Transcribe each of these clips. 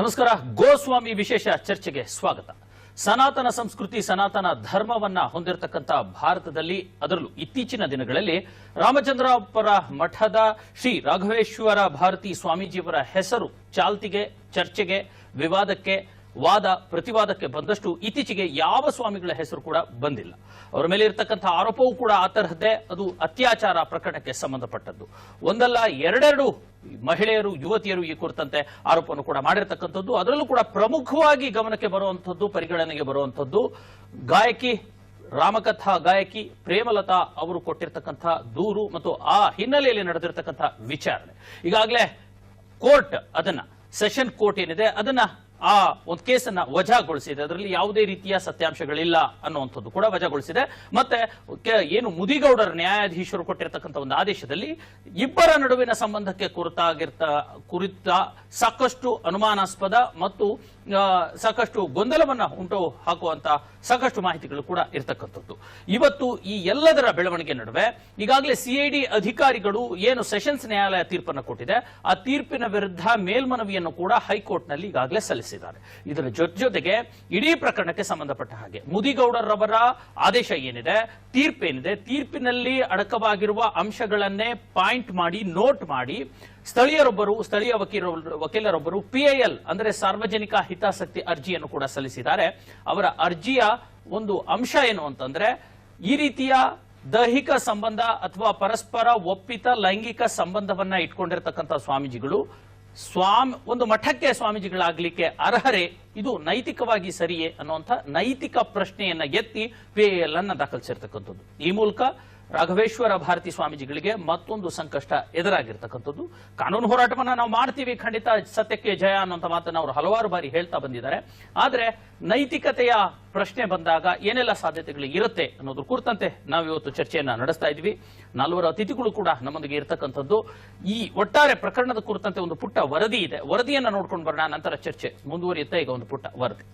ನಮಸ್ಕಾರ. ಗೋಸ್ವಾಮಿ ವಿಶೇಷ ಚರ್ಚೆಗೆ ಸ್ವಾಗತ. ಸನಾತನ ಸಂಸ್ಕೃತಿ ಸನಾತನ ಧರ್ಮವನ್ನ ಹೊಂದಿರತಕ್ಕಂತ ಭಾರತದಲ್ಲಿ ಅದರಲ್ಲೂ ಇತ್ತೀಚಿನ ದಿನಗಳಲ್ಲಿ ರಾಮಚಂದ್ರಾಪುರ ಮಠದ ಶ್ರೀ ರಾಘವೇಶ್ವರ ಭಾರತಿ ಸ್ವಾಮೀಜಿಯವರ ಹೆಸರು ಚಾಲ್ತಿಗೆ, ಚರ್ಚೆಗೆ, ವಿವಾದಕ್ಕೆ, ವಾದ ಪ್ರತಿವಾದಕ್ಕೆ ಬಂದಷ್ಟು ಇತ್ತೀಚೆಗೆ ಯಾವ ಸ್ವಾಮಿಗಳ ಹೆಸರು ಕೂಡ ಬಂದಿಲ್ಲ. ಅವರ ಮೇಲೆ ಇರತಕ್ಕಂಥ ಆರೋಪವೂ ಕೂಡ ಆ ತರಹದ್ದೇ. ಅದು ಅತ್ಯಾಚಾರ ಪ್ರಕರಣಕ್ಕೆ ಸಂಬಂಧಪಟ್ಟದ್ದು. ಒಂದಲ್ಲ ಎರಡೆರಡು ಮಹಿಳೆಯರು, ಯುವತಿಯರು ಈ ಕುರಿತಂತೆ ಆರೋಪವನ್ನು ಕೂಡ ಮಾಡಿರತಕ್ಕಂಥದ್ದು. ಅದರಲ್ಲೂ ಕೂಡ ಪ್ರಮುಖವಾಗಿ ಗಮನಕ್ಕೆ ಬರುವಂತದ್ದು, ಪರಿಗಣನೆಗೆ ಬರುವಂತದ್ದು ಗಾಯಕಿ, ರಾಮಕಥಾ ಗಾಯಕಿ ಪ್ರೇಮಲತಾ ಅವರು ಕೊಟ್ಟಿರತಕ್ಕಂಥ ದೂರು ಮತ್ತು ಆ ಹಿನ್ನೆಲೆಯಲ್ಲಿ ನಡೆದಿರತಕ್ಕಂಥ ವಿಚಾರಣೆ. ಈಗಾಗಲೇ ಕೋರ್ಟ್ ಅದನ್ನ, ಸೆಷನ್ ಕೋರ್ಟ್ ಏನಿದೆ ಅದನ್ನ ಆ ಒಂದು ಕೇಸನ್ನ ವಜಾಗೊಳಿಸಿದೆ. ಅದರಲ್ಲಿ ಯಾವುದೇ ರೀತಿಯ ಸತ್ಯಾಂಶಗಳಿಲ್ಲ ಅನ್ನುವಂಥದ್ದು ಕೂಡ ವಜಾಗೊಳಿಸಿದೆ. ಮತ್ತೆ ಏನು ಮುದಿಗೌಡರ ನ್ಯಾಯಾಧೀಶರು ಕೊಟ್ಟಿರತಕ್ಕಂಥ ಒಂದು ಆದೇಶದಲ್ಲಿ ಇಬ್ಬರ ನಡುವಿನ ಸಂಬಂಧಕ್ಕೆ ಕುರಿತ ಸಾಕಷ್ಟು ಅನುಮಾನಾಸ್ಪದ ಮತ್ತು ಸಾಕಷ್ಟು ಗೊಂದಲವನ್ನ ಉಂಟು ಹಾಕುವಂತ ಸಾಕಷ್ಟು ಮಾಹಿತಿಗಳು ಕೂಡ ಇರತಕ್ಕಂಥದ್ದು. ಇವತ್ತು ಈ ಎಲ್ಲದರ ಬೆಳವಣಿಗೆ ನಡುವೆ ಈಗಾಗಲೇ ಸಿಐಡಿ ಅಧಿಕಾರಿಗಳು ಏನು ಸೆಷನ್ಸ್ ನ್ಯಾಯಾಲಯ ತೀರ್ಪನ್ನು ಕೊಟ್ಟಿದೆ, ಆ ತೀರ್ಪಿನ ವಿರುದ್ಧ ಮೇಲ್ಮನವಿಯನ್ನು ಕೂಡ ಹೈಕೋರ್ಟ್ನಲ್ಲಿ ಈಗಾಗಲೇ ಸಲ್ಲಿಸಿದ್ದಾರೆ. ಇದರ ಜೊತೆಗೆ ಇಡೀ ಪ್ರಕರಣಕ್ಕೆ ಸಂಬಂಧಪಟ್ಟ ಹಾಗೆ ಮುದಿಗೌಡರವರ ಆದೇಶ ಏನಿದೆ, ತೀರ್ಪೇನಿದೆ, ತೀರ್ಪಿನಲ್ಲಿ ಅಡಕವಾಗಿರುವ ಅಂಶಗಳನ್ನೇ ಪಾಯಿಂಟ್ ಮಾಡಿ, ನೋಟ್ ಮಾಡಿ ಸ್ಥಳೀಯ ವಕೀಲರೊಬ್ಬರು ಪಿಐಎಲ್ ಅಂದರೆ ಸಾರ್ವಜನಿಕ ಹಿತಾಸಕ್ತಿ ಅರ್ಜಿಯನ್ನು ಕೂಡ ಸಲ್ಲಿಸಿದ್ದಾರೆ. ಅವರ ಅರ್ಜಿಯ ಒಂದು ಅಂಶ ಏನು ಅಂತಂದ್ರೆ, ಈ ರೀತಿಯ ದೈಹಿಕ ಸಂಬಂಧ ಅಥವಾ ಪರಸ್ಪರ ಒಪ್ಪಿತ ಲೈಂಗಿಕ ಸಂಬಂಧವನ್ನ ಇಟ್ಕೊಂಡಿರತಕ್ಕಂಥ ಸ್ವಾಮೀಜಿಗಳು ಒಂದು ಮಠಕ್ಕೆ ಸ್ವಾಮೀಜಿಗಳಾಗ್ಲಿಕ್ಕೆ ಅರ್ಹರೇ, ಇದು ನೈತಿಕವಾಗಿ ಸರಿಯೇ ಅನ್ನುವಂಥ ನೈತಿಕ ಪ್ರಶ್ನೆಯನ್ನ ಎತ್ತಿ ಪಿಐಎಲ್ ಅನ್ನ ದಾಖಲಿಸಿರ್ತಕ್ಕಂಥದ್ದು. ಈ ಮೂಲಕ ರಾಘವೇಶ್ವರ ಭಾರತಿ ಸ್ವಾಮೀಜಿಗಳಿಗೆ ಮತ್ತೊಂದು ಸಂಕಷ್ಟ ಎದುರಾಗಿರ್ತಕ್ಕಂಥದ್ದು. ಕಾನೂನು ಹೋರಾಟವನ್ನ ನಾವು ಮಾಡ್ತೀವಿ, ಖಂಡಿತ ಸತ್ಯಕ್ಕೆ ಜಯ ಅನ್ನುವಂಥ ಮಾತನ್ನ ಅವರು ಹಲವಾರು ಬಾರಿ ಹೇಳ್ತಾ ಬಂದಿದ್ದಾರೆ. ಆದ್ರೆ ನೈತಿಕತೆಯ ಪ್ರಶ್ನೆ ಬಂದಾಗ ಏನೆಲ್ಲ ಸಾಧ್ಯತೆಗಳು ಇರುತ್ತೆ ಅನ್ನೋದ್ರ ಕುರಿತಂತೆ ನಾವು ಇವತ್ತು ಚರ್ಚೆಯನ್ನ ನಡೆಸ್ತಾ ಇದ್ವಿ. 4 ಅತಿಥಿಗಳು ಕೂಡ ನಮ್ಮೊಂದಿಗೆ ಇರತಕ್ಕಂಥದ್ದು. ಈ ಒಟ್ಟಾರೆ ಪ್ರಕರಣದ ಕುರಿತಂತೆ ಒಂದು ಪುಟ್ಟ ವರದಿ ಇದೆ, ವರದಿಯನ್ನ ನೋಡ್ಕೊಂಡು ಬರೋಣ, ನಂತರ ಚರ್ಚೆ ಮುಂದುವರಿಯುತ್ತೆ. ಈಗ ಒಂದು ಪುಟ್ಟ ವರದಿ.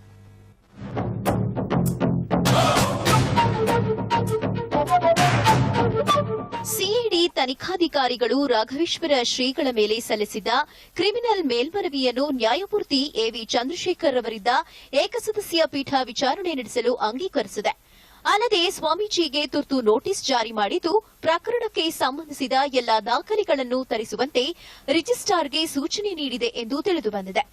ಸಿಐಡಿ ತನಿಖಾಧಿಕಾರಿಗಳು ರಾಘವೇಶ್ವರ ಶ್ರೀಗಳ ಮೇಲೆ ಸಲ್ಲಿಸಿದ್ದ ಕ್ರಿಮಿನಲ್ ಮೇಲ್ಮನವಿಯನ್ನು ನ್ಯಾಯಮೂರ್ತಿ ಎವಿ ಚಂದ್ರಶೇಖರ್ ಅವರಿದ್ದ ಏಕಸದಸ್ಯ ಪೀಠ ವಿಚಾರಣೆ ನಡೆಸಲು ಅಂಗೀಕರಿಸಿದೆ. ಅಲ್ಲದೆ ಸ್ವಾಮೀಜಿಗೆ ತುರ್ತು ನೋಟಿಸ್ ಜಾರಿ ಮಾಡಿದ್ದು, ಪ್ರಕರಣಕ್ಕೆ ಸಂಬಂಧಿಸಿದ ಎಲ್ಲಾ ದಾಖಲೆಗಳನ್ನು ತರಿಸುವಂತೆ ರಿಜಿಸ್ಟ್ರಾರ್ಗೆ ಸೂಚನೆ ನೀಡಿದೆ ಎಂದು ತಿಳಿದುಬಂದಿದೆ.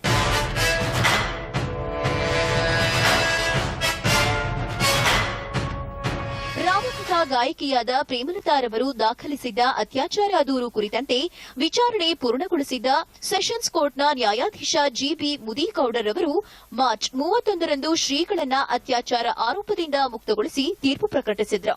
ರಾಮಕಥಾ ಗಾಯಕಿಯಾದ ಪ್ರೇಮಲತಾರವರು ದಾಖಲಿಸಿದ್ದ ಅತ್ಯಾಚಾರ ದೂರು ಕುರಿತಂತೆ ವಿಚಾರಣೆ ಪೂರ್ಣಗೊಳಿಸಿದ್ದ ಸೆಷನ್ಸ್ ಕೋರ್ಟ್ನ ನ್ಯಾಯಾಧೀಶ ಜಿಬಿ ಮುದಿಗೌಡರ್ ಅವರು ಮಾರ್ಚ್ 31ರಂದು ಶ್ರೀಗಳನ್ನ ಅತ್ಯಾಚಾರ ಆರೋಪದಿಂದ ಮುಕ್ತಗೊಳಿಸಿ ತೀರ್ಪು ಪ್ರಕಟಿಸಿದ್ರು.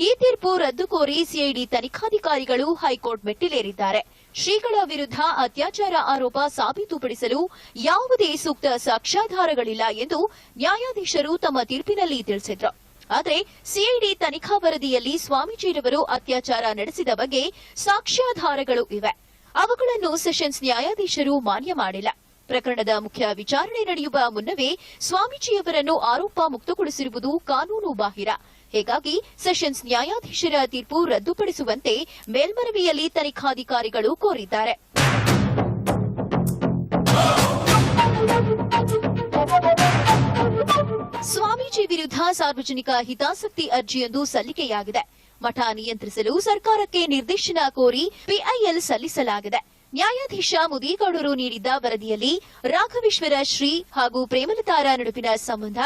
ಈ ತೀರ್ಪು ರದ್ದು ಕೋರಿ ಸಿಐಡಿ ತನಿಖಾಧಿಕಾರಿಗಳು ಹೈಕೋರ್ಟ್ ಮೆಟ್ಟಿಲೇರಿದ್ದಾರೆ. ಶ್ರೀಗಳ ವಿರುದ್ಧ ಅತ್ಯಾಚಾರ ಆರೋಪ ಸಾಬೀತುಪಡಿಸಲು ಯಾವುದೇ ಸೂಕ್ತ ಸಾಕ್ಷ್ಯಾಧಾರಗಳಿಲ್ಲ ಎಂದು ನ್ಯಾಯಾಧೀಶರು ತಮ್ಮ ತೀರ್ಪಿನಲ್ಲಿ ತಿಳಿಸಿದ್ರು. ಆದರೆ ಸಿಐಡಿ ತನಿಖಾ ವರದಿಯಲ್ಲಿ ಸ್ವಾಮೀಜಿರವರು ಅತ್ಯಾಚಾರ ನಡೆಸಿದ ಬಗ್ಗೆ ಸಾಕ್ಷ್ಯಾಧಾರಗಳು ಇವೆ. ಅವುಗಳನ್ನು ಸೆಷನ್ಸ್ ನ್ಯಾಯಾಧೀಶರು ಮಾನ್ಯ ಮಾಡಿಲ್ಲ. ಪ್ರಕರಣದ ಮುಖ್ಯ ವಿಚಾರಣೆ ನಡೆಯುವ ಮುನ್ನವೇ ಸ್ವಾಮೀಜಿಯವರನ್ನು ಆರೋಪ ಮುಕ್ತಗೊಳಿಸಿರುವುದು ಕಾನೂನು ಬಾಹಿರ. ಹೀಗಾಗಿ ಸೆಷನ್ಸ್ ನ್ಯಾಯಾಧೀಶರ ತೀರ್ಪು ರದ್ದುಪಡಿಸುವಂತೆ ಮೇಲ್ಮನವಿಯಲ್ಲಿ ತನಿಖಾಧಿಕಾರಿಗಳು ಕೋರಿದ್ದಾರೆ. ಸ್ವಾಮೀಜಿ ವಿರುದ್ಧ ಸಾರ್ವಜನಿಕ ಹಿತಾಸಕ್ತಿ ಅರ್ಜಿಯೊಂದು ಸಲ್ಲಿಕೆಯಾಗಿದೆ. ಮಠ ನಿಯಂತ್ರಿಸಲು ಸರ್ಕಾರಕ್ಕೆ ನಿರ್ದೇಶನ ಕೋರಿ ಪಿಐಎಲ್ ಸಲ್ಲಿಸಲಾಗಿದೆ. ನ್ಯಾಯಾಧೀಶ ಮುದಿಗೌಡರು ನೀಡಿದ್ದ ವರದಿಯಲ್ಲಿ ರಾಘವೇಶ್ವರ ಶ್ರೀ ಹಾಗೂ ಪ್ರೇಮಲತಾರ ನಡುವಿನ ಸಂಬಂಧ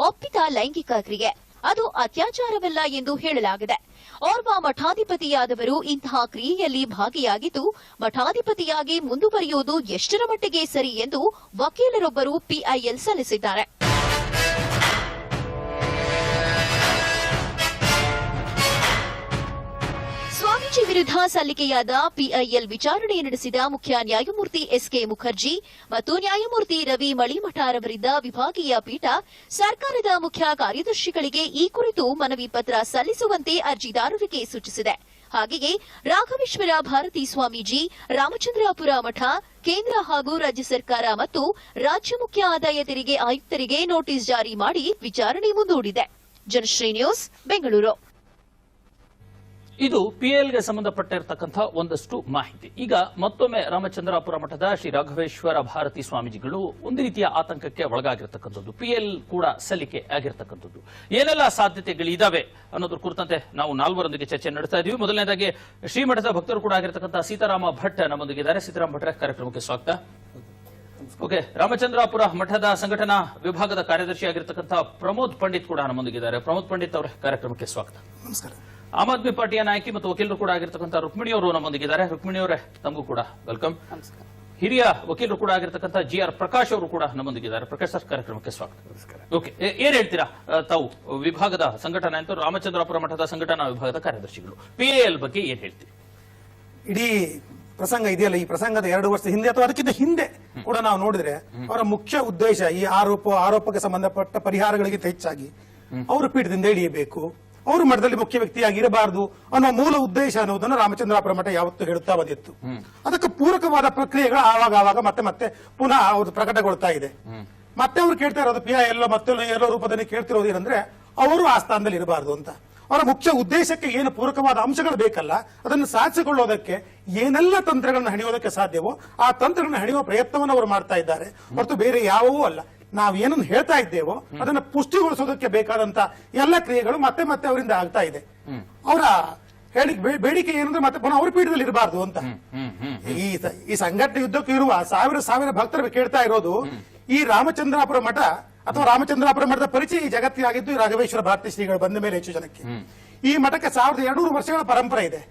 ಒಪ್ಪಿತ ಲೈಂಗಿಕ ಕ್ರಿಯೆ, ಅದು ಅತ್ಯಾಚಾರವಲ್ಲ ಎಂದು ಹೇಳಲಾಗಿದೆ. ಓರ್ವ ಮಠಾಧಿಪತಿಯಾದವರು ಇಂತಹ ಕ್ರಿಯೆಯಲ್ಲಿ ಭಾಗಿಯಾಗಿದ್ದು, ಮಠಾಧಿಪತಿಯಾಗಿ ಮುಂದುವರಿಯುವುದು ಎಷ್ಟರ ಮಟ್ಟಿಗೆ ಸರಿ ಎಂದು ವಕೀಲರೊಬ್ಬರು ಪಿಐಎಲ್ ಸಲ್ಲಿಸಿದ್ದಾರೆ. ಸ್ವಾಮೀಜಿ ವಿರುದ್ಧ ಸಲ್ಲಿಕೆಯಾದ ಪಿಐಎಲ್ ವಿಚಾರಣೆ ನಡೆಸಿದ ಮುಖ್ಯ ನ್ಯಾಯಮೂರ್ತಿ ಎಸ್ಕೆ ಮುಖರ್ಜಿ ಮತ್ತು ನ್ಯಾಯಮೂರ್ತಿ ರವಿ ಮಳಿಮಠರವರಿದ್ದ ವಿಭಾಗೀಯ ಪೀಠ ಸರ್ಕಾರದ ಮುಖ್ಯ ಕಾರ್ಯದರ್ಶಿಗಳಿಗೆ ಈ ಕುರಿತು ಮನವಿ ಪತ್ರ ಸಲ್ಲಿಸುವಂತೆ ಅರ್ಜಿದಾರರಿಗೆ ಸೂಚಿಸಿದೆ. ಹಾಗೆಯೇ ರಾಘವೇಶ್ವರ ಭಾರತಿ ಸ್ವಾಮೀಜಿ, ರಾಮಚಂದ್ರಾಪುರ ಮಠ, ಕೇಂದ್ರ ಹಾಗೂ ರಾಜ್ಯ ಸರ್ಕಾರ ಮತ್ತು ರಾಜ್ಯ ಮುಖ್ಯ ಆದಾಯ ತೆರಿಗೆ ಆಯುಕ್ತರಿಗೆ ನೋಟಿಸ್ ಜಾರಿ ಮಾಡಿ ವಿಚಾರಣೆ ಮುಂದೂಡಿದೆ. ಜನಶ್ರೀ ನ್ಯೂಸ್, ಬೆಂಗಳೂರು. ಇದು ಪಿಎಲ್ಗೆ ಸಂಬಂಧಪಟ್ಟಿರತಕ್ಕಂತಹ ಒಂದಷ್ಟು ಮಾಹಿತಿ. ಈಗ ಮತ್ತೊಮ್ಮೆ ರಾಮಚಂದ್ರಾಪುರ ಮಠದ ಶ್ರೀ ರಾಘವೇಶ್ವರ ಭಾರತಿ ಸ್ವಾಮೀಜಿಗಳು ಒಂದು ರೀತಿಯ ಆತಂಕಕ್ಕೆ ಒಳಗಾಗಿರ್ತಕ್ಕಂಥದ್ದು, ಪಿಎಲ್ ಕೂಡ ಸಲ್ಲಿಕೆ ಆಗಿರ್ತಕ್ಕಂಥದ್ದು. ಏನೆಲ್ಲ ಸಾಧ್ಯತೆಗಳಿದಾವೆ ಅನ್ನೋದ್ರ ಕುರಿತಂತೆ ನಾವು ನಾಲ್ವರೊಂದಿಗೆ ಚರ್ಚೆ ನಡೆಸ್ತಾ ಇದೀವಿ. ಮೊದಲನೇದಾಗಿ ಶ್ರೀಮಠದ ಭಕ್ತರು ಕೂಡ ಆಗಿರ್ತಕ್ಕಂಥ ಸೀತಾರಾಮ ಭಟ್ ನಮ್ಮೊಂದಿಗಿದ್ದಾರೆ. ಸೀತಾರಾಮ ಭಟ್ರ ಕಾರ್ಯಕ್ರಮಕ್ಕೆ ಸ್ವಾಗತ. ಓಕೆ, ರಾಮಚಂದ್ರಾಪುರ ಮಠದ ಸಂಘಟನಾ ವಿಭಾಗದ ಕಾರ್ಯದರ್ಶಿ ಆಗಿರ್ತಕ್ಕಂಥ ಪ್ರಮೋದ್ ಪಂಡಿತ್ ಕೂಡ ನಮ್ಮೊಂದಿಗಿದ್ದಾರೆ. ಪ್ರಮೋದ್ ಪಂಡಿತ್ ಅವರ ಕಾರ್ಯಕ್ರಮಕ್ಕೆ ಸ್ವಾಗತ. ನಮಸ್ಕಾರ. ಆಮ್ ಆದ್ಮಿ ಪಾರ್ಟಿಯ ನಾಯಕಿ ಮತ್ತು ವಕೀಲರು ಕೂಡ ಆಗಿರ್ತಕ್ಕಂಥ ರುಕ್ಮಿಣಿ ಅವರು ನಮ್ಮೊಂದಿಗಿದ್ದಾರೆ. ರುಕ್ಮಿಣಿ ಅವರೇ, ತಮಗೂ ಕೂಡ ವೆಲ್ಕಮ್. ಹಿರಿಯ ವಕೀಲರು ಕೂಡ ಆಗಿರ್ತಕ್ಕಂಥ GR ಪ್ರಕಾಶ್ ಅವರು ಕೂಡ ನಮ್ಮೊಂದಿಗಿದ್ದಾರೆ. ಪ್ರಕಾಶ್ ಸರ್, ಕಾರ್ಯಕ್ರಮಕ್ಕೆ ಸ್ವಾಗತ. ಓಕೆ, ಏನ್ ಹೇಳ್ತೀರಾ ತಾವು ವಿಭಾಗದ ಸಂಘಟನಾ ಅಂತ ರಾಮಚಂದ್ರಾಪುರ ಮಠದ ಸಂಘಟನಾ ವಿಭಾಗದ ಕಾರ್ಯದರ್ಶಿಗಳು, PAL ಬಗ್ಗೆ ಏನ್ ಹೇಳ್ತೀರಿ? ಇಡೀ ಪ್ರಸಂಗ ಇದೆಯಲ್ಲ, ಈ ಪ್ರಸಂಗದ 2 ವರ್ಷ ಹಿಂದೆ ಅಥವಾ ಅದಕ್ಕಿಂತ ಹಿಂದೆ ಕೂಡ ನಾವು ನೋಡಿದ್ರೆ ಅವರ ಮುಖ್ಯ ಉದ್ದೇಶ ಈ ಆರೋಪಕ್ಕೆ ಸಂಬಂಧಪಟ್ಟ ಪರಿಹಾರಗಳಿಗಿಂತ ಹೆಚ್ಚಾಗಿ ಅವರು ಪೀಠದಿಂದ ಇಳಿಯಬೇಕು, ಅವರು ಮಠದಲ್ಲಿ ಮುಖ್ಯ ವ್ಯಕ್ತಿಯಾಗಿ ಇರಬಾರದು ಅನ್ನೋ ಮೂಲ ಉದ್ದೇಶ ಅನ್ನೋದನ್ನು ರಾಮಚಂದ್ರಾಪುರ ಮಠ ಯಾವತ್ತೂ ಹೇಳುತ್ತಾ ಬಂದಿತ್ತು. ಅದಕ್ಕೆ ಪೂರಕವಾದ ಪ್ರಕ್ರಿಯೆಗಳು ಆವಾಗ ಮತ್ತೆ ಪುನಃ ಅವರು ಪ್ರಕಟಗೊಳ್ತಾ ಇದೆ. ಮತ್ತೆ ಅವರು ಕೇಳ್ತಾ ಇರೋದು PIL ಮತ್ತೆ ಎಲ್ಲೋ ರೂಪದಲ್ಲಿ ಕೇಳ್ತಿರೋದು ಏನಂದ್ರೆ ಅವರು ಆ ಸ್ಥಾನದಲ್ಲಿ ಇರಬಾರದು ಅಂತ. ಅವರ ಮುಖ್ಯ ಉದ್ದೇಶಕ್ಕೆ ಏನು ಪೂರಕವಾದ ಅಂಶಗಳು ಬೇಕಲ್ಲ, ಅದನ್ನು ಸಾಧಿಸಿಕೊಳ್ಳೋದಕ್ಕೆ ಏನೆಲ್ಲ ತಂತ್ರಗಳನ್ನು ಹೆಣೆಯೋದಕ್ಕೆ ಸಾಧ್ಯವೋ ಆ ತಂತ್ರಗಳನ್ನು ಹೆಣೆಯುವ ಪ್ರಯತ್ನವನ್ನು ಅವರು ಮಾಡ್ತಾ ಇದ್ದಾರೆ ಹೊರತು ಬೇರೆ ಯಾವುವೂ ಅಲ್ಲ. ನಾವೇನನ್ನು ಹೇಳ್ತಾ ಇದ್ದೇವೋ ಅದನ್ನು ಪುಷ್ಟಿಗೊಳಿಸೋದಕ್ಕೆ ಬೇಕಾದಂತ ಎಲ್ಲ ಕ್ರಿಯೆಗಳು ಮತ್ತೆ ಅವರಿಂದ ಆಗ್ತಾ ಇದೆ. ಅವರ ಬೇಡಿಕೆ ಏನಂದ್ರೆ ಮತ್ತೆ ಪುನಃ ಅವ್ರ ಪೀಠದಲ್ಲಿ ಇರಬಾರ್ದು ಅಂತ. ಈ ಸಂಘಟನೆ ಯುದ್ಧಕ್ಕೂ ಇರುವ ಸಾವಿರ ಭಕ್ತರು ಕೇಳ್ತಾ ಇರೋದು ಈ ರಾಮಚಂದ್ರಾಪುರ ಮಠ ಅಥವಾ ರಾಮಚಂದ್ರಾಪುರ ಮಠದ ಪರಿಚಯ ಈ ಜಗತ್ತಿಗಾಗಿದ್ದು ರಾಘವೇಶ್ವರ ಭಾರತಿ ಶ್ರೀಗಳು ಬಂದ ಮೇಲೆ ಹೆಚ್ಚು ಜನಕ್ಕೆ. ಈ ಮಠಕ್ಕೆ 1200 ವರ್ಷಗಳ ಪರಂಪರೆ ಇದೆ.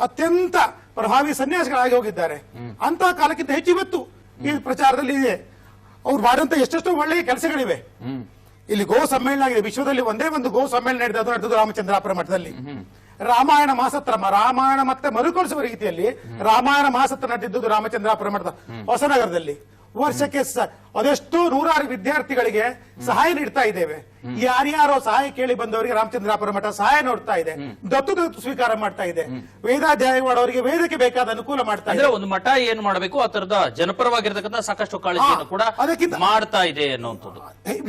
ಅತ್ಯಂತ ಪ್ರಭಾವಿ ಸನ್ಯಾಸಿಗಳಾಗಿ ಹೋಗಿದ್ದಾರೆ. ಅಂತಹ ಕಾಲಕ್ಕಿಂತ ಹೆಚ್ಚು ಇವತ್ತು ಈ ಪ್ರಚಾರದಲ್ಲಿ ಇದೆ. ಅವ್ರು ಮಾಡಿದಂತ ಎಷ್ಟೆಷ್ಟೋ ಒಳ್ಳೆಯ ಕೆಲಸಗಳಿವೆ. ಇಲ್ಲಿ ಗೋ ಸಮ್ಮೇಳನ ಆಗಿದೆ. ವಿಶ್ವದಲ್ಲಿ ಒಂದೇ ಒಂದು ಗೋ ಸಮ್ಮೇಳನ ನಡೆದದ್ದು ರಾಮಚಂದ್ರಾಪುರ ಮಠದಲ್ಲಿ. ರಾಮಾಯಣ ಮಾಸತ್ರ ರಾಮಾಯಣ ಮತ್ತೆ ಮರುಕಳಿಸುವ ರೀತಿಯಲ್ಲಿ ರಾಮಾಯಣ ಮಾಸತ್ರ ನಡೆದಿದ್ದು ರಾಮಚಂದ್ರಾಪುರ ಮಠದ ಹೊಸನಗರದಲ್ಲಿ. ವರ್ಷಕ್ಕೆ ಅದೆಷ್ಟೋ ನೂರಾರು ವಿದ್ಯಾರ್ಥಿಗಳಿಗೆ ಸಹಾಯ ನೀಡ್ತಾ ಇದ್ದೇವೆ. ಯಾರ್ಯಾರೋ ಸಹಾಯ ಕೇಳಿ ಬಂದವರಿಗೆ ರಾಮಚಂದ್ರಾಪುರ ಮಠ ಸಹಾಯ ನೋಡ್ತಾ ಇದೆ, ದತ್ತು ಸ್ವೀಕಾರ ಮಾಡ್ತಾ ಇದೆ, ವೇದಾಧ್ಯಾಯ ಮಾಡೋರಿಗೆ ವೇದಕ್ಕೆ ಬೇಕಾದ ಅನುಕೂಲ ಮಾಡ್ತಾ ಇದೆ. ಒಂದು ಮಠ ಏನು ಮಾಡಬೇಕು ಆ ತರದ ಜನಪರವಾಗಿರ್ತಕ್ಕಂಥ ಸಾಕಷ್ಟು ಕಾಳಜಿಯನ್ನು ಕೂಡ ಅದಕ್ಕಿಂತ ಮಾಡ್ತಾ ಇದೆ ಅನ್ನುವಂಥದ್ದು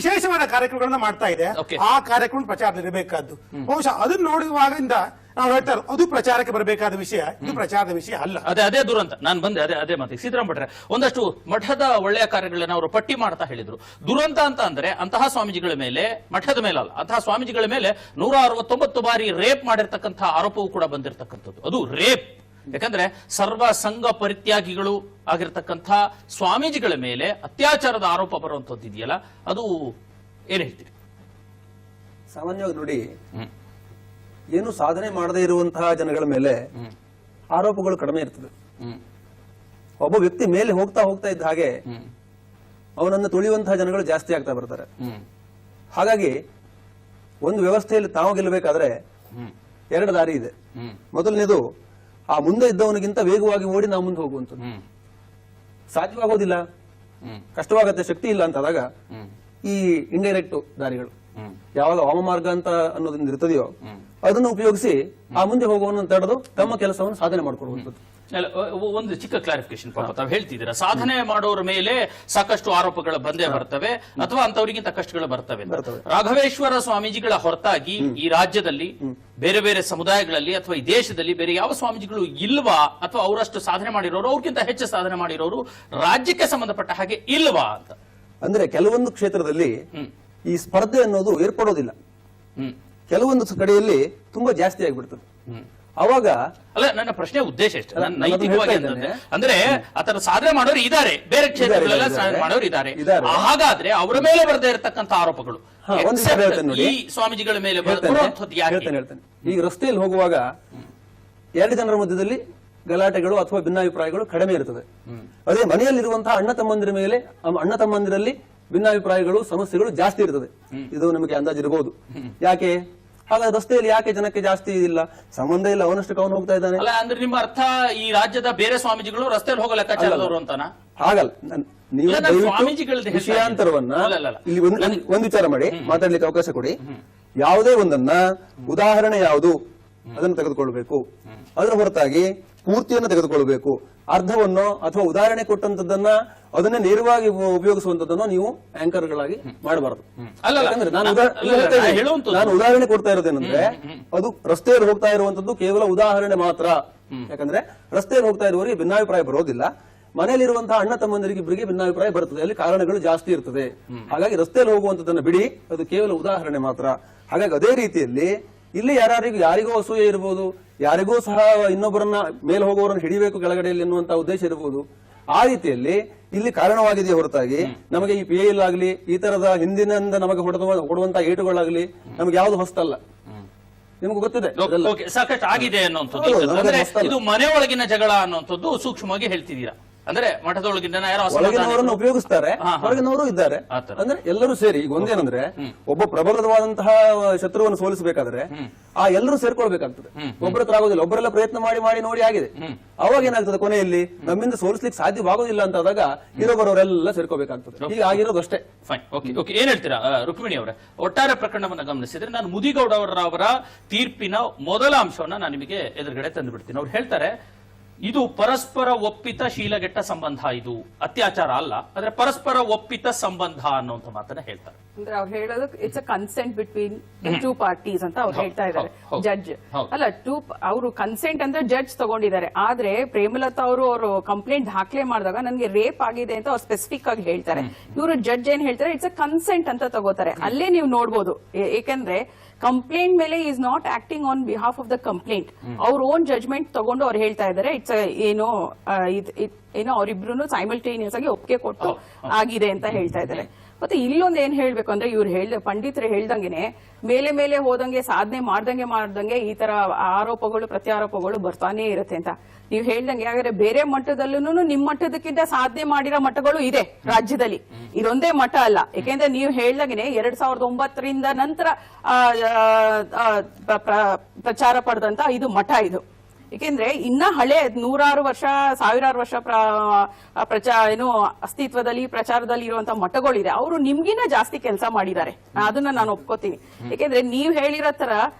ವಿಶೇಷವಾದ ಕಾರ್ಯಕ್ರಮಗಳನ್ನ ಮಾಡ್ತಾ ಇದೆ. ಆ ಕಾರ್ಯಕ್ರಮ ಪ್ರಚಾರದಲ್ಲಿರಬೇಕಾದ್ದು. ಬಹುಶಃ ಅದನ್ನ ನೋಡುವಾಗಿಂದ ನಾವು ಹೇಳ್ತಾ ಅದು ಪ್ರಚಾರಕ್ಕೆ ಬರಬೇಕಾದ ವಿಷಯ, ಇದು ಪ್ರಚಾರದ ವಿಷಯ ಅಲ್ಲ. ಅದೇ ದುರಂತ. ನಾನು ಬಂದೆ ಅದೇ ಮಾತಿಗೆ. ಸೀತಾರಾಮ್ ಭಟ್ರೆ, ಒಂದಷ್ಟು ಮಠದ ಒಳ್ಳೆಯ ಕಾರ್ಯಗಳನ್ನ ಅವರು ಪಟ್ಟಿ ಮಾಡ್ತಾ ಹೇಳಿದ್ರು. ದುರಂತ ಅಂತ ಅಂದ್ರೆ ಅಂತಹ ಸ್ವಾಮೀಜಿಗಳ ಮೇಲೆ, ಮಠದ ಮೇಲಲ್ಲ, ಅಂತಹ ಸ್ವಾಮೀಜಿಗಳ ಮೇಲೆ 169 ಬಾರಿ ರೇಪ್ ಮಾಡಿರ್ತಕ್ಕಂತಹ ಆರೋಪವೂ ಕೂಡ ಬಂದಿರತಕ್ಕಂಥದ್ದು. ಅದು ರೇಪ್. ಯಾಕಂದ್ರೆ ಸರ್ವ ಸಂಘ ಪರಿತ್ಯಾಗಿಗಳು ಆಗಿರ್ತಕ್ಕಂಥ ಸ್ವಾಮೀಜಿಗಳ ಮೇಲೆ ಅತ್ಯಾಚಾರದ ಆರೋಪ ಬರುವಂತದ್ದು ಇದೆಯಲ್ಲ, ಅದು ಏನ್ ಹೇಳ್ತೀರಿ? ಸಾಮಾನ್ಯವಾಗಿ ನೋಡಿ, ಏನು ಸಾಧನೆ ಮಾಡದೇ ಇರುವಂತಹ ಜನಗಳ ಮೇಲೆ ಆರೋಪಗಳು ಕಡಿಮೆ ಇರ್ತದೆ. ಒಬ್ಬ ವ್ಯಕ್ತಿ ಮೇಲೆ ಹೋಗ್ತಾ ಇದ್ದ ಹಾಗೆ ಅವನನ್ನು ತುಳಿಯುವಂತಹ ಜನಗಳು ಜಾಸ್ತಿ ಆಗ್ತಾ ಬರ್ತಾರೆ. ಹಾಗಾಗಿ ಒಂದು ವ್ಯವಸ್ಥೆಯಲ್ಲಿ ತಾವು ಗೆಲ್ಲಬೇಕಾದ್ರೆ 2 ದಾರಿ ಇದೆ. ಮೊದಲನೇದು, ಆ ಮುಂದೆ ಇದ್ದವನಿಗಿಂತ ವೇಗವಾಗಿ ಓಡಿ ನಾವು ಮುಂದೆ ಹೋಗುವಂಥದ್ದು. ಸಾಧ್ಯವಾಗೋದಿಲ್ಲ, ಕಷ್ಟವಾಗತ್ತೆ, ಶಕ್ತಿ ಇಲ್ಲ ಅಂತಾದಾಗ ಈ ಇಂಡೈರೆಕ್ಟ್ ದಾರಿಗಳು, ಯಾವಾಗ ವಾಮಮಾರ್ಗ ಅಂತ ಅನ್ನೋದೊಂದು ಇರ್ತದೆಯೋ ಅದನ್ನು ಉಪಯೋಗಿಸಿ ಆ ಮುಂದೆ ಹೋಗುವವನ್ನ ತಡೆದು ತಮ್ಮ ಕೆಲಸವನ್ನು ಸಾಧನೆ ಮಾಡಿಕೊಳ್ಳುವಂಥದ್ದು. ಒಂದು ಚಿಕ್ಕ ಕ್ಲಾರಿಫಿಕೇಶನ್, ಪಾಪ ತಾವು ಹೇಳ್ತಿದ್ದೀರಾ ಸಾಧನೆ ಮಾಡೋರ ಮೇಲೆ ಸಾಕಷ್ಟು ಆರೋಪಗಳು ಬಂದೇ ಬರ್ತವೆ ಅಥವಾ ಅಂತವರಿಗಿಂತ ಕಷ್ಟಗಳು ಬರ್ತವೆ. ರಾಘವೇಶ್ವರ ಸ್ವಾಮೀಜಿಗಳ ಹೊರತಾಗಿ ಈ ರಾಜ್ಯದಲ್ಲಿ ಬೇರೆ ಬೇರೆ ಸಮುದಾಯಗಳಲ್ಲಿ ಅಥವಾ ಈ ದೇಶದಲ್ಲಿ ಬೇರೆ ಯಾವ ಸ್ವಾಮೀಜಿಗಳು ಇಲ್ವಾ, ಅಥವಾ ಅವರಷ್ಟು ಸಾಧನೆ ಮಾಡಿರೋರು, ಅವ್ರಿಗಿಂತ ಹೆಚ್ಚು ಸಾಧನೆ ಮಾಡಿರೋರು ರಾಜ್ಯಕ್ಕೆ ಸಂಬಂಧಪಟ್ಟ ಹಾಗೆ ಇಲ್ವಾ ಅಂತ. ಅಂದ್ರೆ ಕೆಲವೊಂದು ಕ್ಷೇತ್ರದಲ್ಲಿ ಈ ಸ್ಪರ್ಧೆ ಅನ್ನೋದು ಏರ್ಪಡೋದಿಲ್ಲ. ಕೆಲವೊಂದು ಕಡೆಯಲ್ಲಿ ತುಂಬಾ ಜಾಸ್ತಿ ಆಗಿಬಿಡ್ತದೆ. ಅವಾಗ ಅಲ್ಲ, ನನ್ನ ಪ್ರಶ್ನೆ ಉದ್ದೇಶ ಎಷ್ಟು ನೈತಿಕವಾಗಿ ಅಂದ್ರೆ ಆತರ ಸಾಧನೆ ಮಾಡೋರು ಇದ್ದಾರೆ, ಬೇರೆ ಕ್ಷೇತ್ರಗಳೆಲ್ಲ ಸಾಧನೆ ಮಾಡೋರು ಇದ್ದಾರೆ. ಹಾಗಾದ್ರೆ ಅವರ ಮೇಲೆ ಬರದೇ ಇರತಕ್ಕಂತ ಆರೋಪಗಳು ಈ ಸ್ವಾಮೀಜಿಗಳ ಮೇಲೆ ಹೇಳ್ತೇನೆ. ಈಗ ರಸ್ತೆಯಲ್ಲಿ ಹೋಗುವಾಗ 2 ಜನರ ಮಧ್ಯದಲ್ಲಿ ಗಲಾಟೆಗಳು ಅಥವಾ ಭಿನ್ನಾಭಿಪ್ರಾಯಗಳು ಕಡಿಮೆ ಇರ್ತದೆ. ಅದೇ ಮನೆಯಲ್ಲಿರುವಂತಹ ಅಣ್ಣ ತಮ್ಮಂದಿರಲ್ಲಿ ಭಿನ್ನಾಭಿಪ್ರಾಯಗಳು, ಸಮಸ್ಯೆಗಳು ಜಾಸ್ತಿ ಇರ್ತದೆ. ಇದು ನಮಗೆ ಅಂದಾಜಿರಬಹುದು. ಯಾಕೆ ಹಾಗಾದ್ರೆ ರಸ್ತೆಯಲ್ಲಿ ಯಾಕೆ ಜನಕ್ಕೆ ಜಾಸ್ತಿ ಇಲ್ಲ? ಸಂಬಂಧ ಇಲ್ಲ, ಅವನಷ್ಟಕ್ಕೆ ಅವನು ಹೋಗ್ತಾ ಇದ್ದಾನೆ. ಅಲ್ಲ ಅಂದ್ರೆ ನಿಮ್ಮ ಅರ್ಥ ಈ ರಾಜ್ಯದ ಬೇರೆ ಸ್ವಾಮೀಜಿಗಳು ರಸ್ತೆಯಲ್ಲಿ ಹೋಗೋ ಲೆಕ್ಕಾಚಾರದವರು ಅಂತಾನ? ಹಾಗಲ್ಲ. ನೀವು ವಿಷಯಾಂತರವನ್ನ ಇಲ್ಲಿ ಒಂದು ವಿಚಾರ ಮಾಡಿ ಮಾತಾಡ್ಲಿಕ್ಕೆ ಅವಕಾಶ ಕೊಡಿ. ಯಾವುದೇ ಒಂದನ್ನ ಉದಾಹರಣೆ ಯಾವುದು ಅದನ್ನು ತೆಗೆದುಕೊಳ್ಬೇಕು. ಅದರ ಹೊರತಾಗಿ ಪೂರ್ತಿಯನ್ನು ತೆಗೆದುಕೊಳ್ಬೇಕು. ಅರ್ಧವನ್ನು ಅಥವಾ ಉದಾಹರಣೆ ಕೊಟ್ಟಂತದ್ದನ್ನ ಅದನ್ನೇ ನೇರವಾಗಿ ಉಪಯೋಗಿಸುವಂತದ್ದನ್ನು ನೀವು ಆಂಕರ್ಗಳಾಗಿ ಮಾಡಬಾರದು. ಯಾಕಂದ್ರೆ ನಾನು ಉದಾಹರಣೆ ಕೊಡ್ತಾ ಇರೋದೇನಂದ್ರೆ ಅದು ರಸ್ತೆಯಲ್ಲಿ ಹೋಗ್ತಾ ಇರುವಂತದ್ದು ಕೇವಲ ಉದಾಹರಣೆ ಮಾತ್ರ. ಯಾಕಂದ್ರೆ ರಸ್ತೆಯಲ್ಲಿ ಹೋಗ್ತಾ ಇರುವವರಿಗೆ ಭಿನ್ನಾಭಿಪ್ರಾಯ ಬರೋದಿಲ್ಲ, ಮನೆಯಲ್ಲಿರುವಂತಹ ಅಣ್ಣ ತಮ್ಮಂದರಿಗೆ ಇಬ್ಬರಿಗೆ ಭಿನ್ನಾಭಿಪ್ರಾಯ ಬರ್ತದೆ, ಅಲ್ಲಿ ಕಾರಣಗಳು ಜಾಸ್ತಿ ಇರ್ತದೆ. ಹಾಗಾಗಿ ರಸ್ತೆಯಲ್ಲಿ ಹೋಗುವಂತದನ್ನ ಬಿಡಿ, ಅದು ಕೇವಲ ಉದಾಹರಣೆ ಮಾತ್ರ. ಹಾಗಾಗಿ ಅದೇ ರೀತಿಯಲ್ಲಿ ಇಲ್ಲಿ ಯಾರಿಗೋ ಅಸೂಯೆ ಇರಬಹುದು, ಯಾರಿಗೂ ಸಹ ಇನ್ನೊಬ್ಬರನ್ನ ಮೇಲೆ ಹೋಗುವವರನ್ನು ಹಿಡಿಬೇಕು ಕೆಳಗಡೆಯಲ್ಲಿ ಎನ್ನುವಂತ ಉದ್ದೇಶ ಇರಬಹುದು. ಆ ರೀತಿಯಲ್ಲಿ ಇಲ್ಲಿ ಕಾರಣವಾಗಿದೆಯೇ ಹೊರತಾಗಿ ನಮಗೆ ಈ PIL ಆಗ್ಲಿ ಈ ತರದ ಹಿಂದಿನಿಂದ ನಮಗೆ ಹೊಡುವಂತಹ ಏಟುಗಳಾಗ್ಲಿ ನಮಗೆ ಯಾವ್ದು ಹೊಸ್ತಲ್ಲ. ನಿಮ್ಗೆ ಗೊತ್ತಿದೆ ಸಾಕಷ್ಟು ಆಗಿದೆ ಅನ್ನುವಂಥದ್ದು. ಅಂದ್ರೆ ಇದು ಮನೆಯೊಳಗಿನ ಜಗಳ ಅನ್ನುವಂಥದ್ದು ಸೂಕ್ಷ್ಮವಾಗಿ ಹೇಳ್ತಿದ್ದೀರಾ. ಅಂದ್ರೆ ಮಠದೊಳಗಿನ ಯಾರೋ ಒಳಗಿನವರನ್ನು ಉಪಯೋಗಿಸ್ತಾರೆ, ಹೊರಗಿನವರು ಇದ್ದಾರೆ. ಅಂದ್ರೆ ಎಲ್ಲರೂ ಸೇರಿ ಈಗ ಒಂದೇನಂದ್ರೆ ಒಬ್ಬ ಪ್ರಬಲವಾದಂತಹ ಶತ್ರುವನ್ನು ಸೋಲಿಸಬೇಕಾದ್ರೆ ಆ ಎಲ್ಲರೂ ಸೇರ್ಕೊಳ್ಬೇಕಾಗ್ತದೆ. ಒಬ್ಬರ ಹತ್ರ ಆಗೋದಿಲ್ಲ, ಒಬ್ಬರೆಲ್ಲ ಪ್ರಯತ್ನ ಮಾಡಿ ನೋಡಿ ಆಗಿದೆ. ಅವಾಗ ಏನಾಗ್ತದೆ, ಕೊನೆಯಲ್ಲಿ ನಮ್ಮಿಂದ ಸೋಲಿಸ್ಲಿಕ್ಕೆ ಸಾಧ್ಯವಾಗೋದಿಲ್ಲ ಅಂತ ಆದಾಗ ಇರೋಬರೋರೆಲ್ಲ ಸೇರ್ಕೋಬೇಕಾಗ್ತದೆ. ಈಗ ಆಗಿರೋದು ಅಷ್ಟೇ. Fine, okay. ಏನ್ ಹೇಳ್ತೀರಾ ರುಕ್ಮಿಣಿ ಅವರೇ? ಒಟ್ಟಾರೆ ಪ್ರಕರಣವನ್ನು ಗಮನಿಸಿದ್ರೆ ನಾನು ಮುದಿಗೌಡ ಅವರ ತೀರ್ಪಿನ ಮೊದಲ ಅಂಶವನ್ನ ನಾನು ನಿಮಗೆ ಎದುರುಗಡೆ ತಂದು ಬಿಡ್ತೀನಿ. ಅವ್ರು ಹೇಳ್ತಾರೆ, ಇದು ಪರಸ್ಪರ ಒಪ್ಪಿತ ಶೀಲಗೆಟ್ಟ ಸಂಬಂಧ, ಇದು ಅತ್ಯಾಚಾರ ಅಲ್ಲ, ಆದ್ರೆ ಪರಸ್ಪರ ಒಪ್ಪಿತ ಸಂಬಂಧ ಅನ್ನುವಂತ ಮಾತನ್ನ ಹೇಳ್ತಾರೆ. ಅಂದ್ರೆ ಅವ್ರು ಹೇಳೋದು it's a consent between two parties ಅಂತ ಅವ್ರು ಹೇಳ್ತಾ ಇದ್ದಾರೆ. ಜಡ್ಜ್ ಅಲ್ಲ, ಅವರು ಕನ್ಸೆಂಟ್ ಅಂದ್ರೆ ಜಡ್ಜ್ ತಗೊಂಡಿದ್ದಾರೆ. ಆದ್ರೆ ಪ್ರೇಮಲತಾ ಅವರು ಕಂಪ್ಲೇಂಟ್ ದಾಖಲೆ ಮಾಡಿದಾಗ ನನಗೆ ರೇಪ್ ಆಗಿದೆ ಅಂತ ಅವ್ರು ಸ್ಪೆಸಿಫಿಕ್ ಆಗಿ ಹೇಳ್ತಾರೆ. ಇವರು ಜಡ್ಜ್ ಏನ್ ಹೇಳ್ತಾರೆ, ಇಟ್ಸ್ ಅ ಕನ್ಸೆಂಟ್ ಅಂತ ತಗೋತಾರೆ. ಅಲ್ಲೇ ನೀವು ನೋಡ್ಬೋದು, ಏಕೆಂದ್ರೆ ಕಂಪ್ಲೇಂಟ್ ಮೇಲೆ is not acting on behalf of the complaint. ಅವ್ರ ಓನ್ ಜಜ್ಮೆಂಟ್ ತಗೊಂಡು ಅವ್ರು ಹೇಳ್ತಾ ಇದ್ದಾರೆ ಇಟ್ಸ್ ಏನೋ ಅವರಿಬ್ರು ಸೈಮಲ್ಟೇನಿಯಸ್ ಆಗಿ ಒಪ್ಪಿಗೆ ಕೊಟ್ಟು ಆಗಿದೆ ಅಂತ ಹೇಳ್ತಾ ಇದ್ದಾರೆ. ಮತ್ತೆ ಇಲ್ಲೊಂದು ಏನ್ ಹೇಳ್ಬೇಕು ಅಂದ್ರೆ ಇವ್ರು ಪಂಡಿತರು ಹೇಳ್ದಂಗೆನೆ ಮೇಲೆ ಹೋದಂಗೆ ಸಾಧನೆ ಮಾಡ್ದಂಗೆ ಈ ತರ ಆರೋಪಗಳು ಪ್ರತ್ಯಾರೋಪಗಳು ಬರ್ತಾನೆ ಇರುತ್ತೆ ಅಂತ ನೀವು ಹೇಳ್ದಂಗೆ. ಹಾಗಾದ್ರೆ ಬೇರೆ ಮಟ್ಟದಲ್ಲೂ ನಿಮ್ ಮಟ್ಟದಕ್ಕಿಂತ ಸಾಧನೆ ಮಾಡಿರೋ ಮಠಗಳು ಇದೆ ರಾಜ್ಯದಲ್ಲಿ, ಇದೊಂದೇ ಮಠ ಅಲ್ಲ. ಯಾಕೆಂದ್ರೆ ನೀವು ಹೇಳ್ದಂಗೆನೆ 2009 ನಂತರ ಪ್ರಚಾರ ಪಡೆದಂತ ಇದು ಮಠ ಇದು. ಏಕೆಂದ್ರೆ ಇನ್ನ ಹಳೆ 100 ವರ್ಷ 1000 ವರ್ಷ ಅಸ್ತಿತ್ವದಲ್ಲಿ ಪ್ರಚಾರದಲ್ಲಿ ಇರುವಂತಹ ಮಠಗಳಿದೆ. ಅವರು ನಿಮ್ಗಿನ ಜಾಸ್ತಿ ಕೆಲಸ ಮಾಡಿದ್ದಾರೆ, ಅದನ್ನ ನಾನು ಒಪ್ಕೋತೀನಿ. ಯಾಕೆಂದ್ರೆ ನೀವ್ ಹೇಳಿರೋ ತರ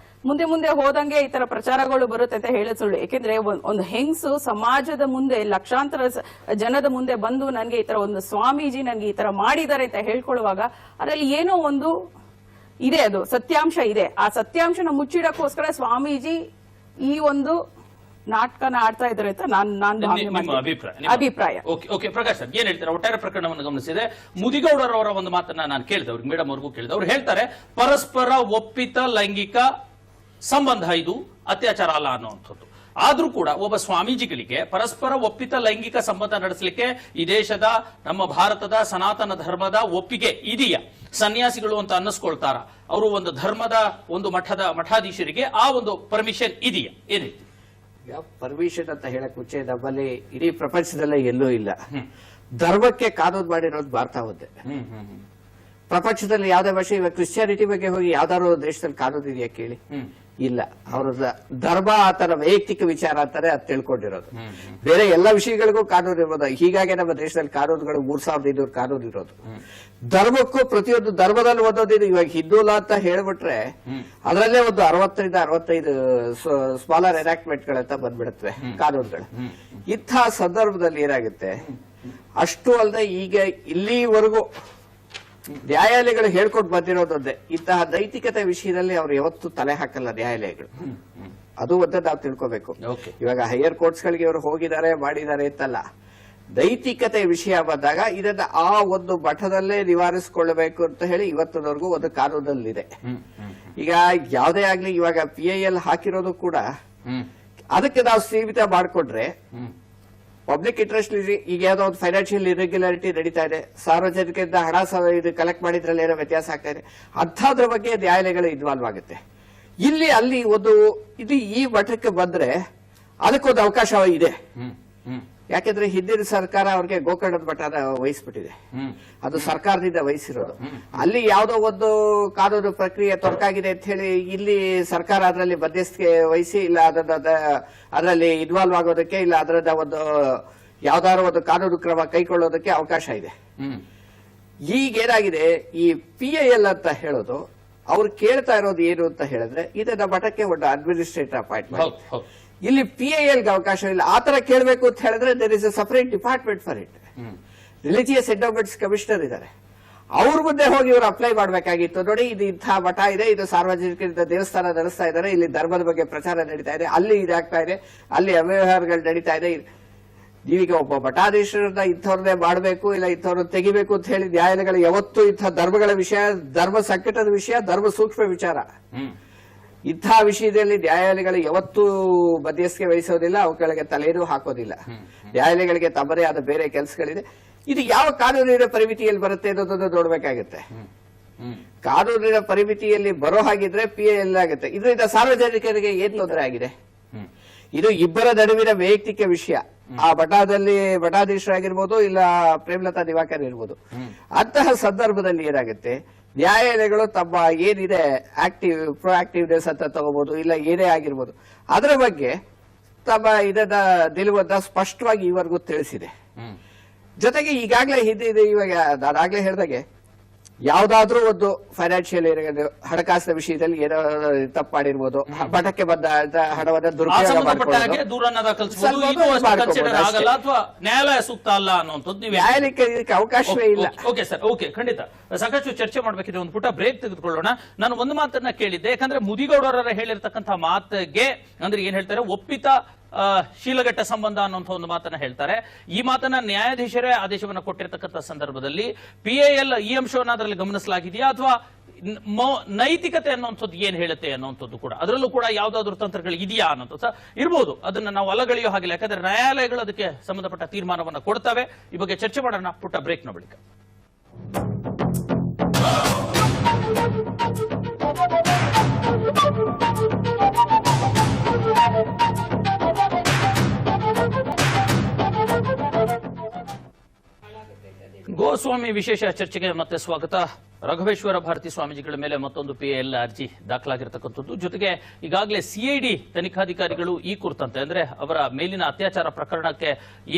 ಮುಂದೆ ಹೋದಂಗೆ ಈ ತರ ಪ್ರಚಾರಗಳು ಬರುತ್ತೆ ಅಂತ ಹೇಳೋದು ಸುಳ್ಳು. ಯಾಕೆಂದ್ರೆ ಒಂದು ಹೆಂಗಸು ಸಮಾಜದ ಮುಂದೆ ಲಕ್ಷಾಂತರ ಜನದ ಮುಂದೆ ಬಂದು ನನ್ಗೆ ಈ ತರ ಒಂದು ಸ್ವಾಮೀಜಿ ನನ್ಗೆ ಈ ತರ ಮಾಡಿದ್ದಾರೆ ಅಂತ ಹೇಳ್ಕೊಳ್ಳುವಾಗ ಅದರಲ್ಲಿ ಏನೋ ಒಂದು ಇದೆ, ಅದು ಸತ್ಯಾಂಶ ಇದೆ. ಆ ಸತ್ಯಾಂಶನ ಮುಚ್ಚಿಡಕ್ಕೋಸ್ಕರ ಸ್ವಾಮೀಜಿ ಈ ಒಂದು ನಾಟಕನ ಆಡ್ತಾ ಇದ್ದಾರೆ ಅಂತ ನಾನು ಅಭಿಪ್ರಾಯ. ಓಕೆ ಪ್ರಕಾಶ್ ಸರ್, ಏನ್ ಹೇಳ್ತಾರೆ? ಒಟ್ಟಾರೆ ಪ್ರಕರಣವನ್ನು ಗಮನಿಸಿದೆ, ಮುದಿಗೌಡರವರ ಒಂದು ಮಾತನ್ನ ನಾನು ಕೇಳಿದೆ, ಅವ್ರಿಗೆ ಮೇಡಮ್ ಅವ್ರಿಗೂ ಕೇಳಿದೆ. ಅವ್ರು ಹೇಳ್ತಾರೆ ಪರಸ್ಪರ ಒಪ್ಪಿತ ಲೈಂಗಿಕ ಸಂಬಂಧ, ಇದು ಅತ್ಯಾಚಾರ ಅಲ್ಲ ಅನ್ನುವಂಥದ್ದು. ಆದ್ರೂ ಕೂಡ ಒಬ್ಬ ಸ್ವಾಮೀಜಿಗಳಿಗೆ ಪರಸ್ಪರ ಒಪ್ಪಿತ ಲೈಂಗಿಕ ಸಂಬಂಧ ನಡೆಸಲಿಕ್ಕೆ ಈ ದೇಶದ ನಮ್ಮ ಭಾರತದ ಸನಾತನ ಧರ್ಮದ ಒಪ್ಪಿಗೆ ಇದೆಯಾ? ಸನ್ಯಾಸಿಗಳು ಅಂತ ಅನ್ನಿಸ್ಕೊಳ್ತಾರ, ಅವರು ಒಂದು ಧರ್ಮದ ಒಂದು ಮಠಾಧೀಶರಿಗೆ ಆ ಒಂದು ಪರ್ಮಿಷನ್ ಇದೆಯಾ? ಏನಿದೆ ಪರ್ಮಿಷನ್ ಅಂತ ಹೇಳಕ್ ಮುಂಚೆ ನಮ್ಮಲ್ಲಿ ಇಡೀ ಪ್ರಪಂಚದಲ್ಲೇ ಎಲ್ಲೂ ಇಲ್ಲ. ಧರ್ಮಕ್ಕೆ ಕಾನೂನು ಮಾಡಿರೋದು ಭಾರತ ಒಂದೇ. ಪ್ರಪಂಚದಲ್ಲಿ ಯಾವ್ದೇ ಭಾಷೆ, ಇವಾಗ ಕ್ರಿಶ್ಚಿಯಾನಿಟಿ ಬಗ್ಗೆ ಹೋಗಿ ಯಾವ್ದಾದ್ರು ದೇಶದಲ್ಲಿ ಕಾನೂನು ಇದೆಯಾ ಕೇಳಿ? ಇಲ್ಲ. ಅವ್ರ ಧರ್ಮ ಆತರ ವೈಯಕ್ತಿಕ ವಿಚಾರ ಅಂತಾನೆ ಅದು ತಿಳ್ಕೊಂಡಿರೋದು. ಬೇರೆ ಎಲ್ಲ ವಿಷಯಗಳಿಗೂ ಕಾನೂನು ಇರೋದು. ಹೀಗಾಗಿ ನಮ್ಮ ದೇಶದಲ್ಲಿ ಕಾನೂನುಗಳು 3500 ಕಾನೂನು ಇರೋದು. ಧರ್ಮಕ್ಕೂ ಪ್ರತಿಯೊಂದು ಧರ್ಮದಲ್ಲಿ ಒಂದೊಂದಿದೆ. ಇವಾಗ ಹಿಂದೂಲ ಅಂತ ಹೇಳ್ಬಿಟ್ರೆ ಅದರಲ್ಲೇ ಒಂದು 60 65 ಸ್ಮಾಲರ್ ಎನಾಕ್ಟ್ಮೆಂಟ್ ಗಳಂತ ಬಂದ್ಬಿಡುತ್ತವೆ ಕಾನೂನುಗಳು. ಇಂಥ ಸಂದರ್ಭದಲ್ಲಿ ಏನಾಗುತ್ತೆ, ಅಷ್ಟು ಅಲ್ಲದೆ ಈಗ ಇಲ್ಲಿವರೆಗೂ ನ್ಯಾಯಾಲಯಗಳು ಹೇಳ್ಕೊಂಡು ಬಂದಿರೋದೊಂದೇ, ಇಂತಹ ನೈತಿಕತೆ ವಿಷಯದಲ್ಲಿ ಅವ್ರು ಯಾವತ್ತೂ ತಲೆ ಹಾಕಲ್ಲ ನ್ಯಾಯಾಲಯಗಳು. ಅದು ಒಂದೇ ನಾವು ತಿಳ್ಕೋಬೇಕು. ಇವಾಗ ಹೈಯರ್ ಕೋರ್ಟ್ಸ್ ಗಳಿಗೆ ಇವರು ಹೋಗಿದ್ದಾರೆ ಮಾಡಿದ್ದಾರೆ ಅಂತಲ್ಲ, ನೈತಿಕತೆ ವಿಷಯ ಬಂದಾಗ ಇದನ್ನ ಆ ಒಂದು ಮಠದಲ್ಲೇ ನಿವಾರಿಸಿಕೊಳ್ಳಬೇಕು ಅಂತ ಹೇಳಿ ಇವತ್ತಿನವರೆಗೂ ಒಂದು ಕಾನೂನಲ್ಲಿದೆ. ಈಗ ಯಾವುದೇ ಆಗ್ಲಿ, ಇವಾಗ PIL ಹಾಕಿರೋದು ಕೂಡ ಅದಕ್ಕೆ ನಾವು ಸೀಮಿತ ಮಾಡಿಕೊಂಡ್ರೆ ಪಬ್ಲಿಕ್ ಇಂಟ್ರೆಸ್ಟ್ ಈಗ ಯಾವ್ದೋ ಒಂದು ಫೈನಾನ್ಷಿಯಲ್ ಇರೆಗ್ಯುಲಾರಿಟಿ ನಡೀತಾ ಇದೆ, ಸಾರ್ವಜನಿಕರಿಂದ ಹಣ ಇದು ಕಲೆಕ್ಟ್ ಮಾಡಿದ್ರಲ್ಲಿ ಏನೋ ವ್ಯತ್ಯಾಸ ಆಗ್ತಾ ಇದೆ, ಅಂಥದ್ರ ಬಗ್ಗೆ ನ್ಯಾಯಾಲಯಗಳು ಇನ್ವಾಲ್ವ್ ಆಗುತ್ತೆ. ಇಲ್ಲಿ ಅಲ್ಲಿ ಒಂದು ಇದು ಈ ಮಠಕ್ಕೆ ಬಂದ್ರೆ ಅದಕ್ಕೊಂದು ಅವಕಾಶ ಇದೆ. ಯಾಕೆಂದ್ರೆ ಹಿಂದಿನ ಸರ್ಕಾರ ಅವ್ರಿಗೆ ಗೋಕರ್ಣದ ಮಠನ ವಹಿಸ್ಬಿಟ್ಟಿದೆ, ಅದು ಸರ್ಕಾರದಿಂದ ವಹಿಸಿರೋದು. ಅಲ್ಲಿ ಯಾವುದೋ ಒಂದು ಕಾನೂನು ಪ್ರಕ್ರಿಯೆ ತೊಡಕಾಗಿದೆ ಅಂತ ಹೇಳಿ ಇಲ್ಲಿ ಸರ್ಕಾರ ಅದರಲ್ಲಿ ಮಧ್ಯಸ್ಥಿಕೆ ವಹಿಸಿ ಇಲ್ಲ ಅದರಲ್ಲಿ ಇನ್ವಾಲ್ವ್ ಆಗೋದಕ್ಕೆ ಇಲ್ಲ ಅದರದ ಒಂದು ಯಾವ್ದಾದ್ರು ಒಂದು ಕಾನೂನು ಕ್ರಮ ಕೈಗೊಳ್ಳೋದಕ್ಕೆ ಅವಕಾಶ ಇದೆ. ಈಗೇನಾಗಿದೆ, ಈ PIL ಅಂತ ಹೇಳೋದು ಅವ್ರು ಕೇಳ್ತಾ ಇರೋದು ಏನು ಅಂತ ಹೇಳಿದ್ರೆ, ಇದನ್ನ ಮಠಕ್ಕೆ ಒಂದು ಅಡ್ಮಿನಿಸ್ಟ್ರೇಟರ್ ಅಪಾಯಿಂಟ್ ಮಾಡಿ ಇಲ್ಲಿ PIL ಗೆ ಅವಕಾಶ ಇಲ್ಲ. ಆತರ ಕೇಳಬೇಕು ಅಂತ ಹೇಳಿದ್ರೆ there is a separate department for it. Religious endowments commissioner ಇದ್ದಾರೆ, ಅವ್ರ ಮುಂದೆ ಹೋಗಿ ಇವರು ಅಪ್ಲೈ ಮಾಡಬೇಕಾಗಿತ್ತು. ನೋಡಿ, ಇದು ಇಂಥ ಮಠ ಇದೆ, ಇದು ಸಾರ್ವಜನಿಕರಿಂದ ದೇವಸ್ಥಾನ ನಡೆಸ್ತಾ ಇದ್ದಾರೆ, ಇಲ್ಲಿ ಧರ್ಮದ ಬಗ್ಗೆ ಪ್ರಚಾರ ನಡೀತಾ ಇದೆ, ಅಲ್ಲಿ ಇದಾಗ್ತಾ ಇದೆ, ಅಲ್ಲಿ ಅವ್ಯವಹಾರಗಳು ನಡೀತಾ ಇದೆ. ನೀವೀಗ ಒಬ್ಬ ಮಠಾಧೀಶರನ್ನ ಇಂಥವ್ರನ್ನೇ ಮಾಡಬೇಕು ಇಲ್ಲ ಇಂಥವ್ರನ್ನ ತೆಗಿಬೇಕು ಅಂತ ಹೇಳಿ ನ್ಯಾಯಾಲಯಗಳು ಯಾವತ್ತೂ ಇಂಥ ಧರ್ಮಗಳ ವಿಷಯ, ಧರ್ಮ ಸಂಕಟದ ವಿಷಯ, ಧರ್ಮ ಸೂಕ್ಷ್ಮ ವಿಚಾರ, ಇಂಥ ವಿಷಯದಲ್ಲಿ ನ್ಯಾಯಾಲಯಗಳು ಯಾವತ್ತೂ ಮಧ್ಯಸ್ಥಿಕೆ ವಹಿಸೋದಿಲ್ಲ, ಅವುಗಳಿಗೆ ತಲೆನೂ ಹಾಕೋದಿಲ್ಲ. ನ್ಯಾಯಾಲಯಗಳಿಗೆ ತಮ್ಮದೇ ಆದ ಬೇರೆ ಕೆಲಸಗಳಿದೆ. ಇದು ಯಾವ ಕಾನೂನಿನ ಪರಿಮಿತಿಯಲ್ಲಿ ಬರುತ್ತೆ ಅನ್ನೋದನ್ನು ನೋಡ್ಬೇಕಾಗುತ್ತೆ. ಕಾನೂನಿನ ಪರಿಮಿತಿಯಲ್ಲಿ ಬರೋ ಹಾಗಿದ್ರೆ PIL ಆಗುತ್ತೆ. ಇದರಿಂದ ಸಾರ್ವಜನಿಕರಿಗೆ ಏನ್ ತೊಂದರೆ ಆಗಿದೆ? ಇದು ಇಬ್ಬರ ನಡುವಿನ ವೈಯಕ್ತಿಕ ವಿಷಯ. ಆ ಮಠದಲ್ಲಿ ಮಠಾಧೀಶರಾಗಿರ್ಬೋದು ಇಲ್ಲ ಪ್ರೇಮಲತಾ ದಿವಾಕರ್ ಇರ್ಬೋದು. ಅಂತಹ ಸಂದರ್ಭದಲ್ಲಿ ಏನಾಗುತ್ತೆ, ನ್ಯಾಯಾಲಯಗಳು ತಮ್ಮ ಏನಿದೆ ಪ್ರೊಆಕ್ಟಿವ್ನೆಸ್ ಅಂತ ತಗೋಬಹುದು, ಇಲ್ಲ ಏನೇ ಆಗಿರ್ಬೋದು, ಅದರ ಬಗ್ಗೆ ತಮ್ಮ ಇದನ್ನ ನಿಲುವನ್ನ ಸ್ಪಷ್ಟವಾಗಿ ಈವರೆಗೂ ತಿಳಿಸಿದೆ. ಜೊತೆಗೆ ಈಗಾಗಲೇ ಹಿಂದೆ ಇವಾಗ ನಾನಾಗ್ಲೇ ಹೇಳಿದಾಗೆ ಯಾವ್ದಾದ್ರೂ ಒಂದು ಫೈನಾನ್ಷಿಯಲ್ ಹಣಕಾಸಿನ ವಿಷಯದಲ್ಲಿ ಏನೋ ತಪ್ಪು ಮಾಡಿರ್ಬೋದು, ಮಠಕ್ಕೆ ಬಂದ ಹಣವನ್ನ ದುರುಪಯೋಗ ನ್ಯಾಯಾಲಯ ಸೂಕ್ತ ಅಲ್ಲ ಅನ್ನುವಂಥದ್ದು ನ್ಯಾಯಾಲಯಕ್ಕೆ ಇದಕ್ಕೆ ಅವಕಾಶವೇ ಇಲ್ಲ. ಓಕೆ ಸರ್, ಓಕೆ, ಖಂಡಿತ ಸಾಕಷ್ಟು ಚರ್ಚೆ ಮಾಡಬೇಕಿದೆ. ಒಂದು ಪುಟ ಬ್ರೇಕ್ ತೆಗೆದುಕೊಳ್ಳೋಣ. ನಾನು ಒಂದು ಮಾತನ್ನ ಕೇಳಿದ್ದೆ, ಯಾಕಂದ್ರೆ ಮುದಿಗೌಡರ ಹೇಳಿರ್ತಕ್ಕಂಥ ಮಾತಿಗೆ ಅಂದ್ರೆ ಏನ್ ಹೇಳ್ತಾರೆ, ಒಪ್ಪಿತ ಶೀಲಘಟ್ಟ ಸಂಬಂಧ ಅನ್ನುವಂಥ ಒಂದು ಮಾತನ್ನ ಹೇಳ್ತಾರೆ. ಈ ಮಾತನ್ನ ನ್ಯಾಯಾಧೀಶರೇ ಆದೇಶವನ್ನ ಕೊಟ್ಟಿರ್ತಕ್ಕಂಥ ಸಂದರ್ಭದಲ್ಲಿ PIL ಈ ಅಂಶವನ್ನ ಅದರಲ್ಲಿ ಗಮನಿಸಲಾಗಿದೆಯಾ ಅಥವಾ ನೈತಿಕತೆ ಅನ್ನುವಂಥದ್ದು ಏನ್ ಹೇಳುತ್ತೆ ಅನ್ನುವಂಥದ್ದು ಕೂಡ, ಅದರಲ್ಲೂ ಕೂಡ ಯಾವ್ದಾದ್ರು ತಂತ್ರಗಳು ಇದೆಯಾ ಅನ್ನೋದು ಇರ್ಬೋದು. ಅದನ್ನ ನಾವು ಅಲಗಳೆಯೋ ಹಾಗಿಲ್ಲ, ಯಾಕಂದ್ರೆ ನ್ಯಾಯಾಲಯಗಳು ಅದಕ್ಕೆ ಸಂಬಂಧಪಟ್ಟ ತೀರ್ಮಾನವನ್ನ ಕೊಡ್ತವೆ. ಈ ಬಗ್ಗೆ ಚರ್ಚೆ ಮಾಡೋಣ ಪುಟ್ಟ ಬ್ರೇಕ್ನ ಬಳಿಕ. ಗೋಸ್ವಾಮಿ ವಿಶೇಷ ಚರ್ಚೆಗೆ ಮತ್ತೆ ಸ್ವಾಗತ. ರಾಘವೇಶ್ವರ ಭಾರತಿ ಸ್ವಾಮೀಜಿಗಳ ಮೇಲೆ ಮತ್ತೊಂದು PIL ಅರ್ಜಿ ದಾಖಲಾಗಿರ್ತಕ್ಕಂಥದ್ದು. ಜೊತೆಗೆ ಈಗಾಗಲೇ CID ತನಿಖಾಧಿಕಾರಿಗಳು ಈ ಕುರಿತಂತೆ ಅಂದ್ರೆ ಅವರ ಮೇಲಿನ ಅತ್ಯಾಚಾರ ಪ್ರಕರಣಕ್ಕೆ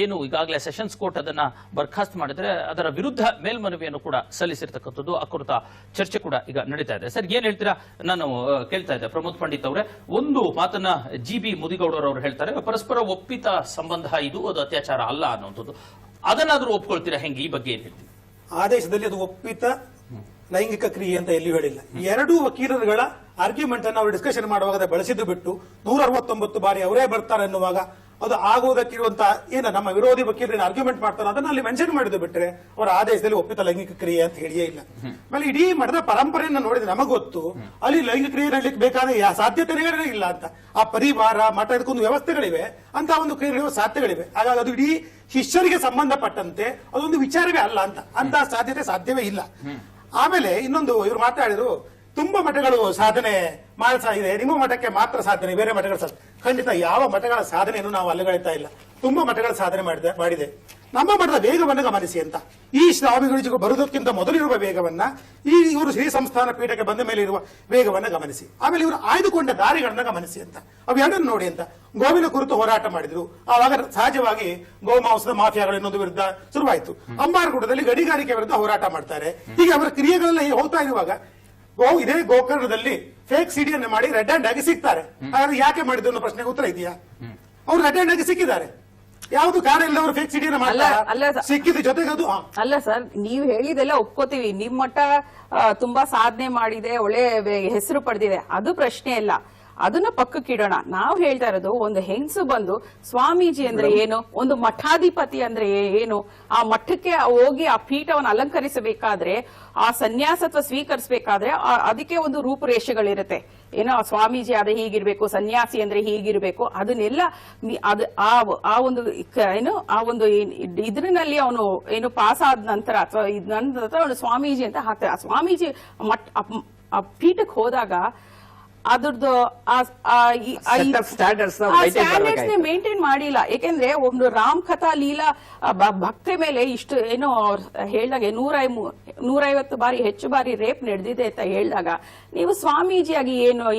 ಏನು ಈಗಾಗಲೇ ಸೆಷನ್ಸ್ ಕೋರ್ಟ್ ಅದನ್ನ ಬರ್ಖಾಸ್ತು ಮಾಡಿದ್ರೆ ಅದರ ವಿರುದ್ಧ ಮೇಲ್ಮನವಿಯನ್ನು ಕೂಡ ಸಲ್ಲಿಸಿರ್ತಕ್ಕಂಥದ್ದು. ಆ ಕುರಿತ ಚರ್ಚೆ ಕೂಡ ಈಗ ನಡೀತಾ ಇದೆ. ಸರ್, ಏನ್ ಹೇಳ್ತೀರಾ? ನಾನು ಕೇಳ್ತಾ ಇದ್ದೆ ಪ್ರಮೋದ್ ಪಂಡಿತ್ ಅವರೇ, ಒಂದು ಮಾತನ್ನ GB ಮುದಿಗೌಡರವರು ಹೇಳ್ತಾರೆ, ಪರಸ್ಪರ ಒಪ್ಪಿತ ಸಂಬಂಧ ಇದು, ಅದು ಅತ್ಯಾಚಾರ ಅಲ್ಲ ಅನ್ನುವಂಥದ್ದು. ಅದನ್ನಾದ್ರೂ ಒಪ್ಕೊಳ್ತೀರಾ ಹೆಂಗೆ? ಈ ಬಗ್ಗೆ ಏನ್ ಹೇಳ್ತೀವಿ? ಆದೇಶದಲ್ಲಿ ಅದು ಒಪ್ಪಿತ ಲೈಂಗಿಕ ಕ್ರಿಯೆ ಅಂತ ಎಲ್ಲಿಯೂ ಹೇಳಿಲ್ಲ. ಎರಡೂ ವಕೀಲರುಗಳ ಆರ್ಗ್ಯುಮೆಂಟ್ ಅನ್ನು ಅವರು ಡಿಸ್ಕಷನ್ ಮಾಡುವಾಗ ಬಳಸಿದ್ದು ಬಿಟ್ಟು 169 ಬಾರಿ ಅವರೇ ಬರ್ತಾರೆ ಎನ್ನುವಾಗ ಅದು ಆಗುವುದಕ್ಕಿರುವಂತಹ ಏನು ನಮ್ಮ ವಿರೋಧಿ ವಕೀಲರು ಆರ್ಗ್ಯುಮೆಂಟ್ ಮಾಡ್ತಾರೆ ಅದನ್ನ ಅಲ್ಲಿ ಮೆನ್ಷನ್ ಮಾಡಿದ್ದು ಬಿಟ್ರೆ ಅವರ ಆದೇಶದಲ್ಲಿ ಒಪ್ಪಿತ ಲೈಂಗಿಕ ಕ್ರಿಯೆ ಅಂತ ಹೇಳಿಯೇ ಇಲ್ಲ. ಆಮೇಲೆ ಇಡೀ ಮಠದ ಪರಂಪರೆಯನ್ನು ನೋಡಿದ್ರೆ ನಮಗೆ ಗೊತ್ತು, ಅಲ್ಲಿ ಲೈಂಗಿಕ ಕ್ರಿಯೆ ನಡಲಿಕ್ಕೆ ಬೇಕಾದ ಸಾಧ್ಯತೆಗಳೇ ಇಲ್ಲ ಅಂತ. ಆ ಪರಿವಾರ ಮಠ ಇದಕ್ಕೊಂದು ವ್ಯವಸ್ಥೆಗಳಿವೆ, ಅಂತ ಒಂದು ಕ್ರಿಯೆ ನಡೆಯುವ ಸಾಧ್ಯತೆಗಳಿವೆ. ಹಾಗಾಗಿ ಅದು ಇಡೀ ಶಿಷ್ಯರಿಗೆ ಸಂಬಂಧಪಟ್ಟಂತೆ ಅದೊಂದು ವಿಚಾರವೇ ಅಲ್ಲ ಅಂತ ಸಾಧ್ಯತೆ ಸಾಧ್ಯವೇ ಇಲ್ಲ. ಆಮೇಲೆ ಇನ್ನೊಂದು ಇವರು ಮಾತಾಡಿದ್ರು, ತುಂಬಾ ಮಠಗಳು ಸಾಧನೆ ಮಾಡ್ತಾ ಇದೆ, ನಿಮ್ಮ ಮಠಕ್ಕೆ ಮಾತ್ರ ಸಾಧನೆ, ಬೇರೆ ಮಠಗಳ ಸಾಧನೆ. ಖಂಡಿತ ಯಾವ ಮಠಗಳ ಸಾಧನೆಯನ್ನು ನಾವು ಅಲ್ಲಗಳೆತಾ ಇಲ್ಲ. ತುಂಬಾ ಮಠಗಳ ಸಾಧನೆ ಮಾಡಿದೆ. ನಮ್ಮ ಮಠದ ವೇಗವನ್ನು ಗಮನಿಸಿ ಅಂತ. ಈ ಸ್ವಾಮಿಗಳು ಬರುವುದಕ್ಕಿಂತ ಮೊದಲಿರುವ ವೇಗವನ್ನ, ಇವರು ಶ್ರೀ ಸಂಸ್ಥಾನ ಪೀಠಕ್ಕೆ ಬಂದ ಮೇಲೆ ಇರುವ ವೇಗವನ್ನ ಗಮನಿಸಿ. ಆಮೇಲೆ ಇವರು ಆಯ್ದುಕೊಂಡ ದಾರಿಗಳನ್ನ ಗಮನಿಸಿ ಅಂತ. ಅವೆರಡನ್ನು ನೋಡಿ ಅಂತ. ಗೋವಿನ ಕುರಿತು ಹೋರಾಟ ಮಾಡಿದ್ರು, ಆವಾಗ ಸಹಜವಾಗಿ ಗೋಮಾಂಸದ ಮಾಫಿಯಾಗಳ ಇನ್ನೊಂದು ವಿರುದ್ಧ ಶುರುವಾಯಿತು. ಅಂಬಾರಗೂಡದಲ್ಲಿ ಗಣಿಗಾರಿಕೆ ವಿರುದ್ಧ ಹೋರಾಟ ಮಾಡ್ತಾರೆ. ಹೀಗೆ ಅವರ ಕ್ರಿಯೆಗಳೆಲ್ಲ ಹೋಗ್ತಾ ಇರುವಾಗ ಇದೇ ಗೋಕರ್ಣದಲ್ಲಿ ಫೇಕ್ CD ಅನ್ನು ಮಾಡಿ ರೆಡ್ ಹ್ಯಾಂಡ್ ಆಗಿ ಸಿಗ್ತಾರೆ. ಹಾಗಾದ್ರೆ ಯಾಕೆ ಮಾಡಿದ್ರು ಅನ್ನೋ ಪ್ರಶ್ನೆಗೆ ಉತ್ತರ ಇದೆಯಾ? ಅವ್ರು ರೆಡ್ ಹ್ಯಾಂಡ್ ಆಗಿ ಸಿಕ್ಕಿದ್ದಾರೆ. ಯಾವುದು ಕಾರಣ ಇಲ್ಲ ಅವರು ಫೇಕ್ CD ಅನ್ನು ಸಿಕ್ಕಿದ ಜೊತೆಗೆ ಅದು ಅಲ್ಲ ಸರ್, ನೀವು ಹೇಳಿದೆಲ್ಲ ಒಪ್ಕೋತೀವಿ. ನಿಮ್ ಮಠ ತುಂಬಾ ಸಾಧನೆ ಮಾಡಿದೆ, ಒಳ್ಳೆ ಹೆಸರು ಪಡೆದಿದೆ, ಅದು ಪ್ರಶ್ನೆ ಇಲ್ಲ. ಅದನ್ನ ಪಕ್ಕಕ್ಕಿಡೋಣ. ನಾವು ಹೇಳ್ತಾ ಇರೋದು, ಒಂದು ಹೆಂಗಸು ಬಂದು ಸ್ವಾಮೀಜಿ ಅಂದ್ರೆ ಏನು, ಒಂದು ಮಠಾಧಿಪತಿ ಅಂದ್ರೆ ಏನು, ಆ ಮಠಕ್ಕೆ ಹೋಗಿ ಆ ಪೀಠವನ್ನು ಅಲಂಕರಿಸಬೇಕಾದ್ರೆ, ಆ ಸನ್ಯಾಸತ್ವ ಸ್ವೀಕರಿಸಬೇಕಾದ್ರೆ ಅದಕ್ಕೆ ಒಂದು ರೂಪುರೇಷೆಗಳಿರುತ್ತೆ. ಏನೋ ಸ್ವಾಮೀಜಿ ಆದ್ರೆ ಹೀಗಿರ್ಬೇಕು, ಸನ್ಯಾಸಿ ಅಂದ್ರೆ ಹೀಗಿರ್ಬೇಕು, ಅದನ್ನೆಲ್ಲ ಆ ಒಂದು ಇದ್ರಲ್ಲಿ ಅವನು ಏನು ಪಾಸ್ ಆದ ನಂತರ ಅಥವಾ ನಂತರ ಅವನು ಸ್ವಾಮೀಜಿ ಅಂತ ಹಾಕ್ತಾರೆ. ಆ ಸ್ವಾಮೀಜಿ ಆ ಪೀಠಕ್ಕೆ ಹೋದಾಗ ಅದ್ರದ್ದು ಸ್ಟ್ಯಾಂಡರ್ಡ್ಸ್ ಮೇಂಟೈನ್ ಮಾಡಿಲ್ಲ. ಯಾಕೆಂದ್ರೆ ಒಂದು ರಾಮ್ ಕಥಾ ಲೀಲಾ ಭಕ್ತರ ಮೇಲೆ ಇಷ್ಟು ಏನೋ ಹೇಳಿದಾಗ 150 ಬಾರಿ ಹೆಚ್ಚು ಬಾರಿ ರೇಪ್ ನಡೆದಿದೆ ಅಂತ ಹೇಳಿದಾಗ ನೀವು ಸ್ವಾಮೀಜಿಯಾಗಿ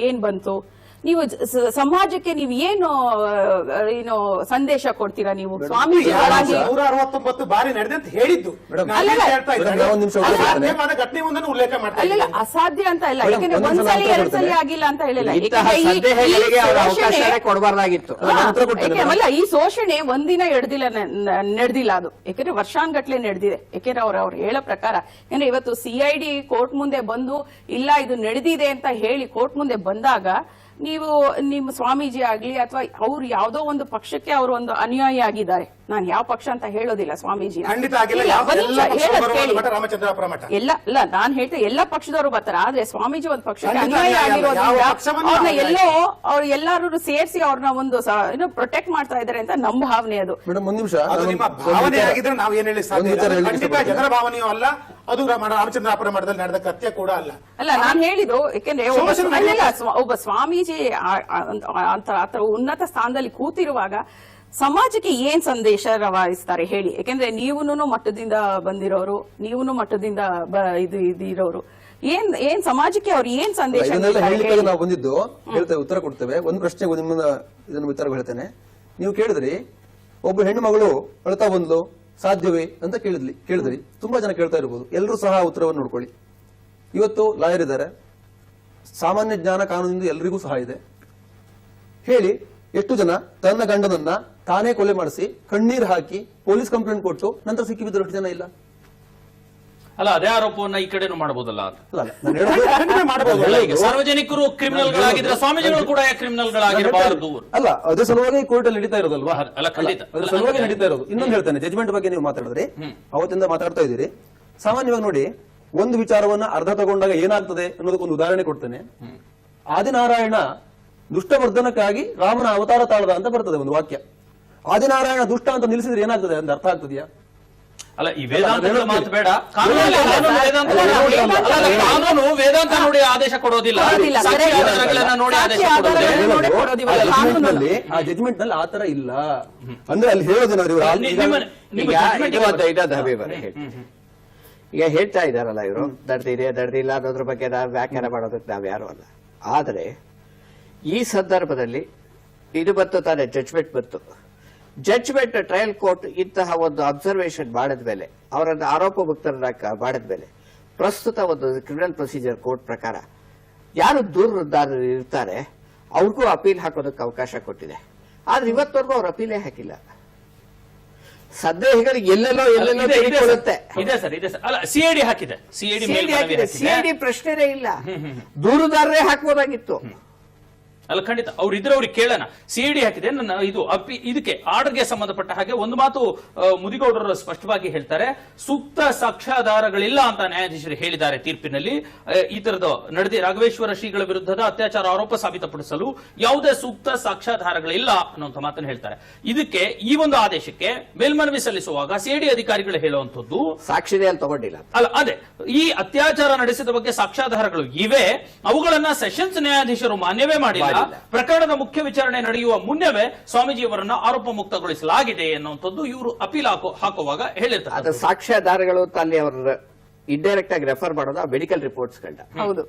ಏನ್ ಬಂತು? ನೀವು ಸಮಾಜಕ್ಕೆ ನೀವು ಏನು ಸಂದೇಶ ಕೊಡ್ತೀರಾ ನೀವು ಸ್ವಾಮೀಜಿ 169 ಬಾರಿ ನಡೆದೆ ಅಂತ ಹೇಳಿದ್ದು ಘಟನೆ ಒಂದನ್ನು ಉಲ್ಲೇಖ ಮಾಡ್ತಾ ಅಲ್ಲ ಅಸಾಧ್ಯ ಅಂತ ಇಲ್ಲ, ಯಾಕಂದ್ರೆ ಒಂದ್ಸಲಿ ಎರಡ್ ಸಲ ಆಗಿಲ್ಲ ಅಂತ ಹೇಳಿಲ್ಲ. ಕೊಡಬಾರ್ದಾಗಿತ್ತು. ಅಲ್ಲ, ಈ ಶೋಷಣೆ ಒಂದಿನ ನಡೆದಿಲ್ಲ, ಅದು ಯಾಕಂದ್ರೆ ವರ್ಷಾನ್ಗಟ್ಲೆ ನಡೆದಿದೆ. ಯಾಕಂದ್ರೆ ಅವ್ರು ಹೇಳೋ ಪ್ರಕಾರ ಯಾಕಂದ್ರೆ ಇವತ್ತು CID ಕೋರ್ಟ್ ಮುಂದೆ ಬಂದು ಇಲ್ಲ ಇದು ನಡೆದಿದೆ ಅಂತ ಹೇಳಿ ಕೋರ್ಟ್ ಮುಂದೆ ಬಂದಾಗ ನೀವು ನಿಮ್ಮ ಸ್ವಾಮೀಜಿ ಆಗ್ಲಿ ಅಥವಾ ಅವ್ರು ಯಾವ್ದೋ ಒಂದು ಪಕ್ಷಕ್ಕೆ ಅವರು ಒಂದು ಅನುಯಾಯಿ ಆಗಿದ್ದಾರೆ. ನಾನು ಯಾವ ಪಕ್ಷ ಅಂತ ಹೇಳೋದಿಲ್ಲ ಸ್ವಾಮೀಜಿ, ಎಲ್ಲ ಅಲ್ಲ, ನಾನ್ ಹೇಳ್ತೇನೆ ಎಲ್ಲ ಪಕ್ಷದವರು ಬರ್ತಾರೆ. ಆದ್ರೆ ಸ್ವಾಮೀಜಿ ಒಂದು ಪಕ್ಷಕ್ಕೆ ಅನುಯಾಯಿ ಆಗಿರೋದ್ರಿಂದ ಅವ್ರನ್ನ ಎಲ್ಲೋ ಅವ್ರು ಎಲ್ಲರೂ ಸೇರಿಸಿ ಅವ್ರನ್ನ ಒಂದು ಪ್ರೊಟೆಕ್ಟ್ ಮಾಡ್ತಾ ಇದ್ದಾರೆ ಅಂತ ನಮ್ಮ ಭಾವನೆ. ಅದು ಭಾವನೆ ಆಗಿದ್ರೆ ನಾವ್ ಏನ್ ಹೇಳಿ ಜನರ ಭಾವನೆಯೂ ಅಲ್ಲ, ಅದು ರಾಮಚಂದ್ರಾಪುರ ಮಠದಲ್ಲಿ ನಡೆದ ಕೃತ್ಯ ಕೂಡ ಅಲ್ಲ. ಅಲ್ಲ, ನಾನು ಹೇಳಿದ್ದು ಯಾಕೆಂದ್ರೆ ಒಬ್ಬ ಸ್ವಾಮೀಜಿ ಆತರ ಉನ್ನತ ಸ್ಥಾನದಲ್ಲಿ ಕೂತಿರುವಾಗ ಸಮಾಜಕ್ಕೆ ಏನ್ ಸಂದೇಶ ರವಾನಿಸ್ತಾರೆ ಹೇಳಿ? ಯಾಕೆಂದ್ರೆ ನೀವುನು ಮಟ್ಟದಿಂದ ಬಂದಿರೋರು, ನೀವುನು ಮಟ್ಟದಿಂದ ಇರೋರು, ಏನ್ ಸಮಾಜಕ್ಕೆ ಅವ್ರು ಏನ್ ಸಂದೇಶ ನಾವು ಬಂದಿದ್ದು ಹೇಳ್ತೇವೆ, ಉತ್ತರ ಕೊಡ್ತೇವೆ. ಒಂದು ಪ್ರಶ್ನೆ ನಿಮ್ಮನ್ನ ಇದನ್ನು ಉತ್ತರ ಹೇಳ್ತೇನೆ. ನೀವು ಕೇಳಿದ್ರಿ ಒಬ್ಬ ಹೆಣ್ಣು ಮಗಳು ಅಳ್ತಾ ಬಂದ್ಲು, ಸಾಧ್ಯವೇ ಅಂತ ಕೇಳಿದ್ರಿ. ತುಂಬಾ ಜನ ಕೇಳ್ತಾ ಇರಬಹುದು. ಎಲ್ಲರೂ ಸಹ ಉತ್ತರವನ್ನು ನೋಡ್ಕೊಳ್ಳಿ. ಇವತ್ತು ಲಾಯರ್ ಇದ್ದಾರೆ, ಸಾಮಾನ್ಯ ಜ್ಞಾನ ಕಾನೂನಿಂದ ಎಲ್ರಿಗೂ ಸಹ ಇದೆ. ಹೇಳಿ, ಎಷ್ಟು ಜನ ತನ್ನ ಗಂಡನನ್ನ ತಾನೇ ಕೊಲೆ ಮಾಡಿಸಿ ಕಣ್ಣೀರು ಹಾಕಿ ಪೊಲೀಸ್ ಕಂಪ್ಲೇಂಟ್ ಕೊಟ್ಟು ನಂತರ ಸಿಕ್ಕಿಬಿದ್ರು ಎಷ್ಟು ಜನ ಇಲ್ಲ? ಅಲ್ಲ, ಅದೇ ಆರೋಪವನ್ನ ಈ ಕಡೆನೂ ಮಾಡಬಹುದಲ್ಲ? ಮಾಡಬಹುದು. ಸಾರ್ವಜನಿಕರು ಕ್ರಿಮಿನಲ್ಗಳಾಗಿದ್ರೆ ಸ್ವಾಮೀಜಿಗಳು ಕೂಡ ಕ್ರಿಮಿನಲ್ಗಳಾಗಿರಬಾರದು. ಅಲ್ಲ, ಅದೇ ಸಲುವಾಗಿ ಕೋರ್ಟ್ ಅಲ್ಲಿ ನಡೀತಾ ಇರೋದಲ್ವಾ? ಅಲ್ಲ, ಖಂಡಿತ ಅದ್ರ ಸಲುವಾಗಿ ನಡೀತಾ ಇರೋದು. ಇನ್ನೊಂದು ಹೇಳ್ತೇನೆ, ಜಜ್ಮೆಂಟ್ ಬಗ್ಗೆ ನೀವು ಮಾತಾಡಿದ್ರಿ, ಅವತ್ತಿಂದ ಮಾತಾಡ್ತಾ ಇದ್ದೀರಿ. ಸಾಮಾನ್ಯವಾಗಿ ನೋಡಿ, ಒಂದು ವಿಚಾರವನ್ನ ಅರ್ಧ ತಗೊಂಡಾಗ ಏನಾಗ್ತದೆ ಅನ್ನೋದಕ್ಕೊಂದು ಉದಾಹರಣೆ ಕೊಡ್ತೇನೆ. ಆದಿನಾರಾಯಣ ದುಷ್ಟವರ್ಧನಕ್ಕಾಗಿ ರಾಮನ ಅವತಾರ ತಾಳದ ಅಂತ ಬರ್ತದೆ ಒಂದು ವಾಕ್ಯ. ಆದಿನಾರಾಯಣ ದುಷ್ಟ ಅಂತ ನಿಲ್ಲಿಸಿದ್ರೆ ಏನಾಗ್ತದೆ ಅಂತ ಅರ್ಥ ಆಗ್ತದೆಯಾ? ಅಲ್ಲ, ಈ ವೇದಾಂತಗಳ ಮಾತು ಬೇಡ. ಕಾನೂನು ವೇದಾಂತ ನೋಡಿ ಆದೇಶ ಕೊಡೋದಿಲ್ಲ, ನೋಡಿ ಆದೇಶ ಕೊಡೋದಿಲ್ಲ. ಆ ಜಜ್ಮೆಂಟ್ ನಲ್ಲಿ ಆತರ ಇಲ್ಲ ಅಂದ್ರೆ ಅಲ್ಲಿ ಹೇಳೋದೇನಾದ್ರು ಈಗ ಹೇಳ್ತಾ ಇದಾರಲ್ಲ ಇವರು, ದಡ್ದಿಲ್ಲ ಅನ್ನೋದ್ರ ಬಗ್ಗೆ ನಾವು ವ್ಯಾಖ್ಯಾನ ಮಾಡೋದಕ್ಕೆ ನಾವ್ ಯಾರು ಅಲ್ಲ. ಆದ್ರೆ ಈ ಸಂದರ್ಭದಲ್ಲಿ ಇದು ಬಂತು ತಾನೇ, ಜಡ್ಜ್ಮೆಂಟ್ ಬಂತು. ಜಡ್ಜ್ಮೆಂಟ್ ಟ್ರಯಲ್ ಕೋರ್ಟ್ ಇಂತಹ ಒಂದು ಅಬ್ಸರ್ವೇಷನ್ ಮಾಡಿದ್ಮೇಲೆ, ಅವರನ್ನು ಆರೋಪ ಮುಕ್ತರನ್ನ ಮಾಡಿದ್ಮೇಲೆ, ಪ್ರಸ್ತುತ ಒಂದು ಕ್ರಿಮಿನಲ್ ಪ್ರೊಸೀಜರ್ ಕೋರ್ಟ್ ಪ್ರಕಾರ ಯಾರು ದೂರುದಾರರು ಇರ್ತಾರೆ ಅವ್ರಿಗೂ ಅಪೀಲ್ ಹಾಕೋದಕ್ಕೆ ಅವಕಾಶ ಕೊಟ್ಟಿದೆ. ಆದ್ರೆ ಇವತ್ತವರೆಗೂ ಅವ್ರು ಅಪೀಲೇ ಹಾಕಿಲ್ಲ. ಸಂದೇಹಗಳು ಎಲ್ಲೆಲ್ಲೋ ಇದೆ ಸರ್. ಅಲ್ಲ, CID ಹಾಕಿದೆ, CID ಪ್ರಶ್ನೆನೇ ಇಲ್ಲ, ದೂರುದಾರರೇ ಹಾಕ್ಬೋದಾಗಿತ್ತು. ಅಲ್ಲ, ಖಂಡಿತ ಅವ್ರಿದ್ರೆ ಅವ್ರಿಗೆ ಕೇಳೋಣ. CID ಹಾಕಿದೆ. ನನ್ನ ಇದಕ್ಕೆ ಆರ್ಡರ್ಗೆ ಸಂಬಂಧಪಟ್ಟ ಹಾಗೆ ಒಂದು ಮಾತು ಮುದಿಗೌಡರು ಸ್ಪಷ್ಟವಾಗಿ ಹೇಳ್ತಾರೆ, ಸೂಕ್ತ ಸಾಕ್ಷ್ಯಾಧಾರಗಳಿಲ್ಲ ಅಂತ ನ್ಯಾಯಾಧೀಶರು ಹೇಳಿದ್ದಾರೆ ತೀರ್ಪಿನಲ್ಲಿ. ಈ ತರದ ನಡೆದಿ ರಾಘವೇಶ್ವರ ಶ್ರೀಗಳ ವಿರುದ್ಧದ ಅತ್ಯಾಚಾರ ಆರೋಪ ಸಾಬೀತಪಡಿಸಲು ಯಾವುದೇ ಸೂಕ್ತ ಸಾಕ್ಷ್ಯಾಧಾರಗಳಿಲ್ಲ ಅನ್ನುವಂಥ ಮಾತನ್ನು ಹೇಳ್ತಾರೆ. ಇದಕ್ಕೆ ಈ ಒಂದು ಆದೇಶಕ್ಕೆ ಮೇಲ್ಮನವಿ ಸಲ್ಲಿಸುವಾಗ CID ಅಧಿಕಾರಿಗಳು ಹೇಳುವಂತದ್ದು ಸಾಕ್ಷಿನೇ ಅಲ್ಲಿ ತಗೊಂಡಿಲ್ಲ. ಅಲ್ಲ, ಅದೇ ಈ ಅತ್ಯಾಚಾರ ನಡೆಸಿದ ಬಗ್ಗೆ ಸಾಕ್ಷ್ಯಾಧಾರಗಳು ಇವೆ, ಅವುಗಳನ್ನ ಸೆಷನ್ಸ್ ನ್ಯಾಯಾಧೀಶರು ಮಾನ್ಯವೇ ಮಾಡಿಲ್ಲ. ಪ್ರಕರಣದ ಮುಖ್ಯ ವಿಚಾರಣೆ ನಡೆಯುವ ಮುನ್ನವೇ ಸ್ವಾಮೀಜಿಯವರನ್ನ ಆರೋಪ ಮುಕ್ತಗೊಳಿಸಲಾಗಿದೆ ಎನ್ನುವಂಥದ್ದು ಇವರು ಅಪೀಲ್ ಹಾಕುವಾಗ ಹೇಳಿರ್ತಾರೆ. ಅದು ಸಾಕ್ಷ್ಯಾಧಾರಗಳು ಅಲ್ಲಿ ಅವರು ಇಂಡೈರೆಕ್ಟ್ ಆಗಿ ರೆಫರ್ ಮಾಡೋದು ಆ ಮೆಡಿಕಲ್ ರಿಪೋರ್ಟ್ಸ್ ಕಂಡ. ಹೌದು,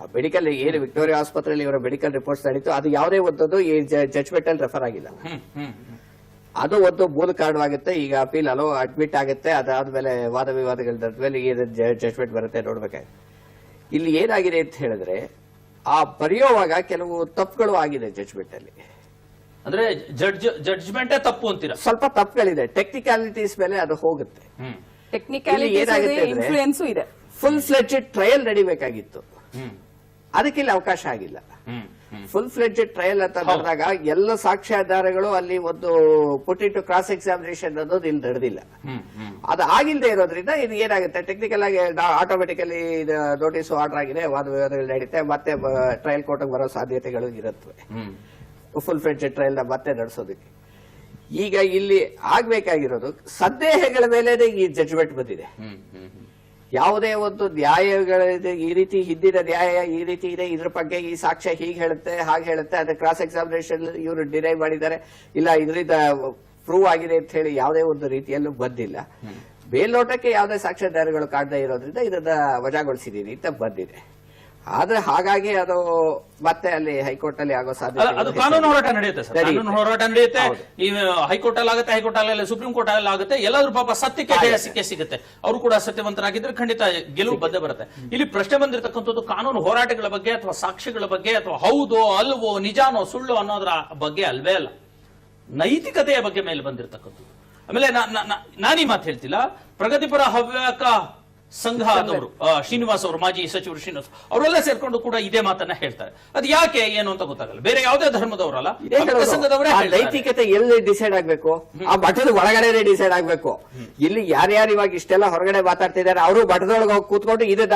ಆ ಮೆಡಿಕಲ್ ಏನು ವಿಕ್ಟೋರಿಯಾ ಆಸ್ಪತ್ರೆಯಲ್ಲಿ ಇವರ ಮೆಡಿಕಲ್ ರಿಪೋರ್ಟ್ಸ್ ನಡೀತು, ಅದು ಯಾವುದೇ ಒಂದು ಈ ಜಡ್ಜ್ಮೆಂಟ್ ಅಲ್ಲಿ ರೆಫರ್ ಆಗಿಲ್ಲ. ಅದು ಒಂದು ಮೂಲ ಕಾರಣವಾಗುತ್ತೆ. ಈಗ ಅಪೀಲ್ ಅಲೋ ಅಡ್ಮಿಟ್ ಆಗುತ್ತೆ, ಅದಾದ್ಮೇಲೆ ವಾದ ವಿವಾದಗಳ ಮೇಲೆ ಏನು ಜಡ್ಜ್ಮೆಂಟ್ ಬರುತ್ತೆ ನೋಡ್ಬೇಕಾಗುತ್ತೆ. ಇಲ್ಲಿ ಏನಾಗಿದೆ ಅಂತ ಹೇಳಿದ್ರೆ, ಆ ಬರೆಯುವಾಗ ಕೆಲವು ತಪ್ಪುಗಳು ಆಗಿದೆ ಜಡ್ಜ್ಮೆಂಟ್ ಅಲ್ಲಿ. ಅಂದ್ರೆ ಜಡ್ಜ್ಮೆಂಟ್ ತಪ್ಪು ಅಂತೀರಾ? ಸ್ವಲ್ಪ ತಪ್ಪುಗಳಿದೆ, ಟೆಕ್ನಿಕಾಲಿಟೀಸ್ ಮೇಲೆ ಅದು ಹೋಗುತ್ತೆ. ಇನ್ಫ್ಲೂಯೆನ್ಸ್ ಇದೆ. ಫುಲ್ ಫ್ಲೆಡ್ಜೆಡ್ ಟ್ರಯಲ್ ನಡಿಬೇಕಾಗಿತ್ತು, ಅದಕ್ಕೆ ಇಲ್ಲಿ ಅವಕಾಶ ಆಗಿಲ್ಲ. ಫುಲ್ ಫ್ಲೆಡ್ಜೆಡ್ ಟ್ರಯಲ್ ಅಂತ ನಡೆದಾಗ ಎಲ್ಲ ಸಾಕ್ಷ್ಯಾಧಾರಗಳು ಅಲ್ಲಿ ಒಂದು ಪುಟ್ ಇನ್ ಟು ಕ್ರಾಸ್ ಎಕ್ಸಾಮಿನೇಷನ್ ಅನ್ನೋದು ಇಲ್ಲಿ ನಡೆದಿಲ್ಲ. ಅದು ಆಗಿಲ್ಲದೆ ಇರೋದ್ರಿಂದ ಇದು ಏನಾಗುತ್ತೆ, ಟೆಕ್ನಿಕಲ್ ಆಗಿ ಆಟೋಮೆಟಿಕಲಿ ನೋಟಿಸ್ ಆರ್ಡರ್ ಆಗಿದೆ, ವಾದ ವಿವಾದಗಳು ನಡೀತೆ, ಮತ್ತೆ ಟ್ರಯಲ್ ಕೋರ್ಟ್ ಬರೋ ಸಾಧ್ಯತೆಗಳು ಇರುತ್ತವೆ ಫುಲ್ ಫ್ಲೆಡ್ಜೆಡ್ ಟ್ರಯಲ್ ಮತ್ತೆ ನಡೆಸೋದಕ್ಕೆ. ಈಗ ಇಲ್ಲಿ ಆಗ್ಬೇಕಾಗಿರೋದು ಸಂದೇಹಗಳ ಮೇಲೆ ಈ ಜಡ್ಜ್ಮೆಂಟ್ ಬಂದಿದೆ. ಯಾವುದೇ ಒಂದು ನ್ಯಾಯಗಳಿದೆ, ಈ ರೀತಿ ಹಿಂದಿನ ನ್ಯಾಯ ಈ ರೀತಿ ಇದೆ, ಇದ್ರ ಬಗ್ಗೆ ಈ ಸಾಕ್ಷ್ಯ ಹೀಗೆ ಹೇಳುತ್ತೆ ಹಾಗೆ ಹೇಳುತ್ತೆ, ಅದ್ರ ಕ್ರಾಸ್ ಎಕ್ಸಾಮಿನೇಷನ್ ಇವರು ಡಿನೈ ಮಾಡಿದ್ದಾರೆ, ಇಲ್ಲ ಇದರಿಂದ ಪ್ರೂವ್ ಆಗಿದೆ ಅಂತ ಹೇಳಿ ಯಾವುದೇ ಒಂದು ರೀತಿಯಲ್ಲೂ ಬಂದಿಲ್ಲ. ಮೇಲ್ನೋಟಕ್ಕೆ ಯಾವುದೇ ಸಾಕ್ಷ್ಯಾಧಾರಗಳು ಕಾಣದೇ ಇರೋದ್ರಿಂದ ಇದನ್ನ ವಜಾಗೊಳಿಸಿದೀನಿ ಅಂತ ಬಂದಿದೆ. ಆದ್ರೆ ಹಾಗಾಗಿ ಅದು ಮತ್ತೆ ಅಲ್ಲಿ ಹೈಕೋರ್ಟ್ ಅಲ್ಲಿ ಆಗೋ ಅದು ಕಾನೂನು ಹೋರಾಟ ನಡೆಯುತ್ತೆ ಸರ್, ನಡೆಯುತ್ತೆ. ಕಾನೂನು ಹೋರಾಟ ನಡೆಯುತ್ತೆ. ಹೌದು. ಈ ಹೈಕೋರ್ಟ್ ಅಲ್ಲಿ ಆಗುತ್ತೆ, ಹೈಕೋರ್ಟ್ ಅಲ್ಲಿ ಸುಪ್ರೀಂ ಕೋರ್ಟ್ ಅಲ್ಲಿ ಆಗುತ್ತೆ. ಎಲ್ಲಾದ್ರೂ ಪಾಪ ಸತ್ಯಕ್ಕೆ ಜಯ ಸಿಕ್ಕೇ ಸಿಗುತ್ತೆ. ಅವರು ಕೂಡ ಸತ್ಯವಂತರಾಗಿದ್ರೆ ಖಂಡಿತ ಗೆಲುವು ಬಂದೇ ಬರುತ್ತೆ. ಇಲ್ಲಿ ಪ್ರಶ್ನೆ ಬಂದಿರತಕ್ಕಂಥದ್ದು ಕಾನೂನು ಹೋರಾಟಗಳ ಬಗ್ಗೆ ಅಥವಾ ಸಾಕ್ಷಿಗಳ ಬಗ್ಗೆ ಅಥವಾ ಹೌದೋ ಅಲ್ವೋ ನಿಜಾನೋ ಸುಳ್ಳು ಅನ್ನೋದ್ರ ಬಗ್ಗೆ ಅಲ್ವೇ ಅಲ್ಲ, ನೈತಿಕತೆಯ ಬಗ್ಗೆ ಮೇಲೆ ಬಂದಿರತಕ್ಕಂಥದ್ದು. ಆಮೇಲೆ ನಾನೀ ಮಾತು ಹೇಳ್ತಿಲ್ಲ, ಪ್ರಗತಿಪರ ಹವ್ಯಕ ಸಂಘ ಆದವರು ಶ್ರೀನಿವಾಸ್ ಅವರು, ಮಾಜಿ ಸಚಿವರು ಶ್ರೀನಿವಾಸ್ ಅವರೆಲ್ಲ ಸೇರ್ಕೊಂಡು ಕೂಡ ಇದೇ ಮಾತನ್ನ ಹೇಳ್ತಾರೆ. ಅದು ಯಾಕೆ ಏನು ಅಂತ ಗೊತ್ತಾಗಲ್ಲ. ಬೇರೆ ಯಾವುದೇ ಧರ್ಮದವರಲ್ಲ, ಸಂಘದವರೇ ಆ ನೈತಿಕತೆ ಎಲ್ಲಿ ಡಿಸೈಡ್ ಆಗ್ಬೇಕು? ಆ ಮಠದ ಒಳಗಡೆ ಡಿಸೈಡ್ ಆಗ್ಬೇಕು. ಇಲ್ಲಿ ಯಾರ್ಯಾರು ಇವಾಗ ಇಷ್ಟೆಲ್ಲ ಹೊರಗಡೆ ಮಾತಾಡ್ತಿದ್ದಾರೆ, ಅವರು ಮಠದೊಳಗೆ ಹೋಗಿ ಕೂತ್ಕೊಂಡು ಇದು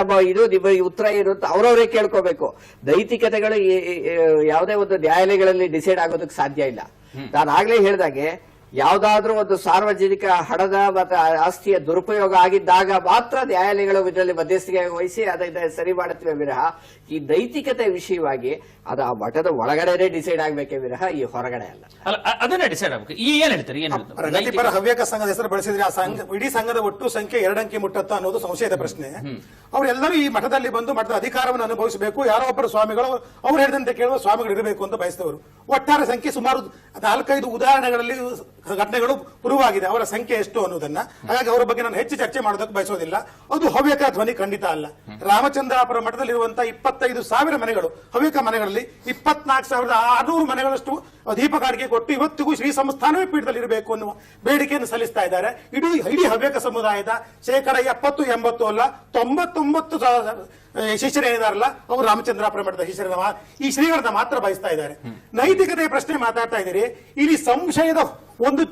ಉತ್ತರ ಇರುತ್ತೆ ಅವ್ರವರೇ ಕೇಳ್ಕೋಬೇಕು. ನೈತಿಕತೆಗಳು ಯಾವುದೇ ಒಂದು ನ್ಯಾಯಾಲಯಗಳಲ್ಲಿ ಡಿಸೈಡ್ ಆಗೋದಕ್ಕೆ ಸಾಧ್ಯ ಇಲ್ಲ. ನಾನು ಆಗ್ಲೇ ಹೇಳಿದಾಗೆ ಯಾವ್ದಾದ್ರೂ ಒಂದು ಸಾರ್ವಜನಿಕ ಹಣದ ಮತ್ತು ಆಸ್ತಿಯ ದುರುಪಯೋಗ ಆಗಿದ್ದಾಗ ಮಾತ್ರ ನ್ಯಾಯಾಲಯಗಳು ಇದರಲ್ಲಿ ಮಧ್ಯಸ್ಥಿಕೆ ವಹಿಸಿ ಅದನ್ನ ಸರಿ ಮಾಡುತ್ತವೆ ವಿರಹ ಈ ನೈತಿಕತೆ ವಿಷಯವಾಗಿ ಅದು ಆ ಮಠದ ಒಳಗಡೆ ಡಿಸೈಡ್ ಆಗ್ಬೇಕೇ ವಿರಹ ಈ ಹೊರಗಡೆ ಅಲ್ಲ. ಅದನ್ನೇ ಡಿಸೈಡ್ ಆಗ್ಬೇಕು. ಏನ್ ಹೇಳ್ತಾರೆ, ಏನ್ ಹೇಳ್ತಾರೆ? ಪ್ರಗತಿಪರ ಹವ್ಯಕ ಸಂಘದ ಹೆಸರು ಬಳಸಿದ್ರೆ ಆ ಸಂಘ ಇಡೀ ಸಂಘದ ಒಟ್ಟು ಸಂಖ್ಯೆ 2 ಅಂಕಿ ಮುಟ್ಟತ್ತ ಅನ್ನೋದು ಸಂಶಯದ ಪ್ರಶ್ನೆ. ಅವರೆಲ್ಲರೂ ಈ ಮಠದಲ್ಲಿ ಬಂದು ಮಠದ ಅಧಿಕಾರವನ್ನು ಅನುಭವಿಸಬೇಕು, ಯಾರೋ ಒಬ್ಬರು ಸ್ವಾಮಿಗಳು ಅವ್ರು ಹೇಳಿದಂತೆ ಕೇಳುವ ಸ್ವಾಮಿಗಳು ಇರಬೇಕು ಅಂತ ಬಯಸಿದವರು. ಒಟ್ಟಾರೆ ಸಂಖ್ಯೆ ಸುಮಾರು 4-5 ಉದಾಹರಣೆಗಳಲ್ಲಿ ಘಟನೆಗಳು ಪುರುವಾಗಿದೆ ಅವರ ಸಂಖ್ಯೆ ಎಷ್ಟು ಅನ್ನೋದನ್ನ. ಹಾಗಾಗಿ ಅವರ ಬಗ್ಗೆ ನಾನು ಹೆಚ್ಚು ಚರ್ಚೆ ಮಾಡೋದಕ್ಕೆ ಬಯಸೋದಿಲ್ಲ. ಅದು ಹವ್ಯಕ ಧ್ವನಿ ಖಂಡಿತ ಅಲ್ಲ. ರಾಮಚಂದ್ರಾಪುರ ಮಠದಲ್ಲಿರುವಂತಹ 25,000 ಮನೆಗಳು ಹವ್ಯಕ ಮನೆಗಳಲ್ಲಿ 24,600 ಮನೆಗಳಷ್ಟು ದೀಪಕಾರಿಕೆ ಕೊಟ್ಟು ಇವತ್ತಿಗೂ ಶ್ರೀ ಸಂಸ್ಥಾನವೇ ಪೀಠದಲ್ಲಿ ಇರಬೇಕು ಅನ್ನುವ ಬೇಡಿಕೆಯನ್ನು ಸಲ್ಲಿಸ್ತಾ ಇದ್ದಾರೆ. ಇಡೀ ಹವ್ಯಕ ಸಮುದಾಯದ 70-80 ಅಲ್ಲ 99 ಶಿಷ್ಯರೇನಿದಾರಲ್ಲ ಅವರು ರಾಮಚಂದ್ರಾಪುರ ಮಠದ ಈ ಶ್ರೀಗಳನ್ನ ಮಾತ್ರ ಬಯಸ್ತಾ ಇದ್ದಾರೆ. ನೈತಿಕತೆಯ ಪ್ರಶ್ನೆ ಮಾತಾಡ್ತಾ ಇದ್ದೀರಿ. ಇಲ್ಲಿ ಸಂಶಯದ ಒಂದು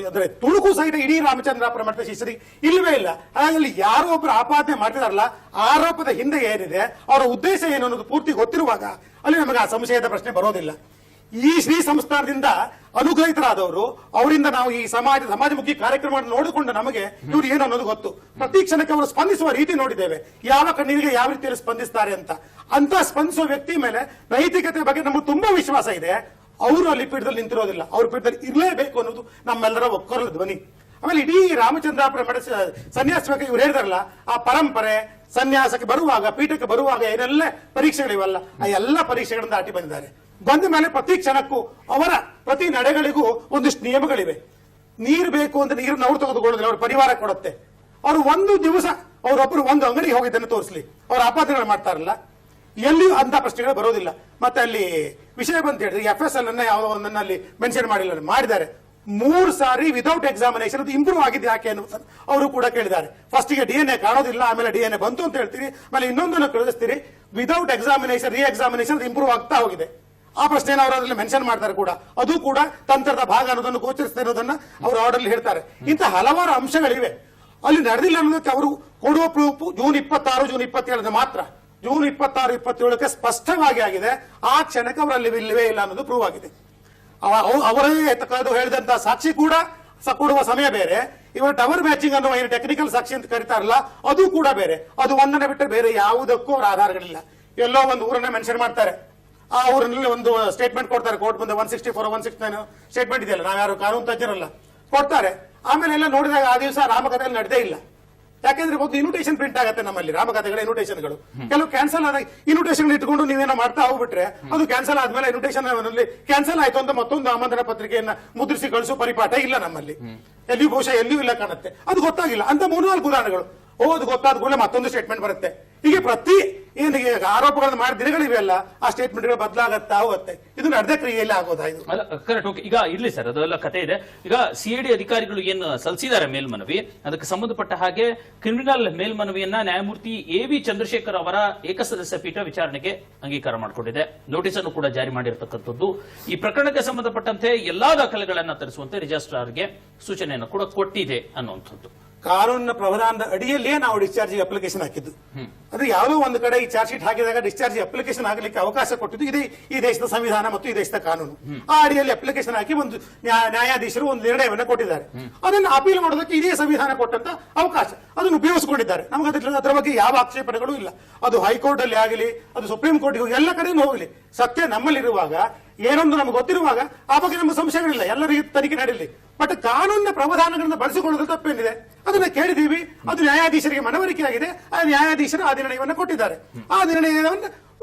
ಅಂದ್ರೆ ತುಣುಕು ಸಹಿತ ಇಡೀ ರಾಮಚಂದ್ರಾಪುರ ಮಠದ ಶಿಷ್ಯರಿಗೆ ಇಲ್ಲವೇ ಇಲ್ಲ. ಹಾಗಾಗಿ ಯಾರೋ ಒಬ್ರು ಆಪಾದನೆ ಮಾಡ್ತಿದಾರಲ್ಲ, ಆರೋಪದ ಹಿಂದೆ ಏನಿದೆ, ಅವರ ಉದ್ದೇಶ ಏನು ಅನ್ನೋದು ಪೂರ್ತಿ ಗೊತ್ತಿರುವಾಗ ಅಲ್ಲಿ ನಮಗೆ ಆ ಸಂಶಯದ ಪ್ರಶ್ನೆ ಬರೋದಿಲ್ಲ. ಈ ಶ್ರೀ ಸಂಸ್ಥಾನದಿಂದ ಅನುಗ್ರಹಿತರಾದವರು, ಅವರಿಂದ ನಾವು ಈ ಸಮಾಜಮುಖಿ ಕಾರ್ಯಕ್ರಮವನ್ನು ನೋಡಿಕೊಂಡು ನಮಗೆ ಇವ್ರು ಏನು ಅನ್ನೋದು ಗೊತ್ತು. ಪ್ರತಿ ಕ್ಷಣಕ್ಕೆ ಅವರು ಸ್ಪಂದಿಸುವ ರೀತಿ ನೋಡಿದ್ದೇವೆ, ಯಾವ ಕಣ್ಣಿಗೆ ಯಾವ ರೀತಿಯಲ್ಲಿ ಸ್ಪಂದಿಸ್ತಾರೆ ಅಂತ ಸ್ಪಂದಿಸುವ ವ್ಯಕ್ತಿ ಮೇಲೆ ನೈತಿಕತೆ ಬಗ್ಗೆ ನಮಗೆ ತುಂಬಾ ವಿಶ್ವಾಸ ಇದೆ. ಅವರು ಅಲ್ಲಿ ಪೀಠದಲ್ಲಿ ನಿಂತಿರೋದಿಲ್ಲ, ಅವ್ರ ಪೀಠದಲ್ಲಿ ಇರಲೇಬೇಕು ಅನ್ನೋದು ನಮ್ಮೆಲ್ಲರ ಒಕ್ಕೊರಲ ಧ್ವನಿ. ಆಮೇಲೆ ಇಡೀ ರಾಮಚಂದ್ರಾಪುರ ಮಠ ಸನ್ಯಾಸ ಬಗ್ಗೆ ಇವ್ರು ಹೇಳಿದಾರಲ್ಲ, ಆ ಪರಂಪರೆ ಸನ್ಯಾಸಕ್ಕೆ ಬರುವಾಗ ಪೀಠಕ್ಕೆ ಬರುವಾಗ ಏನೆಲ್ಲ ಪರೀಕ್ಷೆಗಳಿವಲ್ಲ, ಆ ಎಲ್ಲ ಪರೀಕ್ಷೆಗಳಿಂದ ದಾಟಿ ಬಂದಿದ್ದಾರೆ. ಬಂದ ಮೇಲೆ ಪ್ರತಿ ಕ್ಷಣಕ್ಕೂ ಅವರ ಪ್ರತಿ ನಡೆಗಳಿಗೂ ಒಂದಿಷ್ಟು ನಿಯಮಗಳಿವೆ. ನೀರು ಬೇಕು ಅಂತ ನೀರನ್ನು ಅವ್ರು ತೆಗೆದುಕೊಳ್ಳೋದಿಲ್ಲ, ಅವ್ರ ಪರಿವಾರ ಕೊಡುತ್ತೆ. ಅವರು ಒಂದು ದಿವಸ ಅವರೊಬ್ಬರು ಒಂದು ಅಂಗಡಿಗೆ ಹೋಗಿದ್ದನ್ನು ತೋರಿಸಲಿ, ಅವರ ಆಪಾದನೆಗಳು ಮಾಡ್ತಾರಲ್ಲ, ಎಲ್ಲಿಯೂ ಅಂತ ಪ್ರಶ್ನೆಗಳು ಬರೋದಿಲ್ಲ. ಮತ್ತೆ ಅಲ್ಲಿ ವಿಷಯ ಬಂತ ಹೇಳಿದ್ರೆ FSL ಅನ್ನ ಯಾವುದೋ ಒಂದನ್ನ ಅಲ್ಲಿ ಮೆನ್ಷನ್ ಮಾಡಿದ್ದಾರೆ. 3 ಸಾರಿ ವಿದೌಟ್ ಎಕ್ಸಾಮಿನೇಷನ್ ಅದು ಇಂಪ್ರೂವ್ ಆಗಿದೆ ಯಾಕೆ ಅನ್ನೋದು ಅವರು ಕೂಡ ಕೇಳಿದ್ದಾರೆ. ಫಸ್ಟಿಗೆ DNA ಕಾಣೋದಿಲ್ಲ, ಆಮೇಲೆ DNA ಬಂತು ಅಂತ ಹೇಳ್ತೀರಿ, ಆಮೇಲೆ ಇನ್ನೊಂದನ್ನು ಕಳಿಸ್ತೀರಿ, ವಿದೌಟ್ ಎಕ್ಸಾಮಿನೇಷನ್ ರೀಎಕ್ಸಾಮಿನೇಷನ್ ಇಂಪ್ರೂವ್ ಆಗ್ತಾ ಹೋಗಿದೆ. ಆ ಪ್ರಶ್ನೆಯನ್ನು ಅವರು ಅದರಲ್ಲಿ ಮೆನ್ಷನ್ ಮಾಡ್ತಾರೆ ಕೂಡ. ಅದು ಕೂಡ ತಂತ್ರದ ಭಾಗ ಅನ್ನೋದನ್ನು ಗೋಚರಿಸ್ತಾ ಇರೋದನ್ನ ಅವರು ಆರ್ಡರ್ ಹೇಳ್ತಾರೆ. ಇಂಥ ಹಲವಾರು ಅಂಶಗಳಿವೆ. ಅಲ್ಲಿ ನಡೆದಿಲ್ಲ ಅನ್ನೋದಕ್ಕೆ ಅವರು ಕೊಡುವ ಪ್ರೂಫ್ ಜೂನ್ 26, ಜೂನ್ 27 ಮಾತ್ರ. ಜೂನ್ 26, 27ಕ್ಕೆ ಸ್ಪಷ್ಟವಾಗಿ ಆಗಿದೆ. ಆ ಕ್ಷಣಕ್ಕೆ ಅವರಲ್ಲಿ ಇಲ್ಲವೇ ಇಲ್ಲ ಅನ್ನೋದು ಪ್ರೂವ್ ಆಗಿದೆ. ಅವರೇ ಹೇಳಿದಂತಹ ಸಾಕ್ಷಿ ಕೂಡ ಕೊಡುವ ಸಮಯ ಬೇರೆ. ಇವರು ಟವರ್ ಮ್ಯಾಚಿಂಗ್ ಅನ್ನುವ ಏನು ಟೆಕ್ನಿಕಲ್ ಸಾಕ್ಷಿ ಅಂತ ಕರೀತಾರಲ್ಲ, ಅದು ಕೂಡ ಬೇರೆ. ಅದು ಒಂದನ್ನೇ ಬಿಟ್ಟರೆ ಬೇರೆ ಯಾವುದಕ್ಕೂ ಅವರ ಆಧಾರಗಳಿಲ್ಲ. ಎಲ್ಲೋ ಒಂದು ಊರನ್ನ ಮೆನ್ಷನ್ ಮಾಡ್ತಾರೆ, ಆ ಊರಿನಲ್ಲಿ ಒಂದು ಸ್ಟೇಟ್ಮೆಂಟ್ ಕೊಡ್ತಾರೆ ಕೋರ್ಟ್ ಮುಂದೆ. 164, 169 ಸ್ಟೇಟ್ಮೆಂಟ್ ಇದೆಯಲ್ಲ, ನಾವ್ಯಾರು ಕಾನೂನು ತಜ್ಞರಲ್ಲ, ಕೊಡ್ತಾರೆ. ಆಮೇಲೆ ಎಲ್ಲ ನೋಡಿದಾಗ ಆ ದಿವಸ ರಾಮಕಥೆಯಲ್ಲಿ ನಡೆದೇ ಇಲ್ಲ. ಯಾಕೆಂದ್ರೆ ಒಂದು ಇನ್ವಿಟೇಷನ್ ಪ್ರಿಂಟ್ ಆಗುತ್ತೆ ನಮ್ಮಲ್ಲಿ, ರಾಮಕಥೆಗಳ ಇನ್ವಿಟೇಷನ್ಗಳು. ಕೆಲವು ಕ್ಯಾನ್ಸಲ್ ಆದ ಇನ್ವಿಟೇಷನ್ ಇಟ್ಕೊಂಡು ನೀವೇನೋ ಮಾಡ್ತಾ ಹೋಗ್ಬಿಟ್ರೆ ಅದು ಕ್ಯಾನ್ಸಲ್ ಆದ್ಮೇಲೆ ಇನ್ವಿಟೇಷನ್ ಕ್ಯಾನ್ಸಲ್ ಆಯ್ತು ಅಂತ ಮತ್ತೊಂದು ಆಮಂತ್ರಣ ಪತ್ರಿಕೆಯನ್ನ ಮುದ್ರಿಸಿ ಕಳಿಸೋ ಪರಿಪಾಠ ಇಲ್ಲ ನಮ್ಮಲ್ಲಿ. ಎಲ್ಲಿಯೂ ಬಹುಶಃ ಎಲ್ಲಿಯೂ ಇಲ್ಲ ಕಾಣುತ್ತೆ. ಅದು ಗೊತ್ತಾಗಿಲ್ಲ ಅಂತ 3-4 ಉದಾಹರಣೆಗಳು. ಅದು ಗೊತ್ತಾದ ಕೂಡಲೇ ಮತ್ತೊಂದು ಸ್ಟೇಟ್ಮೆಂಟ್ ಬರುತ್ತೆ. ಹೀಗೆ ಪ್ರತಿ ಏನಿಗೆ ಆರೋಪಗಳನ್ನು ಮಾಡಿ ದಿನಗಳಿವೆಯಲ್ಲ, ಆ ಸ್ಟೇಟ್ಮೆಂಟ್ಗಳು ಬದಲಾಗತ್ತಾ ಹೋಗುತ್ತೆ. ಇದು ನಡೆದ ಕ್ರಿಯೆಯಲ್ಲಿ ಆಗೋದಾ ಇದು? ಕರೆಕ್ಟ್. ಓಕೆ, ಈಗ ಇರ್ಲಿ ಸರ್, ಅದೆಲ್ಲ ಕತೆ ಇದೆ. ಈಗ CID ಅಧಿಕಾರಿಗಳು ಏನು ಸಲ್ಲಿಸಿದ್ದಾರೆ ಮೇಲ್ಮನವಿ, ಅದಕ್ಕೆ ಸಂಬಂಧಪಟ್ಟ ಹಾಗೆ ಕ್ರಿಮಿನಲ್ ಮೇಲ್ಮನವಿಯನ್ನ ನ್ಯಾಯಮೂರ್ತಿ AV ಚಂದ್ರಶೇಖರ್ ಅವರ ಏಕಸದಸ್ಯ ಪೀಠ ವಿಚಾರಣೆಗೆ ಅಂಗೀಕಾರ ಮಾಡಿಕೊಂಡಿದೆ. ನೋಟಿಸ್ ಅನ್ನು ಕೂಡ ಜಾರಿ ಮಾಡಿರ್ತಕ್ಕಂಥದ್ದು. ಈ ಪ್ರಕರಣಕ್ಕೆ ಸಂಬಂಧಪಟ್ಟಂತೆ ಎಲ್ಲಾ ದಾಖಲೆಗಳನ್ನ ತರಿಸುವಂತೆ ರಿಜಿಸ್ಟ್ರಾರ್ಗೆ ಸೂಚನೆಯನ್ನು ಕೂಡ ಕೊಟ್ಟಿದೆ ಅನ್ನುವಂಥದ್ದು. ಕಾನೂನಿನ ಪ್ರಧಾನದ ಅಡಿಯಲ್ಲಿಯೇ ನಾವು ಡಿಸ್ಚಾರ್ಜ್ ಅಪ್ಲಿಕೇಶನ್ ಹಾಕಿದ್ದು. ಅಂದ್ರೆ ಯಾವುದೋ ಒಂದು ಕಡೆ ಈ ಚಾರ್ಜ್ ಶೀಟ್ ಹಾಕಿದಾಗ ಡಿಸ್ಚಾರ್ಜ್ ಅಪ್ಲಿಕೇಶನ್ ಹಾಕಲಿಕ್ಕೆ ಅವಕಾಶ ಕೊಟ್ಟಿದ್ದು ಇದೇ ಈ ದೇಶದ ಸಂವಿಧಾನ ಮತ್ತು ಈ ದೇಶದ ಕಾನೂನು. ಆ ಅಡಿಯಲ್ಲಿ ಅಪ್ಲಿಕೇಶನ್ ಹಾಕಿ ಒಂದು ನ್ಯಾಯಾಧೀಶರು ಒಂದು ನಿರ್ಣಯವನ್ನು ಕೊಟ್ಟಿದ್ದಾರೆ. ಅದನ್ನು ಅಪೀಲ್ ಮಾಡೋದಕ್ಕೆ ಇದೇ ಸಂವಿಧಾನ ಕೊಟ್ಟಂತ ಅವಕಾಶ, ಅದನ್ನು ಉಪಯೋಗಿಸಿಕೊಂಡಿದ್ದಾರೆ. ನಮಗೆ ಅದರ ಬಗ್ಗೆ ಯಾವ ಆಕ್ಷೇಪಣೆಗಳು ಇಲ್ಲ. ಅದು ಹೈಕೋರ್ಟ್ ಅಲ್ಲಿ ಆಗಲಿ, ಅದು ಸುಪ್ರೀಂ ಕೋರ್ಟ್ ಎಲ್ಲ ಕಡೆಯೂ ಹೋಗಲಿ, ಸತ್ಯ ನಮ್ಮಲ್ಲಿರುವಾಗ, ಏನೊಂದು ನಮ್ಗೆ ಗೊತ್ತಿರುವಾಗ ಆ ಬಗ್ಗೆ ನಮ್ಮ ಸಂಶಯಗಳಿಲ್ಲ. ಎಲ್ಲರಿಗೂ ತನಿಖೆ ನಡೀಲಿ. ಬಟ್ ಕಾನೂನಿನ ಪ್ರವಧಾನಗಳನ್ನು ಬಳಸಿಕೊಳ್ಳೋದು ತಪ್ಪೇನಿದೆ? ಅದನ್ನ ಕೇಳಿದೀವಿ, ಅದು ನ್ಯಾಯಾಧೀಶರಿಗೆ ಮನವರಿಕೆ ಆಗಿದೆ. ಆ ನ್ಯಾಯಾಧೀಶರು ಆ ನಿರ್ಣಯವನ್ನು ಕೊಟ್ಟಿದ್ದಾರೆ. ಆ ನಿರ್ಣಯವನ್ನು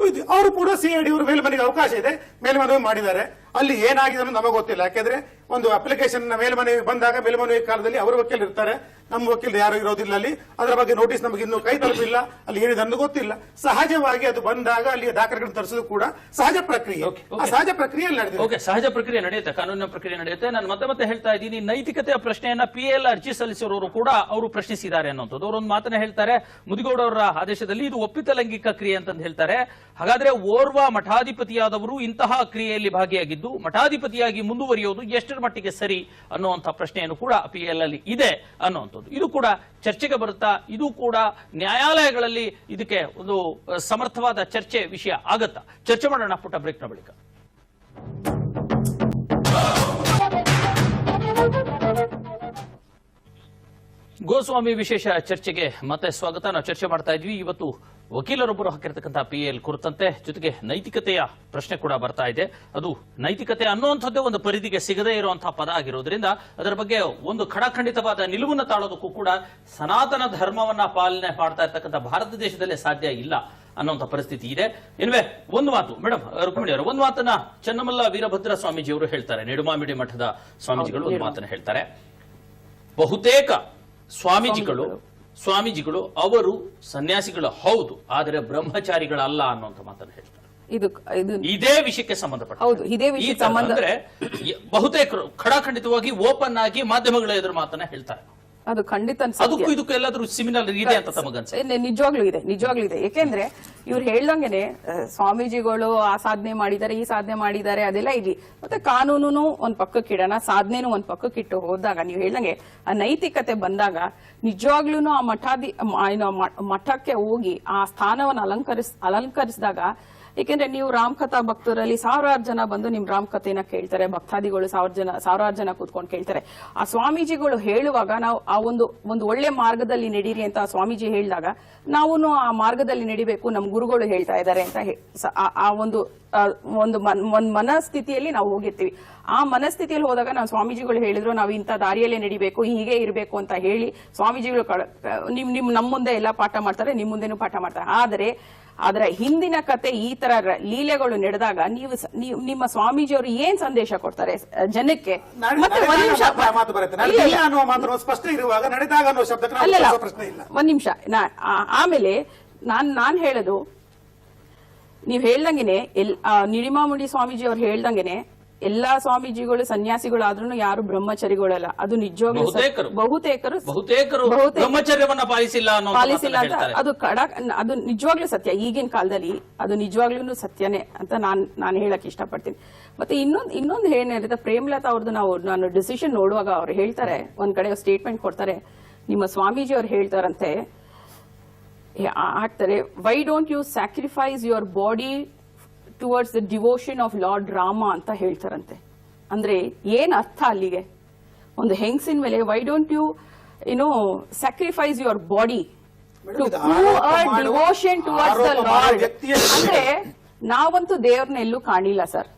ಅವರು ಕೂಡ ಸಿಐಡಿ ಅವರು ಮೇಲ್ಮನೆಗೆ ಅವಕಾಶ ಇದೆ, ಮೇಲ್ಮನವಿ ಮಾಡಿದ್ದಾರೆ. ಅಲ್ಲಿ ಏನಾಗಿದೆ ಅನ್ನೋದು ನಮಗೆ ಗೊತ್ತಿಲ್ಲ. ಯಾಕೆಂದ್ರೆ ಒಂದು ಅಪ್ಲಿಕೇಶನ್ ಮೇಲ್ಮನವಿ ಬಂದಾಗ ಮೇಲ್ಮನವಿ ಕಾಲದಲ್ಲಿ ಅವರ ವಕೀಲರು ಇರ್ತಾರೆ, ನಮ್ಮ ವಕೀಲರು ಯಾರು ಇರೋದಿಲ್ಲ. ಅಲ್ಲಿ ಅದರ ಬಗ್ಗೆ ನೋಟಿಸ್ ನಮಗೆ ಇನ್ನೂ ಕೈ ತಲುಪಿಲ್ಲ, ಅಲ್ಲಿ ಏನಿದೆ ಅನ್ನೋದು ಗೊತ್ತಿಲ್ಲ. ಸಹಜವಾಗಿ ಅದು ಬಂದಾಗ ಅಲ್ಲಿ ದಾಖಲೆಗಳನ್ನು ತರಿಸೋದು ಕೂಡ ಸಹಜ ಪ್ರಕ್ರಿಯೆ. ಆ ಸಹಜ ಪ್ರಕ್ರಿಯೆಯಲ್ಲಿ ನಡೆದಿದೆ. ಓಕೆ, ಸಹಜ ಪ್ರಕ್ರಿಯೆ ನಡೆಯುತ್ತೆ, ಕಾನೂನಿನ ಪ್ರಕ್ರಿಯೆ ನಡೆಯುತ್ತೆ. ನಾನು ಮತ್ತೆ ಹೇಳ್ತಾ ಇದ್ದೀನಿ, ನೈತಿಕತೆಯ ಪ್ರಶ್ನೆಯನ್ನ PL ಅರ್ಜಿ ಸಲ್ಲಿಸಿರೋರು ಕೂಡ ಅವರು ಪ್ರಶ್ನಿಸಿದ್ದಾರೆ ಅನ್ನೋಂಥದ್ದು. ಅವರೊಂದು ಮಾತನ್ನ ಹೇಳ್ತಾರೆ, ಮುದಿಗೌಡ ಅವರ ಆದೇಶದಲ್ಲಿ ಇದು ಒಪ್ಪಿತ ಲೈಂಗಿಕ ಕ್ರಿಯೆ ಅಂತ ಹೇಳ್ತಾರೆ. ಹಾಗಾದ್ರೆ ಓರ್ವ ಮಠಾಧಿಪತಿಯಾದವರು ಇಂತಹ ಕ್ರಿಯೆಯಲ್ಲಿ ಭಾಗಿಯಾಗಿದ್ದು ಮಠಾಧಿಪತಿಯಾಗಿ ಮುಂದುವರಿಯೋದು ಎಷ್ಟರ ಮಟ್ಟಿಗೆ ಸರಿ ಅನ್ನುವಂಥ ಪ್ರಶ್ನೆಯನ್ನು ಕೂಡ PL ಅಲ್ಲಿ ಇದೆ ಅನ್ನುವಂಥದ್ದು. ಇದು ಕೂಡ ಚರ್ಚೆಗೆ ಬರುತ್ತಾ? ಇದು ಕೂಡ ನ್ಯಾಯಾಲಯಗಳಲ್ಲಿ ಇದಕ್ಕೆ ಒಂದು ಸಮರ್ಥವಾದ ಚರ್ಚೆ ವಿಷಯ ಆಗತ್ತಾ? ಚರ್ಚೆ ಮಾಡೋಣ ಪುಟ್ಟ ಬ್ರೇಕ್ನ ಬಳಿಕ. ಗೋಸ್ವಾಮಿ ವಿಶೇಷ ಚರ್ಚೆಗೆ ಮತ್ತೆ ಸ್ವಾಗತ. ನಾವು ಚರ್ಚೆ ಮಾಡ್ತಾ ಇದ್ವಿ ಇವತ್ತು ವಕೀಲರೊಬ್ಬರು ಹಾಕಿರ್ತಕ್ಕಂಥ PL ಕುರಿತಂತೆ, ಜೊತೆಗೆ ನೈತಿಕತೆಯ ಪ್ರಶ್ನೆ ಕೂಡ ಬರ್ತಾ ಇದೆ. ಅದು ನೈತಿಕತೆ ಅನ್ನುವಂಥದ್ದೇ ಒಂದು ಪರಿಧಿಗೆ ಸಿಗದೇ ಇರುವಂತಹ ಪದ ಆಗಿರೋದ್ರಿಂದ ಅದರ ಬಗ್ಗೆ ಒಂದು ಖಡಾಖಂಡಿತವಾದ ನಿಲುವನ್ನು ತಾಳೋದಕ್ಕೂ ಕೂಡ ಸನಾತನ ಧರ್ಮವನ್ನ ಪಾಲನೆ ಮಾಡ್ತಾ ಇರ್ತಕ್ಕಂಥ ಭಾರತ ದೇಶದಲ್ಲೇ ಸಾಧ್ಯ ಇಲ್ಲ ಅನ್ನುವಂಥ ಪರಿಸ್ಥಿತಿ ಇದೆ. ಎನ್ವೇ ಒಂದು ಮಾತು ಮೇಡಮ್ ರುಕ್ಮಿಣಿ ಅವರು, ಒಂದು ಮಾತನ್ನ ಚನ್ನಮಲ್ಲ ವೀರಭದ್ರ ಸ್ವಾಮೀಜಿಯವರು ಹೇಳ್ತಾರೆ, ನಿಡುಮಾಮಿಡಿ ಮಠದ ಸ್ವಾಮೀಜಿಗಳು ಒಂದು ಮಾತನ್ನ ಹೇಳ್ತಾರೆ. ಬಹುತೇಕ ಸ್ವಾಮೀಜಿಗಳು ಅವರು ಸನ್ಯಾಸಿಗಳು ಹೌದು, ಆದರೆ ಬ್ರಹ್ಮಚಾರಿಗಳಲ್ಲ ಅನ್ನುವಂಥ ಮಾತನ್ನು ಹೇಳ್ತಾರೆ. ಇದೇ ವಿಷಯಕ್ಕೆ ಸಂಬಂಧಪಟ್ಟ ಹೌದು, ಇದೇ ವಿಷಯ ಸಂಬಂಧ ಅಂದ್ರೆ ಬಹುತೇಕರು ಖಡಾಖಂಡಿತವಾಗಿ ಓಪನ್ ಆಗಿ ಮಾಧ್ಯಮಗಳ ಎದುರು ಮಾತನ್ನ ಹೇಳ್ತಾರೆ. ಅದು ಖಂಡಿತ ಅದಕ್ಕೂ ಇದಕ್ಕೂ ಎಲ್ಲಾದ್ರೂ ಸಿಮಿಲರ್ ಇದೆ ಅಂತ ತಮಗನ್ಸುತ್ತೆ? ನಿಜವಾಗ್ಲೂ ಇದೆ. ಯಾಕೆಂದ್ರೆ ಇವ್ರು ಹೇಳ್ದಂಗೆನೆ ಸ್ವಾಮೀಜಿಗಳು ಆ ಸಾಧನೆ ಮಾಡಿದ್ದಾರೆ, ಈ ಸಾಧನೆ ಮಾಡಿದ್ದಾರೆ, ಅದೆಲ್ಲ ಇಲ್ಲಿ ಮತ್ತೆ ಕಾನೂನು ಒಂದ್ ಪಕ್ಕಕ್ಕಿಡೋಣ, ಸಾಧನೆನೂ ಒಂದ್ ಪಕ್ಕಕ್ಕಿಟ್ಟು ಹೋದಾಗ ನೀವು ಹೇಳ್ದಂಗೆ ಆ ನೈತಿಕತೆ ಬಂದಾಗ ನಿಜವಾಗ್ಲೂ ಆ ಮಠಕ್ಕೆ ಹೋಗಿ ಆ ಸ್ಥಾನವನ್ನು ಅಲಂಕರಿಸಿದಾಗ, ಏಕೆಂದ್ರೆ ನೀವು ರಾಮಕಥಾ ಭಕ್ತರಲ್ಲಿ ಸಾವಿರಾರು ಜನ ಬಂದು ನಿಮ್ ರಾಮಕಥೆನ ಕೇಳ್ತಾರೆ, ಭಕ್ತಾದಿಗಳು ಸಾವಿರಾರು ಜನ ಕೂತ್ಕೊಂಡು ಕೇಳ್ತಾರೆ. ಆ ಸ್ವಾಮೀಜಿಗಳು ಹೇಳುವಾಗ ನಾವು ಆ ಒಂದು ಒಳ್ಳೆ ಮಾರ್ಗದಲ್ಲಿ ನಡೀರಿ ಅಂತ ಆ ಸ್ವಾಮೀಜಿ ಹೇಳಿದಾಗ ನಾವು ಆ ಮಾರ್ಗದಲ್ಲಿ ನಡಿಬೇಕು, ನಮ್ ಗುರುಗಳು ಹೇಳ್ತಾ ಇದ್ದಾರೆ ಅಂತ ಆ ಒಂದು ಮನಸ್ಥಿತಿಯಲ್ಲಿ ನಾವು ಹೋಗಿರ್ತೀವಿ. ಆ ಮನಸ್ಥಿತಿಯಲ್ಲಿ ಹೋದಾಗ ನಾವು ಸ್ವಾಮೀಜಿಗಳು ಹೇಳಿದ್ರು ನಾವು ಇಂಥ ದಾರಿಯಲ್ಲೇ ನಡಿಬೇಕು, ಹೀಗೆ ಇರಬೇಕು ಅಂತ ಹೇಳಿ ಸ್ವಾಮೀಜಿಗಳು ನಮ್ಮ ಮುಂದೆ ಎಲ್ಲ ಪಾಠ ಮಾಡ್ತಾರೆ, ನಿಮ್ ಮುಂದೆನೂ ಪಾಠ ಮಾಡ್ತಾರೆ. ಆದರೆ ಅದರ ಹಿಂದಿನ ಕತೆ ಈ ತರ ಲೀಲೆಗಳು ನಡೆದಾಗ ನಿಮ್ಮ ಸ್ವಾಮೀಜಿಯವರು ಏನ್ ಸಂದೇಶ ಕೊಡ್ತಾರೆ ಜನಕ್ಕೆ? ಒಂದ್ ನಿಮಿಷ, ಆಮೇಲೆ ನಾನ್ ಹೇಳೋದು, ನೀವ್ ಹೇಳ್ದಂಗೆನೆ ನಿಡಿಮಾಮುಡಿ ಸ್ವಾಮೀಜಿ ಅವ್ರು ಹೇಳ್ದಂಗೆನೆ ಎಲ್ಲಾ ಸ್ವಾಮೀಜಿಗಳು ಸನ್ಯಾಸಿಗಳಾದ್ರೂ ಯಾರು ಬ್ರಹ್ಮಚಾರಿಗಳಲ್ಲ. ಅದು ನಿಜವಾಗ್ಲೂ ಬಹುತೇಕರು ಬ್ರಹ್ಮಚರ್ಯವನ್ನ ಪಾಲಿಸಿಲ್ಲ ಅಂತ ಅದು ನಿಜವಾಗ್ಲೂ ಸತ್ಯ. ಈಗಿನ ಕಾಲದಲ್ಲಿ ಅದು ನಿಜವಾಗ್ಲೂ ಸತ್ಯನೇ ಅಂತ ನಾನು ಹೇಳಕ್ ಇಷ್ಟಪಡ್ತೀನಿ. ಮತ್ತೆ ಇನ್ನೊಂದು ಏನಿರುತ್ತೆ, ಪ್ರೇಮಲತಾ ಅವ್ರದ್ದು ನಾನು ಡಿಸಿಷನ್ ನೋಡುವಾಗ ಅವ್ರು ಹೇಳ್ತಾರೆ, ಒಂದ್ ಕಡೆ ಸ್ಟೇಟ್ಮೆಂಟ್ ಕೊಡ್ತಾರೆ, ನಿಮ್ಮ ಸ್ವಾಮೀಜಿ ಅವ್ರು ಹೇಳ್ತಾರಂತೆ ಆಗ್ತಾರೆ, why don't you sacrifice your body towards the devotion of Lord Rama ಅಂತ ಹೇಳ್ತಾರಂತೆ. ಅಂದ್ರೆ ಏನ್ ಅರ್ಥ ಅಲ್ಲಿಗೆ? ಒಂದು ಹೆಂಗಸಿನ ಮೇಲೆ why don't you sacrifice your body to devotion towards the Lord? ಅಂದ್ರೆ ನಾವಂತೂ ದೇವ್ರನ್ನ ಎಲ್ಲೂ ಕಾಣಿಲ್ಲ ಸರ್,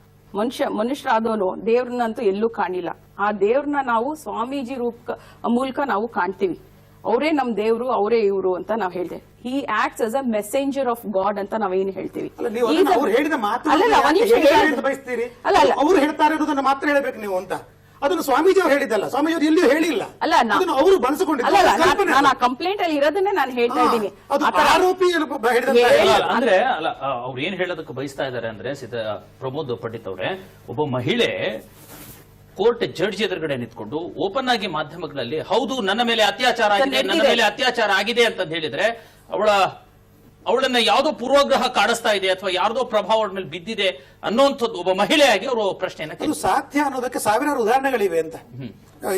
ಮನುಷ್ಯರಾದವನು ದೇವ್ರನ್ನಂತೂ ಎಲ್ಲೂ ಕಾಣಿಲ್ಲ. ಆ ದೇವ್ರನ್ನ ನಾವು ಸ್ವಾಮೀಜಿ ಮೂಲಕ ನಾವು ಕಾಣ್ತೀವಿ. ಅವರೇ ನಮ್ ದೇವ್ರು, ಅವರೇ ಇವರು ಅಂತ ನಾವ್ ಹೇಳ್ತೇವೆ. He acts as a messenger of God ಅಂತ ನಾವೇನು ಹೇಳ್ತೀವಿ. ಅವ್ರು ಹೇಳ್ತಾರೆ ಇರೋದನ್ನ ಮಾತ್ರ ಹೇಳ್ಬೇಕು ನೀವು ಅಂತ. ಅದನ್ನು ಸ್ವಾಮೀಜಿ ಅವ್ರು ಹೇಳಿದ್ದಲ್ಲ, ಸ್ವಾಮೀಜಿ ಅವರು ಎಲ್ಲಿಯೂ ಹೇಳಿಲ್ಲ. ಅವರು ಬಳಸಿಕೊಂಡಿದ್ದಾರೆ. ನಾನು ಆ ಕಂಪ್ಲೇಂಟ್ ಅಲ್ಲಿ ಇರೋದನ್ನೇ ನಾನು ಹೇಳ್ತಾ ಇದ್ದೀನಿ. ಆರೋಪಿ ಅಂದ್ರೆ ಅವ್ರು ಏನ್ ಹೇಳೋದಕ್ಕೆ ಬಯಸ್ತಾ ಇದ್ದಾರೆ ಅಂದ್ರೆ, ಪ್ರಮೋದ್ ಪಂಡಿತ್ ಅವರೇ, ಒಬ್ಬ ಮಹಿಳೆ ಕೋರ್ಟ್ ಜಡ್ಜ್ ಎದುರುಗಡೆ ನಿಂತ್ಕೊಂಡು ಓಪನ್ ಆಗಿ ಮಾಧ್ಯಮಗಳಲ್ಲಿ ಹೌದು ನನ್ನ ಮೇಲೆ ಅತ್ಯಾಚಾರ ಆಗಿದೆ ಅಂತ ಹೇಳಿದ್ರೆ ಅವಳನ್ನ ಯಾವುದೋ ಪೂರ್ವಗ್ರಹ ಕಾಡಿಸ್ತಾ ಇದೆ ಅಥವಾ ಯಾರ್ದೋ ಪ್ರಭಾವ ಅವಳ ಮೇಲೆ ಬಿದ್ದಿದೆ ಅನ್ನೋಂಥದ್ದು ಒಬ್ಬ ಮಹಿಳೆಯಾಗಿ ಅವರು ಪ್ರಶ್ನೆಯನ್ನು ಸಾಧ್ಯ ಅನ್ನೋದಕ್ಕೆ ಸಾವಿರಾರು ಉದಾಹರಣೆಗಳಿವೆ ಅಂತ.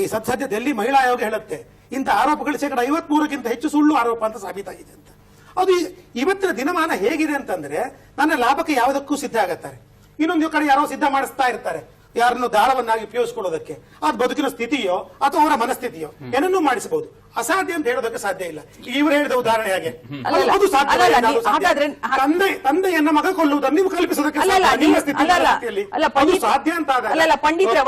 ಈ ಸದ್ಯ ಡೆಲ್ಲಿ ಮಹಿಳಾ ಆಯೋಗ ಹೇಳುತ್ತೆ, ಇಂಥ ಆರೋಪಗಳು 53% ಹೆಚ್ಚು ಸುಳ್ಳು ಆರೋಪ ಅಂತ ಸಾಬೀತಾಗಿದೆ ಅಂತ. ಅದು ಇವತ್ತಿನ ದಿನಮಾನ ಹೇಗಿದೆ ಅಂತಂದ್ರೆ, ನನ್ನ ಲಾಭಕ್ಕೆ ಯಾವುದಕ್ಕೂ ಸಿದ್ಧ ಆಗತ್ತಾರೆ, ಇನ್ನೊಂದು ಕಡೆ ಯಾರೋ ಸಿದ್ಧ ಮಾಡಿಸ್ತಾ ಇರ್ತಾರೆ ಯಾರನ್ನು ದಾಳವನ್ನಾಗಿ ಉಪಯೋಗಿಸಿಕೊಳ್ಳೋದಕ್ಕೆ. ಅದು ಬದುಕಿನ ಸ್ಥಿತಿಯೋ ಅಥವಾ ಅವರ ಮನಸ್ಥಿತಿಯೋ ಏನನ್ನೂ ಮಾಡಿಸಬಹುದು. ಅಸಾಧ್ಯ ಅಂತ ಹೇಳೋದಕ್ಕೆ ಸಾಧ್ಯ ಇಲ್ಲ. ಇವರು ಹೇಳಿದ ಉದಾಹರಣೆ ಹಾಗೆ ಅದು ಸಾಧ್ಯ. ತಂದೆಯನ್ನ ಮಗ ಕೊಲ್ಲುವುದನ್ನು ನೀವು ಕಲ್ಪಿಸೋದಕ್ಕೆ ಸಾಧ್ಯ ಅಂತ ಪಂಡಿತರ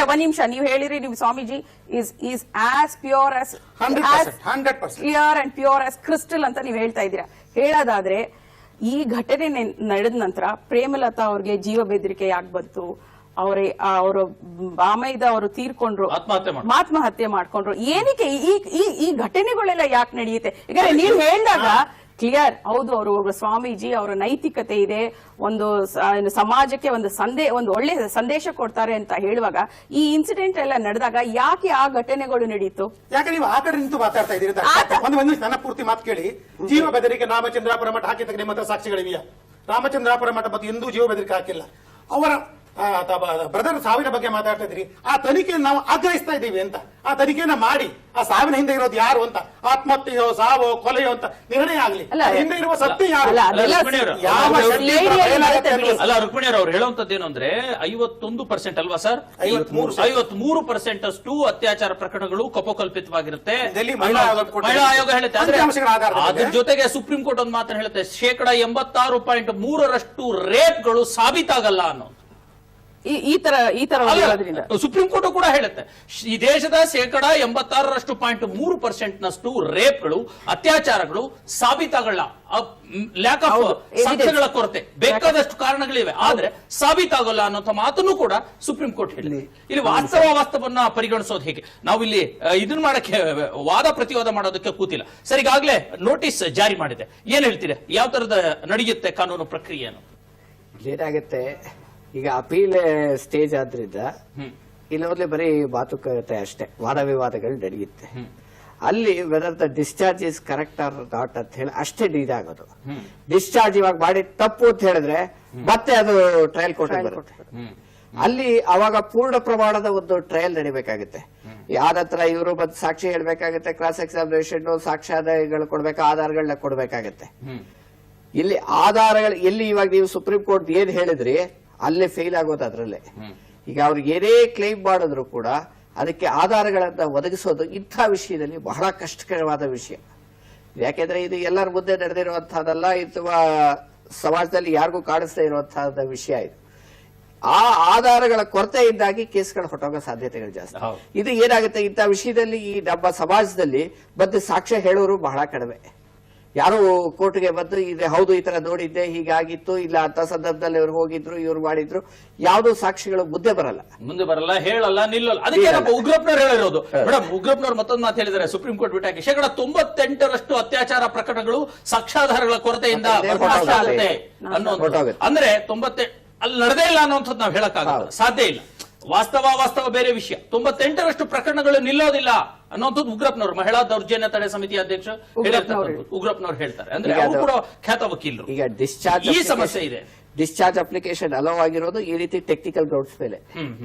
ಒಂದ್ ನಿಮಿಷ ನೀವು ಹೇಳಿರಿ, ನಿಮ್ Swamiji is as pure as 100% clear and pure as crystal ಅಂತ ನೀವು ಹೇಳ್ತಾ ಇದ್ದೀರಾ. ಹೇಳೋದಾದ್ರೆ ಈ ಘಟನೆ ನಡೆದ ನಂತರ ಪ್ರೇಮಲತಾ ಅವ್ರಿಗೆ ಜೀವ ಬೆದರಿಕೆ ಯಾಕೆ ಬಂತು, ಅವರು ಬಾಮೈದ ಅವರು ತೀರ್ಕೊಂಡ್ರು, ಆತ್ಮಹತ್ಯೆ ಮಾಡ್ಕೊಂಡ್ರು, ಏನಕ್ಕೆ ಈ ಘಟನೆಗಳೆಲ್ಲ ಯಾಕೆ ನಡೆಯುತ್ತೆ? ಈಗ ನೀವು ಹೇಳಿದಾಗ ಕ್ಲಿಯರ್, ಹೌದು ಅವರು ಸ್ವಾಮೀಜಿ, ಅವರ ನೈತಿಕತೆ ಇದೆ, ಒಂದು ಸಮಾಜಕ್ಕೆ ಒಂದು ಒಳ್ಳೆ ಸಂದೇಶ ಕೊಡ್ತಾರೆ ಅಂತ ಹೇಳುವಾಗ ಈ ಇನ್ಸಿಡೆಂಟ್ ಎಲ್ಲ ನಡೆದಾಗ ಯಾಕೆ ಆ ಘಟನೆಗಳು ನಡೀತು? ಯಾಕೆ ನೀವು ಆ ಕಡೆ ನಿಂತು ಮಾತಾಡ್ತಾ ಇದ್ದೀರಿ? ಒಂದು ನನ್ನ ಪೂರ್ತಿ ಮಾತು ಕೇಳಿ. ಜೀವ ಬೆದರಿಕೆ ರಾಮಚಂದ್ರಾಪುರ ಮಠ ಹಾಕಿದ ನಿಮ್ಮ ಹತ್ರ ಸಾಕ್ಷಿಗಳಿವೆಯಾ? ರಾಮಚಂದ್ರಾಪುರ ಮಠ ಮತ್ತು ಎಂದೂ ಜೀವ ಬೆದರಿಕೆ ಹಾಕಿಲ್ಲ. ಅವರ ಬ್ರದರ್ ಸಾವಿನ ಬಗ್ಗೆ ಮಾತಾಡ್ತಾ ಇದ್ರಿ. ಆ ತನಿಖೆಯನ್ನು ನಾವು ಆಗ್ರಹಿಸ್ತಾ ಇದ್ದೀವಿ ಅಂತ. ಆ ತನಿಖೆಯನ್ನ ಮಾಡಿ ಆ ಸಾವಿನ ಹಿಂದೆ ಇರೋದು ಯಾರು ಅಂತ, ಆತ್ಮಹತ್ಯೆಯೋ ಸಾವೋ ಕೊಲೆಯೋ ಅಂತ ನಿರ್ಣಯ ಆಗಲಿ. ಹಿಂದೆ ಇರುವ ಸತ್ಯ ಯಾರು? ಅಲ್ಲ ರುಕ್ಮಿಣಿಯವರು ಅವ್ರು ಹೇಳುವಂತದ್ದು ಏನು ಅಂದ್ರೆ 51% ಅಲ್ವಾ ಸರ್? 53% ಅಷ್ಟು ಅತ್ಯಾಚಾರ ಪ್ರಕರಣಗಳು ಕಪೋಕಲ್ಪಿತವಾಗಿರುತ್ತೆ. ಮಹಿಳಾ ಆಯೋಗ ಹೇಳುತ್ತೆ. ಅದ್ರ ಜೊತೆಗೆ ಸುಪ್ರೀಂ ಕೋರ್ಟ್ ಒಂದು ಮಾತನ್ನು ಹೇಳುತ್ತೆ, 86.3% ರೇಪ್ಗಳು ಸಾಬೀತಾಗಲ್ಲ ಅನ್ನೋ ಈ ತರ ಸುಪ್ರೀಂ ಕೋರ್ಟ್ ಕೂಡ ಹೇಳುತ್ತೆ. ಈ ದೇಶದ 86.3% ರೇಪ್ಗಳು, ಅತ್ಯಾಚಾರಗಳು ಸಾಬೀತಾಗಲ್ಲ. ಲ್ಯಾಕ್ ಆಫ್ ಸಾಕ್ಷ್ಯಗಳ ಕೊರತೆ, ಬೇಕಾದಷ್ಟು ಕಾರಣಗಳಿವೆ, ಆದ್ರೆ ಸಾಬೀತಾಗಲ್ಲ ಅನ್ನೋ ಮಾತನ್ನು ಕೂಡ ಸುಪ್ರೀಂ ಕೋರ್ಟ್ ಹೇಳಿದೆ. ಇಲ್ಲಿ ವಾಸ್ತವವನ್ನ ಪರಿಗಣಿಸೋದು ಹೇಗೆ? ನಾವು ಇಲ್ಲಿ ಇದನ್ನ ಮಾಡಕ್ಕೆ ವಾದ ಪ್ರತಿವಾದ ಮಾಡೋದಕ್ಕೆ ಕೂತಿಲ್ಲ ಸರ್. ಈಗಾಗಲೇ ನೋಟಿಸ್ ಜಾರಿ ಮಾಡಿದೆ, ಏನ್ ಹೇಳ್ತೀರಾ? ಯಾವ ತರದ ನಡೆಯುತ್ತೆ ಕಾನೂನು ಪ್ರಕ್ರಿಯೆಯನ್ನು? ಏನಾಗುತ್ತೆ, ಈಗ ಅಪೀಲ್ ಸ್ಟೇಜ್ ಆದ್ರಿಂದ ಇಲ್ಲೋದ್ಲೆ ಬರೀ ಮಾತುಕತೆ ಅಷ್ಟೇ, ವಾದ ವಿವಾದಗಳು ನಡೆಯುತ್ತೆ. ಅಲ್ಲಿ whether the discharge is correct or not ಅಂತ ಹೇಳಿ ಅಷ್ಟೇ ಇದಾಗೋದು. ಡಿಸ್ಚಾರ್ಜ್ ಇವಾಗ ಮಾಡಿ ತಪ್ಪು ಅಂತ ಹೇಳಿದ್ರೆ ಮತ್ತೆ ಅದು ಟ್ರಯಲ್ ಕೋರ್ಟ್ ಬರುತ್ತೆ. ಅಲ್ಲಿ ಅವಾಗ ಪೂರ್ಣ ಪ್ರಮಾಣದ ಒಂದು ಟ್ರಯಲ್ ನಡಿಬೇಕಾಗುತ್ತೆ. ಯಾರತ್ರ ಇವರು ಬಂದು ಸಾಕ್ಷಿ ಹೇಳ್ಬೇಕಾಗುತ್ತೆ, ಕ್ರಾಸ್ ಎಕ್ಸಾಮಿನೇಷನ್, ಸಾಕ್ಷ್ಯಾಧಾರಗಳು ಕೊಡ್ಬೇಕು, ಆಧಾರಗಳನ್ನ ಕೊಡ್ಬೇಕಾಗತ್ತೆ. ಇಲ್ಲಿ ಆಧಾರಗಳು ಎಲ್ಲಿ ಇವಾಗ ನೀವು ಸುಪ್ರೀಂ ಕೋರ್ಟ್ ಏನ್ ಹೇಳಿದ್ರಿ ಅಲ್ಲೇ ಫೇಲ್ ಆಗೋದು ಅದ್ರಲ್ಲೇ. ಈಗ ಅವ್ರಿಗೆ ಏನೇ ಕ್ಲೈಮ್ ಮಾಡಿದ್ರು ಕೂಡ ಅದಕ್ಕೆ ಆಧಾರಗಳನ್ನ ಒದಗಿಸೋದು ಇಂಥ ವಿಷಯದಲ್ಲಿ ಬಹಳ ಕಷ್ಟಕರವಾದ ವಿಷಯ. ಯಾಕೆಂದ್ರೆ ಇದು ಎಲ್ಲರ ಮುಂದೆ ನಡೆದಿರುವಂತಹದ್ದಲ್ಲ, ಅಥವಾ ಸಮಾಜದಲ್ಲಿ ಯಾರಿಗೂ ಕಾಣಿಸ್ತಾ ಇರುವಂತಹ ವಿಷಯ ಇದು. ಆ ಆಧಾರಗಳ ಕೊರತೆಯಿಂದಾಗಿ ಕೇಸ್ಗಳು ಹೊಟ್ಟೋಗೋ ಸಾಧ್ಯತೆಗಳು ಜಾಸ್ತಿ. ಇದು ಏನಾಗುತ್ತೆ, ಇಂಥ ವಿಷಯದಲ್ಲಿ ಈ ನಮ್ಮ ಸಮಾಜದಲ್ಲಿ ಬಂದು ಸಾಕ್ಷ್ಯ ಹೇಳೋರು ಬಹಳ ಕಡಿಮೆ. ಯಾರು ಕೋರ್ಟ್ಗೆ ಬಂದು ಇದು ಹೌದು ಈ ತರ ನೋಡಿದ್ದೆ, ಹೀಗಾಗಿತ್ತು, ಇಲ್ಲ ಅಂತ ಸಂದರ್ಭದಲ್ಲಿ ಇವ್ರು ಹೋಗಿದ್ರು, ಇವ್ರು ಮಾಡಿದ್ರು, ಯಾವ್ದು ಸಾಕ್ಷಿಗಳು ಮುಂದೆ ಬರಲ್ಲ, ಹೇಳಲ್ಲ, ನಿಲ್ಲಲ್ಲ. ಅದಕ್ಕೆ ಉಗ್ರಪ್ಪನವ್ರು ಹೇಳಿರೋದು. ಮೇಡಮ್, ಉಗ್ರಪ್ಪನವ್ರು ಮತ್ತೊಂದು ಮಾತು ಹೇಳಿದ್ದಾರೆ ಸುಪ್ರೀಂ ಕೋರ್ಟ್ ಬಿಟ್ಟಾಕಿ, 98% ಅತ್ಯಾಚಾರ ಪ್ರಕರಣಗಳು ಸಾಕ್ಷ್ಯಾಧಾರಗಳ ಕೊರತೆಯಿಂದ ಅನ್ನುವಂಥದ್ದು. ಅಂದ್ರೆ 90 ಅಲ್ಲಿ ನಡೆದೇ ಇಲ್ಲ ಅನ್ನುವಂಥದ್ದು ನಾವು ಹೇಳಕ್ಕಾಗಲ್ಲ, ಸಾಧ್ಯ ಇಲ್ಲ. ವಾಸ್ತವ ಬೇರೆ ವಿಷಯ. 98% ಪ್ರಕರಣಗಳು ನಿಲ್ಲೋದಿಲ್ಲ ಅನ್ನೋಂಥದ್ದು ಉಗ್ರಪ್ಪನವರು, ಮಹಿಳಾ ದೌರ್ಜನ್ಯ ತಡೆ ಸಮಿತಿ ಅಧ್ಯಕ್ಷ ಉಗ್ರಪ್ಪನವರು ಹೇಳ್ತಾರೆ. ಅಂದ್ರೆ ಅವರು ಕೂಡ ಖ್ಯಾತ ವಕೀಲರು. ಈಗ ಡಿಸ್ಚಾರ್ಜ್ ಈ ಸಮಸ್ಯೆ ಇದೆ. ಡಿಸ್ಚಾರ್ಜ್ ಅಪ್ಲಿಕೇಶನ್ ಅಲೋ ಆಗಿರೋದು ಈ ರೀತಿ ಟೆಕ್ನಿಕಲ್ ಗ್ರೌಂಡ್ಸ್ ಮೇಲೆ.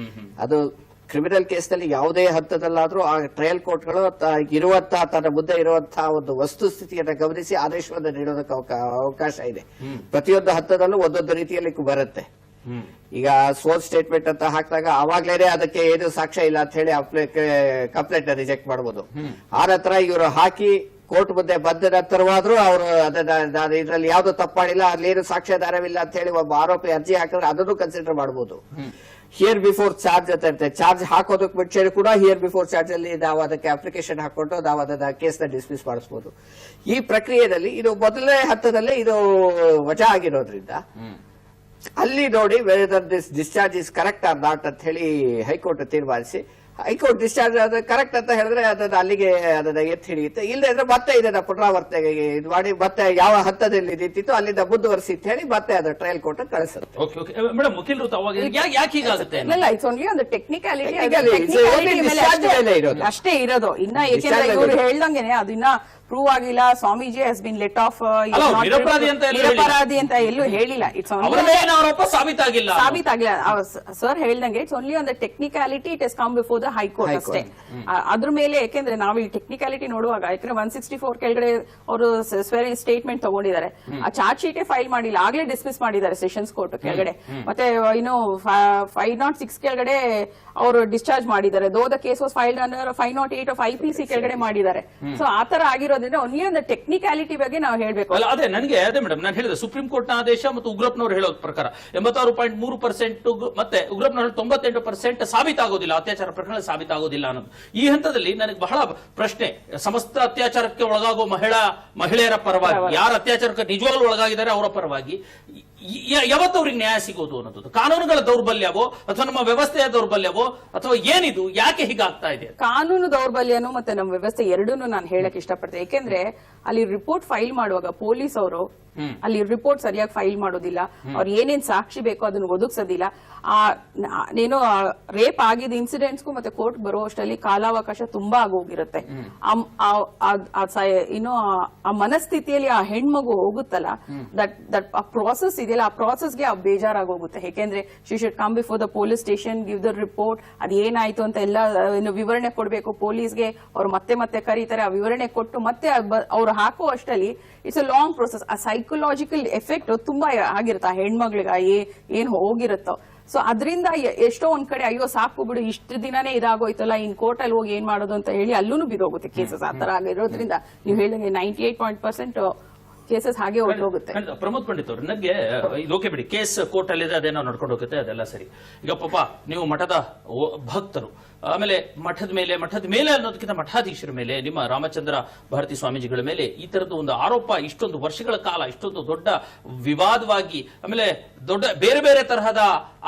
ಅದು ಕ್ರಿಮಿನಲ್ ಕೇಸ್ ನಲ್ಲಿ ಯಾವುದೇ ಹಂತದಲ್ಲಾದ್ರೂ ಆ ಟ್ರಯಲ್ ಕೋರ್ಟ್ಗಳು ಇರುವಂತಹ ತನ್ನ ಮುಂದೆ ಇರುವಂತಹ ಒಂದು ವಸ್ತುಸ್ಥಿತಿಯನ್ನು ಗಮನಿಸಿ ಆದೇಶವನ್ನು ನೀಡೋದಕ್ಕೆ ಅವಕಾಶ ಇದೆ. ಪ್ರತಿಯೊಂದು ಹಂತದಲ್ಲೂ ಒಂದೊಂದು ರೀತಿಯಲ್ಲಿ ಬರುತ್ತೆ. ಈಗ ಸೋಲ್ ಸ್ಟೇಟ್ಮೆಂಟ್ ಅಂತ ಹಾಕಿದಾಗ ಅವಾಗ್ಲೇನೆ ಅದಕ್ಕೆ ಏನು ಸಾಕ್ಷ್ಯ ಇಲ್ಲ ಅಂತ ಹೇಳಿ ಕಂಪ್ಲೇಂಟ್ ರಿಜೆಕ್ಟ್ ಮಾಡಬಹುದು. ಆ ನಂತರ ಇವರು ಹಾಕಿ ಕೋರ್ಟ್ ಮುಂದೆ ಬಂದ ನಂತರವಾದ್ರೂ ಅವರು ನಾನು ಇದ್ರಲ್ಲಿ ಯಾವ್ದು ತಪ್ಪು ಮಾಡಿಲ್ಲ, ಅಲ್ಲೇನು ಸಾಕ್ಷ್ಯಾಧಾರವಿಲ್ಲ ಅಂತ ಹೇಳಿ ಒಬ್ಬ ಆರೋಪಿ ಅರ್ಜಿ ಹಾಕಿದ್ರೆ ಅದನ್ನು ಕನ್ಸಿಡರ್ ಮಾಡಬಹುದು. ಹಿಯರ್ ಬಿಫೋರ್ ಚಾರ್ಜ್ ಅಂತ ಇರುತ್ತೆ. ಚಾರ್ಜ್ ಹಾಕೋದಕ್ಕೆ ಮುಂಚೆ ಕೂಡ ಹಿಯರ್ ಬಿಫೋರ್ ಚಾರ್ಜ್ ಅಲ್ಲಿ ನಾವು ಅದಕ್ಕೆ ಅಪ್ಲಿಕೇಶನ್ ಹಾಕೊಂಡು ನಾವು ಅದನ್ನ ಕೇಸ್ ನ ಡಿಸ್ಮಿಸ್ ಮಾಡಿಸಬಹುದು. ಈ ಪ್ರಕ್ರಿಯೆಯಲ್ಲಿ ಇದು ಮೊದಲನೇ ಹಂತದಲ್ಲೇ ಇದು ವಜಾ ಆಗಿರೋದ್ರಿಂದ ಅಲ್ಲಿ ನೋಡಿ whether this discharge is correct or not ಅಂತ ಹೇಳಿ ಹೈಕೋರ್ಟ್ ತೀರ್ಮಾನಿಸಿ, ಹೈಕೋರ್ಟ್ ಡಿಸ್ಚಾರ್ಜ್ ಕರೆಕ್ಟ್ ಅಂತ ಹೇಳಿದ್ರೆ ಅದನ್ನ ಅಲ್ಲಿಗೆ ಅದನ್ನ ಎತ್ತಿ ಹಿಡಿಯುತ್ತೆ. ಇಲ್ಲದೆ ಇದ್ರೆ ಮತ್ತೆ ಇದನ್ನ ಪುನರಾವರ್ತನೆ ಇದು ಮಾಡಿ ಮತ್ತೆ ಯಾವ ಹಂತದಲ್ಲಿ ನಿಂತಿತ್ತು ಅಲ್ಲಿಂದ ಮುಂದುವರಿಸಿ ಅಂತ ಹೇಳಿ ಮತ್ತೆ ಅದು ಟ್ರಯಲ್ ಕೋರ್ಟ್ ಕಳಿಸುತ್ತೆ. ಇಟ್ಸ್ ಓನ್ಲಿ ಒಂದು ಟೆಕ್ನಿಕಾಲಿಟಿ ಇರೋದು ಅಷ್ಟೇ ಇರೋದು. ಇನ್ನ ಏಕೆಂದ್ರೆ ಇವರು ಹೇಳ್ದಂಗೆನೆ ಅದು ಇನ್ನ ಪ್ರೂವ್ ಆಗಿಲ್ಲ. Swamiji has been let of ನಿರಪರಾಧಿ ಅಂತ ಎಲ್ಲೂ ಹೇಳಿಲ್ಲ. ಇಟ್ಸ್ ಸಾಬೀತಾಗಿಲ್ಲ. ಸರ್ ಹೇಳ್ದಂಗೆ ಇಟ್ಸ್ ಓನ್ಲಿ ಒಂದು technicality, it is come before the high court ಅಷ್ಟೇ. ಅದ್ರ ಮೇಲೆ ಯಾಕೆಂದ್ರೆ ನಾವು ಈ ಟೆಕ್ನಿಕಾಲಿಟಿ ನೋಡುವಾಗ ಯಾಕಂದ್ರೆ 164 ಕೆಳಗಡೆ ಅವರು ಸ್ಟೇಟ್ಮೆಂಟ್ ತಗೊಂಡಿದ್ದಾರೆ. ಆ ಚಾರ್ಜ್ ಶೀಟೇ ಫೈಲ್ ಮಾಡಿಲ್ಲ, ಆಗ್ಲೇ ಡಿಸ್ಮಿಸ್ ಮಾಡಿದ್ದಾರೆ ಸೆಷನ್ಸ್ ಕೋರ್ಟ್ ಕೆಳಗಡೆ. ಮತ್ತೆ ಇನ್ನು 506 ಕೆಳಗಡೆ ಅವರು ಡಿಸ್ಚಾರ್ಜ್ ಮಾಡಿದ್ದಾರೆ. Though the case was filed under 508 of IPC ಕೆಳಗಡೆ ಮಾಡಿದ್ದಾರೆ. ಸೊ ಆತರ ಆಗಿರೋ ಇರೋದ್ರಿಂದ ಒಂದೇ ಒಂದು ಟೆಕ್ನಿಕ್ಯಾಲಿಟಿ ಬಗ್ಗೆ ನಾವು ಹೇಳ್ಬೇಕು. ಅಲ್ಲ ಅದೇ ನನಗೆ ಅದೇ ಮೇಡಮ್ ನಾನು ಹೇಳಿದೆ ಸುಪ್ರೀಂ ಕೋರ್ಟ್ ನ ಆದೇಶ ಮತ್ತು ಉಗ್ರಪ್ಪನವರು ಹೇಳೋ ಪ್ರಕಾರ 86.3% ಮತ್ತೆ ಉಗ್ರಪ್ಪನವರು 98% ಸಾಬೀತಾಗೋದಿಲ್ಲ, ಅತ್ಯಾಚಾರ ಪ್ರಕರಣ ಸಾಬೀತಾಗೋದಿಲ್ಲ ಅನ್ನೋದು. ಈ ಹಂತದಲ್ಲಿ ನನಗೆ ಬಹಳ ಪ್ರಶ್ನೆ, ಸಮಸ್ತ ಅತ್ಯಾಚಾರಕ್ಕೆ ಒಳಗಾಗುವ ಮಹಿಳೆಯರ ಪರವಾಗಿ, ಯಾರು ಅತ್ಯಾಚಾರಕ್ಕೆ ನಿಜವಾಗ್ಲೂ ಒಳಗಾಗಿದ್ದಾರೆ ಅವರ ಪರವಾಗಿ ಯಾವತ್ತು ಅವ್ರಿಗೆ ನ್ಯಾಯ ಸಿಗೋದು ಅನ್ನೋದು? ಕಾನೂನುಗಳ ದೌರ್ಬಲ್ಯವೋ ಅಥವಾ ನಮ್ಮ ವ್ಯವಸ್ಥೆಯ ದೌರ್ಬಲ್ಯವೋ ಅಥವಾ ಏನಿದು, ಯಾಕೆ ಹೀಗಾಗ್ತಾ ಇದೆ? ಕಾನೂನು ದೌರ್ಬಲ್ಯನು ಮತ್ತೆ ನಮ್ಮ ವ್ಯವಸ್ಥೆ ಎರಡೂನು ನಾನು ಹೇಳಕ್ ಇಷ್ಟಪಡ್ತೇನೆ. ಯಾಕೆಂದ್ರೆ ಅಲ್ಲಿ ರಿಪೋರ್ಟ್ ಫೈಲ್ ಮಾಡುವಾಗ ಪೊಲೀಸ್ ಅವರು ಅಲ್ಲಿ ರಿಪೋರ್ಟ್ ಸರಿಯಾಗಿ ಫೈಲ್ ಮಾಡೋದಿಲ್ಲ, ಅವ್ರು ಏನೇನ್ ಸಾಕ್ಷಿ ಬೇಕೋ ಅದನ್ನ ಒದಗಿಸೋದಿಲ್ಲ. ಏನೋ ರೇಪ್ ಆಗಿದ್ದ ಇನ್ಸಿಡೆಂಟ್ಸ್ಗೂ ಮತ್ತೆ ಕೋರ್ಟ್ ಬರೋ ಅಷ್ಟರಲ್ಲಿ ಕಾಲಾವಕಾಶ ತುಂಬಾ ಆಗೋಗಿರುತ್ತೆ. ಇನ್ನು ಆ ಮನಸ್ಥಿತಿಯಲ್ಲಿ ಆ ಹೆಣ್ಮಗು ಹೋಗುತ್ತಲ್ಲ, ದಟ್ ಆ ಪ್ರಾಸೆಸ್ ಇದೆಯಲ್ಲ, ಆ ಪ್ರಾಸೆಸ್ಗೆ ಬೇಜಾರಾಗೋಗುತ್ತೆ. ಯಾಕೆಂದ್ರೆ she should come before the police station, give the report, ಅದೇನಾಯ್ತು ಅಂತ ಎಲ್ಲ ವಿವರಣೆ ಕೊಡ್ಬೇಕು ಪೊಲೀಸ್ಗೆ. ಅವ್ರು ಮತ್ತೆ ಕರೀತಾರೆ, ಆ ವಿವರಣೆ ಕೊಟ್ಟು ಮತ್ತೆ ಅವ್ರು ಹಾಕೋ ಅಷ್ಟರಲ್ಲಿ ಇಟ್ಸ್ ಅ ಲಾಂಗ್ ಪ್ರೊಸೆಸ್. ಆ ಸೈಕಲಾಜಿಕಲ್ ಎಫೆಕ್ಟ್ ತುಂಬಾ ಆಗಿರುತ್ತೆ ಆ ಹೆಣ್ಮಗ್ಳಿಗೆ, ಏನ್ ಹೋಗಿರುತ್ತೋ. ಸೊ ಅದರಿಂದ ಎಷ್ಟೋ ಒಂದ್ ಕಡೆ ಅಯ್ಯೋ ಸಾಕು ಬಿಡು, ಇಷ್ಟು ದಿನನೇ ಇದಾಗೋಯ್ತಲ್ಲ, ಇನ್ ಕೋರ್ಟ್ ಅಲ್ಲಿ ಹೋಗಿ ಏನ್ ಮಾಡೋದು ಅಂತ ಹೇಳಿ ಅಲ್ಲೂ ಬಿದೋಗುತ್ತೆ ಕೇಸಸ್. ಆ ತರ ಆಗಿರೋದ್ರಿಂದ ನೀವು ಹೇಳಿದಂಗೆ 98% ಕೇಸಸ್ ಹಾಗೆ ಹೊರಟೋಗುತ್ತೆ. ಪ್ರಮೋದ್ ಪಂಡಿತ್ ಅವರು, ನನಗೆ ಇದು ಓಕೆ ಬಿಡಿ, ಕೇಸ್ ಕೋರ್ಟ್ ಅಲ್ಲಿದೆ, ಅದೇನೋ ನಡ್ಕೊಂಡು ಹೋಗುತ್ತೆ, ಅದೆಲ್ಲ ಸರಿ. ಈಗ ಪಾಪ ನೀವು ಮಠದ ಭಕ್ತರು, ಆಮೇಲೆ ಮಠದ ಮೇಲೆ ಅನ್ನೋದಕ್ಕಿಂತ ಮಠಾಧೀಶರ ಮೇಲೆ, ನಿಮ್ಮ ರಾಮಚಂದ್ರ ಭಾರತಿ ಸ್ವಾಮೀಜಿಗಳ ಮೇಲೆ ಈ ತರದ್ದು ಒಂದು ಆರೋಪ ಇಷ್ಟೊಂದು ವರ್ಷಗಳ ಕಾಲ ಇಷ್ಟೊಂದು ದೊಡ್ಡ ವಿವಾದವಾಗಿ, ಆಮೇಲೆ ದೊಡ್ಡ ಬೇರೆ ಬೇರೆ ತರಹದ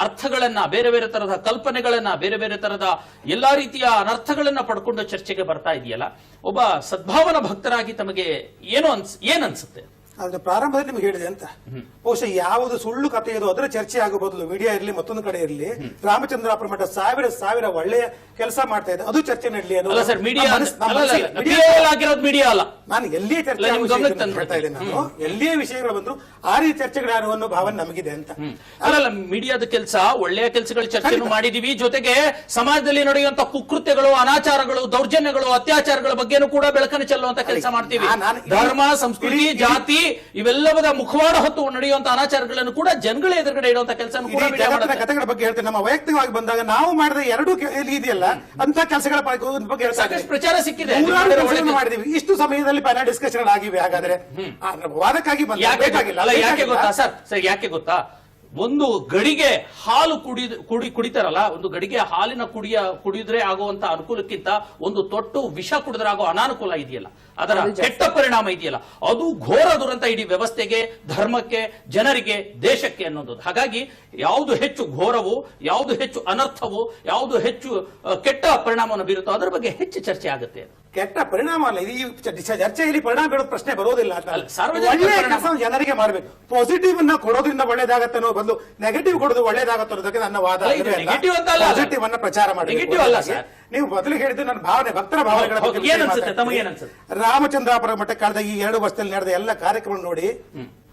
ಅರ್ಥಗಳನ್ನ, ಬೇರೆ ಬೇರೆ ತರಹದ ಕಲ್ಪನೆಗಳನ್ನ, ಬೇರೆ ಬೇರೆ ತರಹದ ಎಲ್ಲಾ ರೀತಿಯ ಅನರ್ಥಗಳನ್ನ ಪಡ್ಕೊಂಡು ಚರ್ಚೆಗೆ ಬರ್ತಾ ಇದೆಯಲ್ಲ, ಒಬ್ಬ ಸದ್ಭಾವನಾ ಭಕ್ತರಾಗಿ ತಮಗೆ ಏನ್ ಅನ್ಸುತ್ತೆ? ಆದ್ರೆ ಪ್ರಾರಂಭದಲ್ಲಿ ನಿಮ್ಗೆ ಹೇಳಿದೆ ಅಂತ, ಬಹುಶಃ ಯಾವುದು ಸುಳ್ಳು ಕಥೆ ಇದು ಅದರ ಚರ್ಚೆ ಆಗೋ ಬದಲು ಮೀಡಿಯಾ ಇರಲಿ ಮತ್ತೊಂದು ಕಡೆ ಇರಲಿ, ರಾಮಚಂದ್ರಾಪುರ ಮಠ ಸಾವಿರ ಒಳ್ಳೆಯ ಕೆಲಸ ಮಾಡ್ತಾ ಇದೆ, ಅದು ಚರ್ಚೆ ನಡಲಿ ಅಲ್ಲ ಸರ್. ಮೀಡಿಯಾ ಅಲ್ಲ, ನಾನು ಎಲ್ಲಿಯೇ ಚರ್ಚೆ ಮಾಡ್ತಾ ಇದ್ದೇನೆ, ನಾನು ಎಲ್ಲಿಯೇ ವಿಷಯಗಳು ಬಂದ್ರು ಆ ರೀತಿ ಚರ್ಚೆಗಳು ಅನ್ನೋ ಭಾವನೆ ನಮಗಿದೆ ಅಂತ. ಅಲ್ಲ, ಮೀಡಿಯಾದ ಕೆಲಸ ಒಳ್ಳೆಯ ಕೆಲಸಗಳ ಚರ್ಚೆಯನ್ನು ಮಾಡಿದೀವಿ, ಜೊತೆಗೆ ಸಮಾಜದಲ್ಲಿ ನಡೆಯುವಂತ ಕುಕೃತ್ಯಗಳು, ಅನಾಚಾರಗಳು, ದೌರ್ಜನ್ಯಗಳು, ಅತ್ಯಾಚಾರಗಳ ಬಗ್ಗೆನೂ ಕೂಡ ಬೆಳಕನ್ನು ಚೆಲ್ಲುವಂತ ಕೆಲಸ ಮಾಡ್ತೀವಿ. ಧರ್ಮ, ಸಂಸ್ಕೃತಿ, ಜಾತಿ ಇವೆಲ್ಲವದ ಮುಖವಾಡ ಹೊತ್ತು ನಡೆಯುವಂತ ಅನಾಚಾರಗಳನ್ನು ಕೂಡ ಜನಗಳ ಎದುರುಗಡೆ ಇಡುವಂತ ಕೆಲಸ ಕಥೆಗಳ ಬಗ್ಗೆ ಹೇಳ್ತೇನೆ. ನಮ್ಮ ವೈಯಕ್ತಿಕವಾಗಿ ಬಂದಾಗ ನಾವು ಮಾಡಿದ ಎರಡು ಇದೆಯಲ್ಲ ಅಂತ ಕೆಲಸಗಳ ಬಗ್ಗೆ ಸಾಕಷ್ಟು ಪ್ರಚಾರ ಸಿಕ್ಕಿದೆ, ಮಾಡಿದೀವಿ. ಇಷ್ಟು ಸಮಯದಲ್ಲಿ ಪ್ಯಾನಲ್ ಡಿಸ್ಕಷನ್ ಆಗಿವೆ. ಹಾಗಾದ್ರೆ ವಾದಕ್ಕಾಗಿ ಯಾಕೆ ಗೊತ್ತಾ ಸರ್, ಯಾಕೆ ಗೊತ್ತಾ? ಒಂದು ಗಡಿಗೆ ಹಾಲು ಕುಡಿತಾರಲ್ಲ, ಒಂದು ಗಡಿಗೆ ಹಾಲಿನ ಕುಡಿದ್ರೆ ಆಗುವಂತ ಅನುಕೂಲಕ್ಕಿಂತ ಒಂದು ತೊಟ್ಟು ವಿಷ ಕುಡಿದ್ರೆ ಆಗೋ ಅನಾನುಕೂಲ ಇದೆಯಲ್ಲ, ಅದರ ಕೆಟ್ಟ ಪರಿಣಾಮ ಇದೆಯಲ್ಲ, ಅದು ಘೋರ ದುರಂತ ಇಡೀ ವ್ಯವಸ್ಥೆಗೆ, ಧರ್ಮಕ್ಕೆ, ಜನರಿಗೆ, ದೇಶಕ್ಕೆ ಅನ್ನೋದು. ಹಾಗಾಗಿ ಯಾವುದು ಹೆಚ್ಚು ಘೋರವೋ, ಯಾವುದು ಹೆಚ್ಚು ಅನರ್ಥವೋ, ಯಾವುದು ಹೆಚ್ಚು ಕೆಟ್ಟ ಪರಿಣಾಮವನ್ನು ಬೀರುತ್ತೋ ಅದರ ಬಗ್ಗೆ ಹೆಚ್ಚು ಚರ್ಚೆ ಆಗುತ್ತೆ. ಕೆಟ್ಟ ಪರಿಣಾಮ ಅಲ್ಲ, ಈ ಚರ್ಚೆಯಲ್ಲಿ ಪರಿಣಾಮ ಬೀಳೋದು ಪ್ರಶ್ನೆ ಬರೋದಿಲ್ಲ. ಜನರಿಗೆ ಮಾಡಬೇಕು. ಪಾಸಿಟಿವ್ ಅನ್ನ ಕೊಡೋದ್ರಿಂದ ಒಳ್ಳೇದಾಗತ್ತೆ ಅನ್ನೋ ಬದಲು ನೆಗೆಟಿವ್ ಕೊಡೋದು ಒಳ್ಳೇದಾಗತ್ತೆ ಅನ್ನೋದಕ್ಕೆ ನನ್ನ ವಾದ. ಪಾಸಿಟಿವ್ ಅನ್ನ ಪ್ರಚಾರ ಮಾಡಿ. ನೀವು ಮೊದಲು ಹೇಳಿದ್ದು ನನ್ನ ಭಾವನೆ, ಭಕ್ತರ ಭಾವನೆಗಳ ರಾಮಚಂದ್ರಾಪುರ ಮಠ ಕಳೆದ ಈ 2 ವರ್ಷದಲ್ಲಿ ನಡೆದ ಎಲ್ಲ ಕಾರ್ಯಕ್ರಮ ನೋಡಿ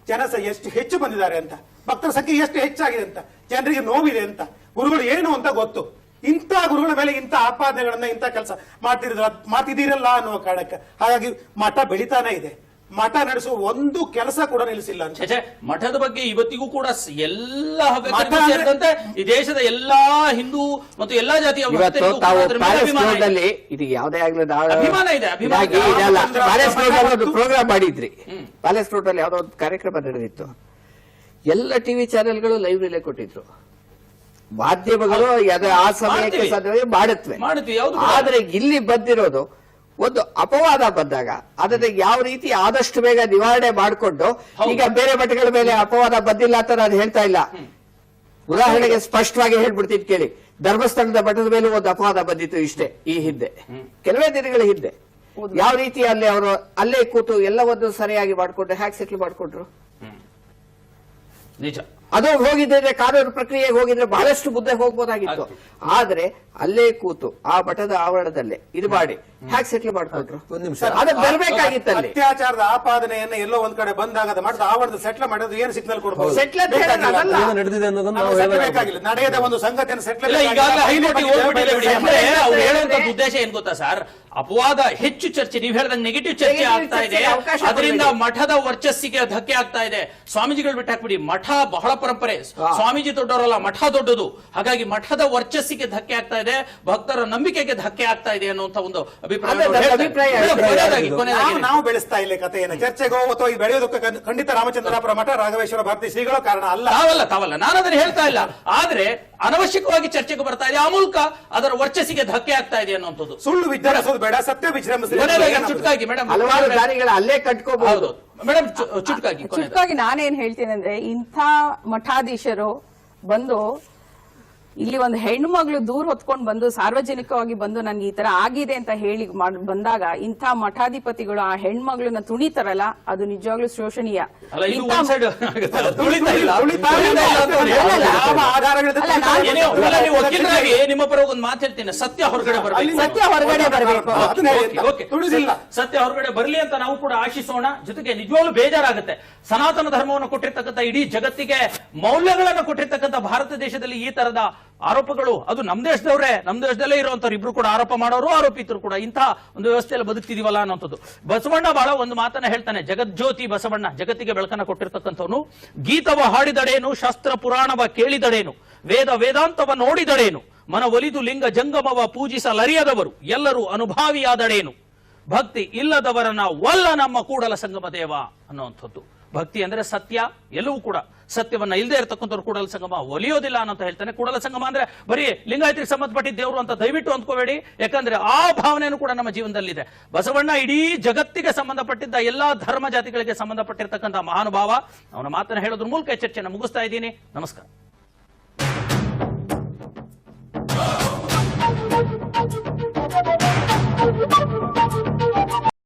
ಜನ ಎಷ್ಟು ಹೆಚ್ಚು ಬಂದಿದ್ದಾರೆ ಅಂತ, ಭಕ್ತರ ಸಂಖ್ಯೆ ಎಷ್ಟು ಹೆಚ್ಚಾಗಿದೆ ಅಂತ, ಜನರಿಗೆ ನೋವಿದೆ ಅಂತ, ಗುರುಗಳು ಏನು ಅಂತ ಗೊತ್ತು. ಇಂಥ ಗುರುಗಳ ಮೇಲೆ ಇಂಥ ಆಪಾದನೆಗಳನ್ನ ಇಂಥ ಕೆಲಸ ಮಾಡ್ತಿದ್ದೀರಲ್ಲ ಅನ್ನುವ ಕಾರಣಕ್ಕೆ ಹಾಗಾಗಿ ಮಠ ಬೆಳಿತಾನೆ ಇದೆ. ಮಠ ನಡೆಸುವ ಒಂದು ಕೆಲಸ ಕೂಡ ನಿಲ್ಲಿಸಿಲ್ಲ ಅಂತ. ಮಠದ ಬಗ್ಗೆ ಇವತ್ತಿಗೂ ಕೂಡ ಎಲ್ಲ ಸೇರಿದಂತೆ ಈ ದೇಶದ ಎಲ್ಲಾ ಹಿಂದೂ ಮತ್ತು ಎಲ್ಲಾ ಜಾತಿಯ ಇದು ಯಾವುದೇ ಆಗ್ಲಿ ಅಭಿಮಾನ ಇದೆ. ಪ್ರೋಗ್ರಾಮ್ ಮಾಡಿದ್ರಿ, ಪ್ಯಾಲೇಸ್ ರೋಡ್ ಅಲ್ಲಿ ಯಾವ್ದೋ ಒಂದು ಕಾರ್ಯಕ್ರಮ ನಡೆದಿತ್ತು, ಎಲ್ಲ ಟಿವಿ ಚಾನೆಲ್ಗಳು ಲೈವ್ ರಿಲೇ ಕೊಟ್ಟಿದ್ರು. ಮಾಧ್ಯಮಗಳು ಆ ಸಮಯಕ್ಕೆ ಮಾಡುತ್ತವೆ, ಆದ್ರೆ ಇಲ್ಲಿ ಬಂದಿರೋದು ಒಂದು ಅಪವಾದ ಬಂದಾಗ ಅದನ್ನ ಯಾವ ರೀತಿ ಆದಷ್ಟು ಬೇಗ ನಿವಾರಣೆ ಮಾಡಿಕೊಂಡು, ಈಗ ಬೇರೆ ಮಠಗಳ ಮೇಲೆ ಅಪವಾದ ಬಂದಿಲ್ಲ ಅಂತ ನಾನು ಹೇಳ್ತಾ ಇಲ್ಲ. ಉದಾಹರಣೆಗೆ ಸ್ಪಷ್ಟವಾಗಿ ಹೇಳ್ಬಿಡ್ತೀನಿ ಕೇಳಿ, ಧರ್ಮಸ್ಥಳದ ಮಠದ ಮೇಲೆ ಒಂದು ಅಪವಾದ ಬಂದಿತ್ತು ಇಷ್ಟೇ ಈ ಹಿಂದೆ, ಕೆಲವೇ ದಿನಗಳ ಹಿಂದೆ. ಯಾವ ರೀತಿ ಅಲ್ಲಿ ಅವರು ಅಲ್ಲೇ ಕೂತು ಎಲ್ಲವನ್ನು ಸರಿಯಾಗಿ ಮಾಡಿಕೊಂಡು ಹ್ಯಾಕ್ ಸೆಟ್ಲ್ ಮಾಡಿಕೊಂಡ್ರು. ನಿಜ, ಅದು ಹೋಗಿದ್ರೆ ಕಾನೂನು ಪ್ರಕ್ರಿಯೆಗೆ ಹೋಗಿದ್ರೆ ಬಹಳಷ್ಟು ಮುಂದೆ ಹೋಗ್ಬೋದಾಗಿತ್ತು. ಆದ್ರೆ ಅಲ್ಲೇ ಕೂತು ಆ ಮಠದ ಆವರಣದಲ್ಲೇ ಇದು ಮಾಡಿ ಹ್ಯಾಕ್ ಸೆಟ್ಲ್ ಮಾಡ್ಕೊಂಡ್ರು. ಅದು ಬರ್ಬೇಕಾಗಿತ್ತಲ್ಲಿ. ಅತ್ಯಾಚಾರದ ಆಪಾದನೆಯನ್ನ ಎಲ್ಲೋ ಒಂದ್ ಕಡೆ ಬಂದಾಗ ಮಠದ ಆವರಣದ ಸೆಟ್ಲ್ ಮಾಡೋದು ಏನು ಸಿಗ್ನಲ್ ಕೊಡಬಹುದು? ನಡೆದಿದೆ ಅನ್ನೋದನ್ನ ನಡೆಯದ ಒಂದು ಸಂಗತಿಯನ್ನು ಸೆಟ್ಲ್ ಹೇಳುವಂತ ಉದ್ದೇಶ ಏನ್ ಗೊತ್ತಾ ಸರ್? ಅಪವಾದ ಹೆಚ್ಚು ಚರ್ಚೆ, ನೀವು ಹೇಳಿದ ನೆಗೆಟಿವ್ ಚರ್ಚೆ ಆಗ್ತಾ ಇದೆ, ಅದರಿಂದ ಮಠದ ವರ್ಚಸ್ಸಿಗೆ ಧಕ್ಕೆ ಆಗ್ತಾ ಇದೆ. ಸ್ವಾಮೀಜಿಗಳು ಬಿಟ್ಟು ಹಾಕ್ಬಿಡಿ, ಮಠ ಬಹಳ ಪರಂಪರೆ, ಸ್ವಾಮೀಜಿ ದೊಡ್ಡವರಲ್ಲ, ಮಠ ದೊಡ್ಡದು. ಹಾಗಾಗಿ ಮಠದ ವರ್ಚಸ್ಸಿಗೆ ಧಕ್ಕೆ ಆಗ್ತಾ ಇದೆ, ಭಕ್ತರ ನಂಬಿಕೆಗೆ ಧಕ್ಕೆ ಆಗ್ತಾ ಇದೆ ಅನ್ನುವಂತ ಒಂದು ನಾವು ಬೆಳೆಸ್ತಾ ಇಲ್ಲ ಕಥೆಯನ್ನು. ಚರ್ಚೆಗೋ ಅಥವಾ ಈ ಬೆಳೆಯೋದಕ್ಕೆ ಖಂಡಿತ ರಾಮಚಂದ್ರಾಪುರ ಮಠ, ರಾಘವೇಶ್ವರ ಭಾರತಿ ಶ್ರೀಗಳು ಕಾರಣ ಅಲ್ಲ. ತಾವಲ್ಲ, ನಾನು ಅದನ್ನ ಹೇಳ್ತಾ ಇಲ್ಲ. ಆದ್ರೆ ಅನವಶ್ಯಕವಾಗಿ ಚರ್ಚೆಗೆ ಬರ್ತಾ ಇದೆ, ಆ ಮೂಲಕ ಅದರ ವರ್ಚಸ್ಸಿಗೆ ಧಕ್ಕೆ ಆಗ್ತಾ ಇದೆ ಅನ್ನುವಂಥದ್ದು. ಸುಳ್ಳು ವಿಚಾರಿಸೋದು ಬೇಡ, ಸತ್ಯ ವಿಜೃಂಭಿಸಿ. ಚುಟ್ಕಾಗಿ ಮೇಡಮ್, ಹಲವಾರು ದಾರಿಗಳ ಅಲ್ಲೇ ಕಟ್ಕೋಬಹುದು ಮೇಡಮ್. ಚುಟ್ಕಾಗಿ ನಾನೇನ್ ಹೇಳ್ತೀನಿ ಅಂದ್ರೆ, ಇಂಥ ಮಠಾಧೀಶರು ಬಂದು ಇಲ್ಲಿ ಒಂದು ಹೆಣ್ಣು ಮಗಳು ದೂರ ಹೊತ್ಕೊಂಡು ಬಂದು ಸಾರ್ವಜನಿಕವಾಗಿ ಬಂದು ನನ್ಗೆ ಈ ತರ ಆಗಿದೆ ಅಂತ ಹೇಳಿ ಬಂದಾಗ ಇಂಥ ಮಠಾಧಿಪತಿಗಳು ಆ ಹೆಣ್ಮಗಳನ್ನ ತುಣಿತಾರಲ್ಲ, ಅದು ನಿಜವಾಗ್ಲೂ ಶೋಷಣೀಯ. ನಿಮ್ಮ ಪರ ಒಂದು ಮಾತು ಹೇಳ್ತೀನಿ, ಸತ್ಯ ಹೊರಗಡೆ ಬರಬೇಕು. ಸತ್ಯ ಹೊರಗಡೆ ಬರಬೇಕು. ಸತ್ಯ ಹೊರಗಡೆ ಬರಲಿ ಅಂತ ನಾವು ಕೂಡ ಆಶಿಸೋಣ. ಜೊತೆಗೆ ನಿಜವಾಗ್ಲೂ ಬೇಜಾರಾಗುತ್ತೆ, ಸನಾತನ ಧರ್ಮವನ್ನು ಕೊಟ್ಟಿರ್ತಕ್ಕಂಥ, ಇಡೀ ಜಗತ್ತಿಗೆ ಮೌಲ್ಯಗಳನ್ನು ಕೊಟ್ಟಿರ್ತಕ್ಕಂಥ ಭಾರತ ದೇಶದಲ್ಲಿ ಈ ತರದ ಆರೋಪಗಳು, ಅದು ನಮ್ಮ ದೇಶದಲ್ಲೇ ಇರುವಂತವ್ರು ಇಬ್ರು ಕೂಡ ಆರೋಪ ಮಾಡೋರು, ಆರೋಪಿತರು ಕೂಡ ಇಂತಹ ಒಂದು ವ್ಯವಸ್ಥೆಯಲ್ಲಿ ಬದುಕ್ತಿದೀವಲ್ಲ ಅನ್ನೋಂಥದ್ದು. ಬಸವಣ್ಣ ಬಹಳ ಒಂದು ಮಾತನ್ನ ಹೇಳ್ತಾನೆ, ಜಗಜ್ಯೋತಿ ಬಸವಣ್ಣ, ಜಗತ್ತಿಗೆ ಬೆಳಕನ್ನ ಕೊಟ್ಟಿರ್ತಕ್ಕಂಥವನು. ಗೀತವ ಹಾಡಿದಡೇನು, ಶಾಸ್ತ್ರ ಪುರಾಣವ ಕೇಳಿದಡೇನು, ವೇದ ವೇದಾಂತವ ನೋಡಿದಡೇನು, ಮನ ಒಲಿದು ಲಿಂಗ ಜಂಗಮವ ಪೂಜಿಸಲರಿಯದವರು ಎಲ್ಲರೂ ಅನುಭಾವಿಯಾದಡೇನು, ಭಕ್ತಿ ಇಲ್ಲದವರನ್ನ ಒಲ್ಲ ನಮ್ಮ ಕೂಡಲ ಸಂಗಮ ದೇವ ಅನ್ನುವಂಥದ್ದು. ಭಕ್ತಿ ಅಂದ್ರೆ ಸತ್ಯ, ಎಲ್ಲವೂ ಕೂಡ ಸತ್ಯವನ್ನ ಇಲ್ಲದೆ ಇರತಕ್ಕಂಥವ್ರು ಕೂಡಲ ಸಂಗಮ ಒಲಿಯೋದಿಲ್ಲ ಅಂತ ಹೇಳ್ತಾನೆ. ಕೂಡಲ ಸಂಗಮ ಅಂದ್ರೆ ಬರೀ ಲಿಂಗಾಯತರಿಗೆ ಸಂಬಂಧಪಟ್ಟಿದ್ದ ದೇವರು ಅಂತ ದಯವಿಟ್ಟು ಅಂದ್ಕೋಬೇಡಿ, ಯಾಕಂದ್ರೆ ಆ ಭಾವನೆಯೂ ಕೂಡ ನಮ್ಮ ಜೀವನದಲ್ಲಿದೆ. ಬಸವಣ್ಣ ಇಡೀ ಜಗತ್ತಿಗೆ ಸಂಬಂಧಪಟ್ಟಿದ್ದ ಎಲ್ಲಾ ಧರ್ಮ ಜಾತಿಗಳಿಗೆ ಸಂಬಂಧಪಟ್ಟಿರ್ತಕ್ಕಂಥ ಮಹಾನುಭಾವ. ಅವನ ಮಾತನ್ನ ಹೇಳೋದ್ರ ಮೂಲಕ ಚರ್ಚೆಯನ್ನು ಮುಗಿಸ್ತಾ ಇದ್ದೀನಿ. ನಮಸ್ಕಾರ.